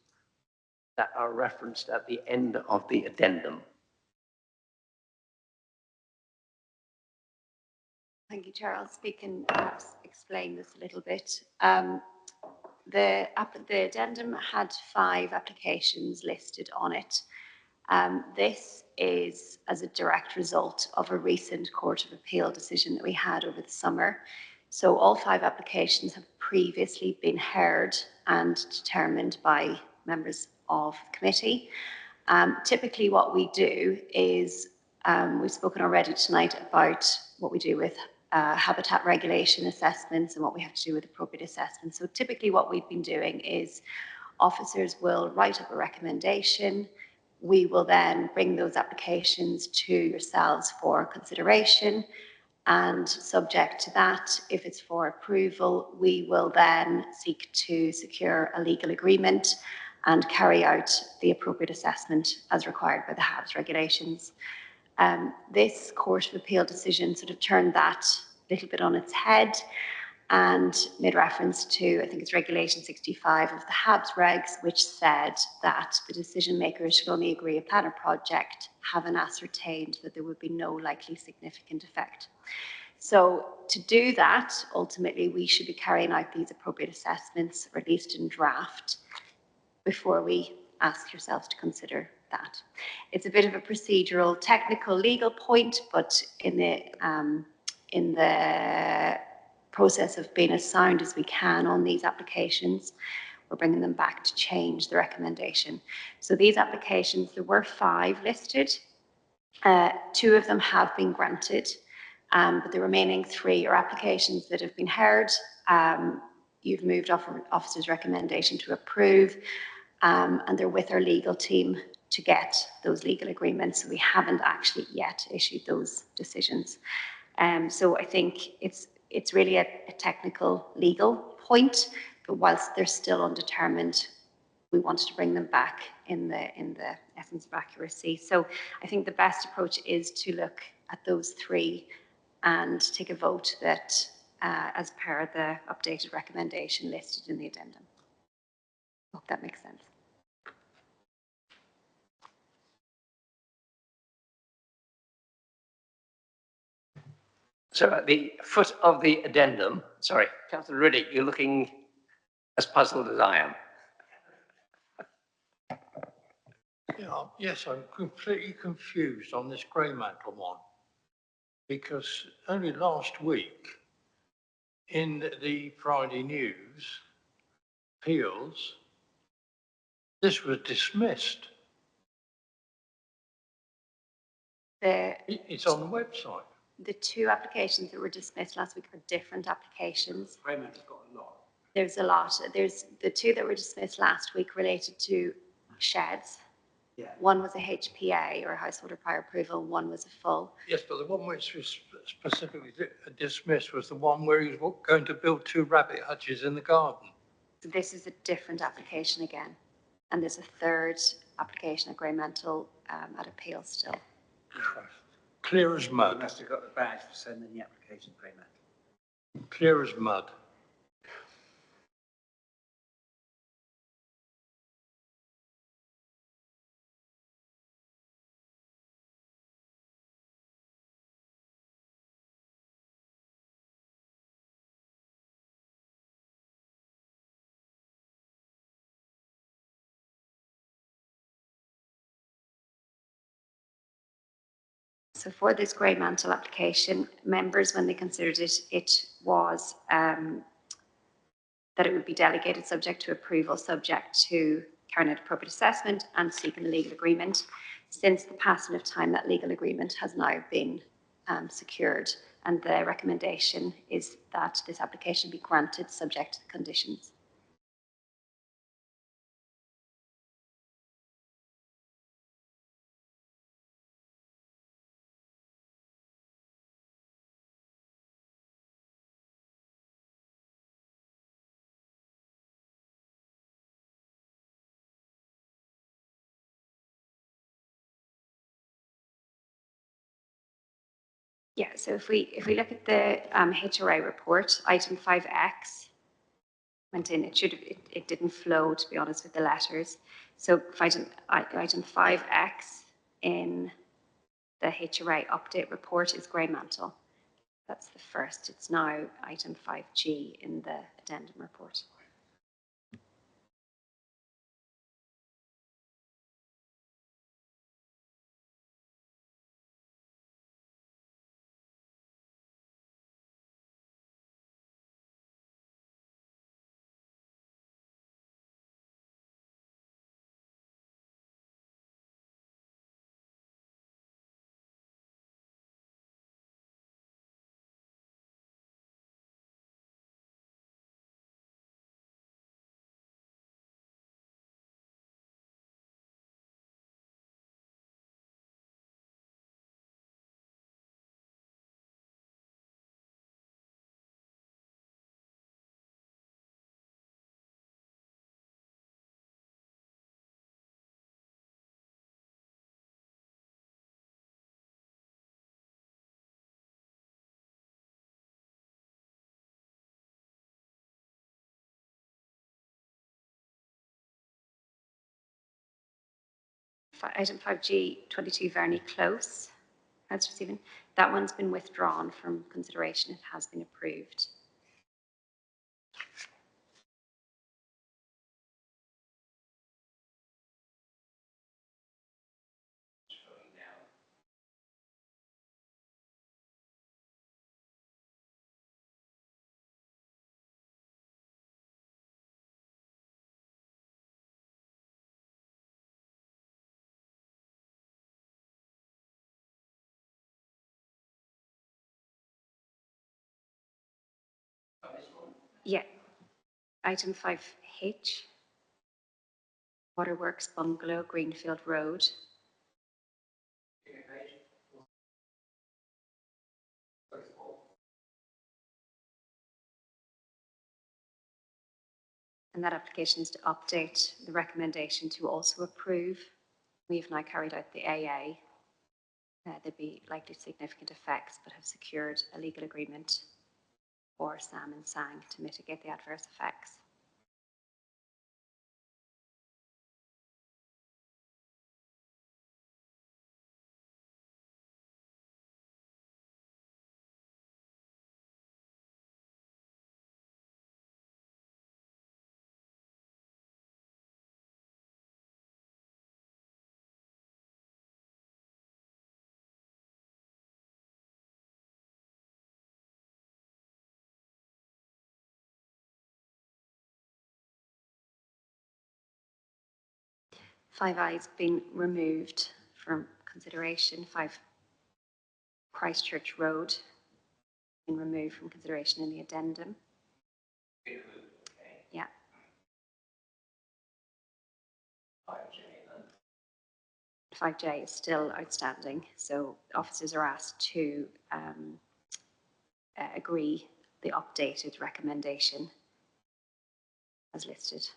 that are referenced at the end of the addendum. Thank you, Chair. I'll speak and perhaps explain this a little bit. The addendum had 5 applications listed on it. This is as a direct result of a recent Court of Appeal decision that we had over the summer. So all 5 applications have previously been heard and determined by members of the committee. Typically what we do is, we've spoken already tonight about what we do with habitat regulation assessments and what we have to do with appropriate assessments. So typically what we've been doing is officers will write up a recommendation. We will then bring those applications to yourselves for consideration, and subject to that, if it's for approval, we will then seek to secure a legal agreement and carry out the appropriate assessment as required by the HABS regulations. This Court of Appeal decision sort of turned that a little bit on its head and made reference to, I think it's Regulation 65 of the HABS regs, which said that the decision makers should only agree a plan or project having ascertained that there would be no likely significant effect. So to do that, ultimately, we should be carrying out these appropriate assessments, or at least in draft, before we ask yourselves to consider that. It's a bit of a procedural, technical, legal point, but in the process of being as sound as we can on these applications, we're bringing them back to change the recommendation. So these applications, there were 5 listed. 2 of them have been granted, but the remaining 3 are applications that have been heard. You've moved officer's recommendation to approve, and they're with our legal team to get those legal agreements. So we haven't actually yet issued those decisions. So I think it's really a technical legal point, but whilst they're still undetermined, we wanted to bring them back in the essence of accuracy. So I think the best approach is to look at those 3 and take a vote that as per the updated recommendation listed in the addendum. I hope that makes sense. So at the foot of the addendum, sorry, Councillor Riddick, you're looking as puzzled as I am. Yeah, yes, I'm completely confused on this grey mantle one, because only last week in the Friday News appeals, this was dismissed. It's on the website. The 2 applications that were dismissed last week are different applications. Grey mantle's got a lot. There's a lot. There's the 2 that were dismissed last week related to sheds. Yeah. One was a HPA, or a householder prior approval. One was a full. Yes, but the one which was specifically dismissed was the one where he was going to build 2 rabbit hutches in the garden. So this is a different application again. And there's a third application at Greymental at appeal still. Clear as mud. Must have got the badge for sending the application payment. Clear as mud. So for this Greymantle application, members, when they considered it, it was that it would be delegated subject to approval, subject to carrying out appropriate assessment and seeking a legal agreement. Since the passing of time, that legal agreement has now been secured, and the recommendation is that this application be granted subject to the conditions. Yeah, so if we look at the HRA report, item 5X went in. It didn't flow, to be honest, with the letters. So item 5X in the HRA update report is Greymantle. That's the first. It's now item 5G in the addendum report. Item 5G, 22 Verney Close, that's receiving. That one's been withdrawn from consideration. It has been approved. Yeah. Item 5H, Waterworks Bungalow, Greenfield Road. And that application is to update the recommendation to also approve. We have now carried out the AA. There'd be likely significant effects, but have secured a legal agreement for Sam and Sang to mitigate the adverse effects. Five I's been removed from consideration. 5 Christchurch Road been removed from consideration in the addendum. Yeah. 5J is still outstanding, so officers are asked to agree the updated recommendation as listed.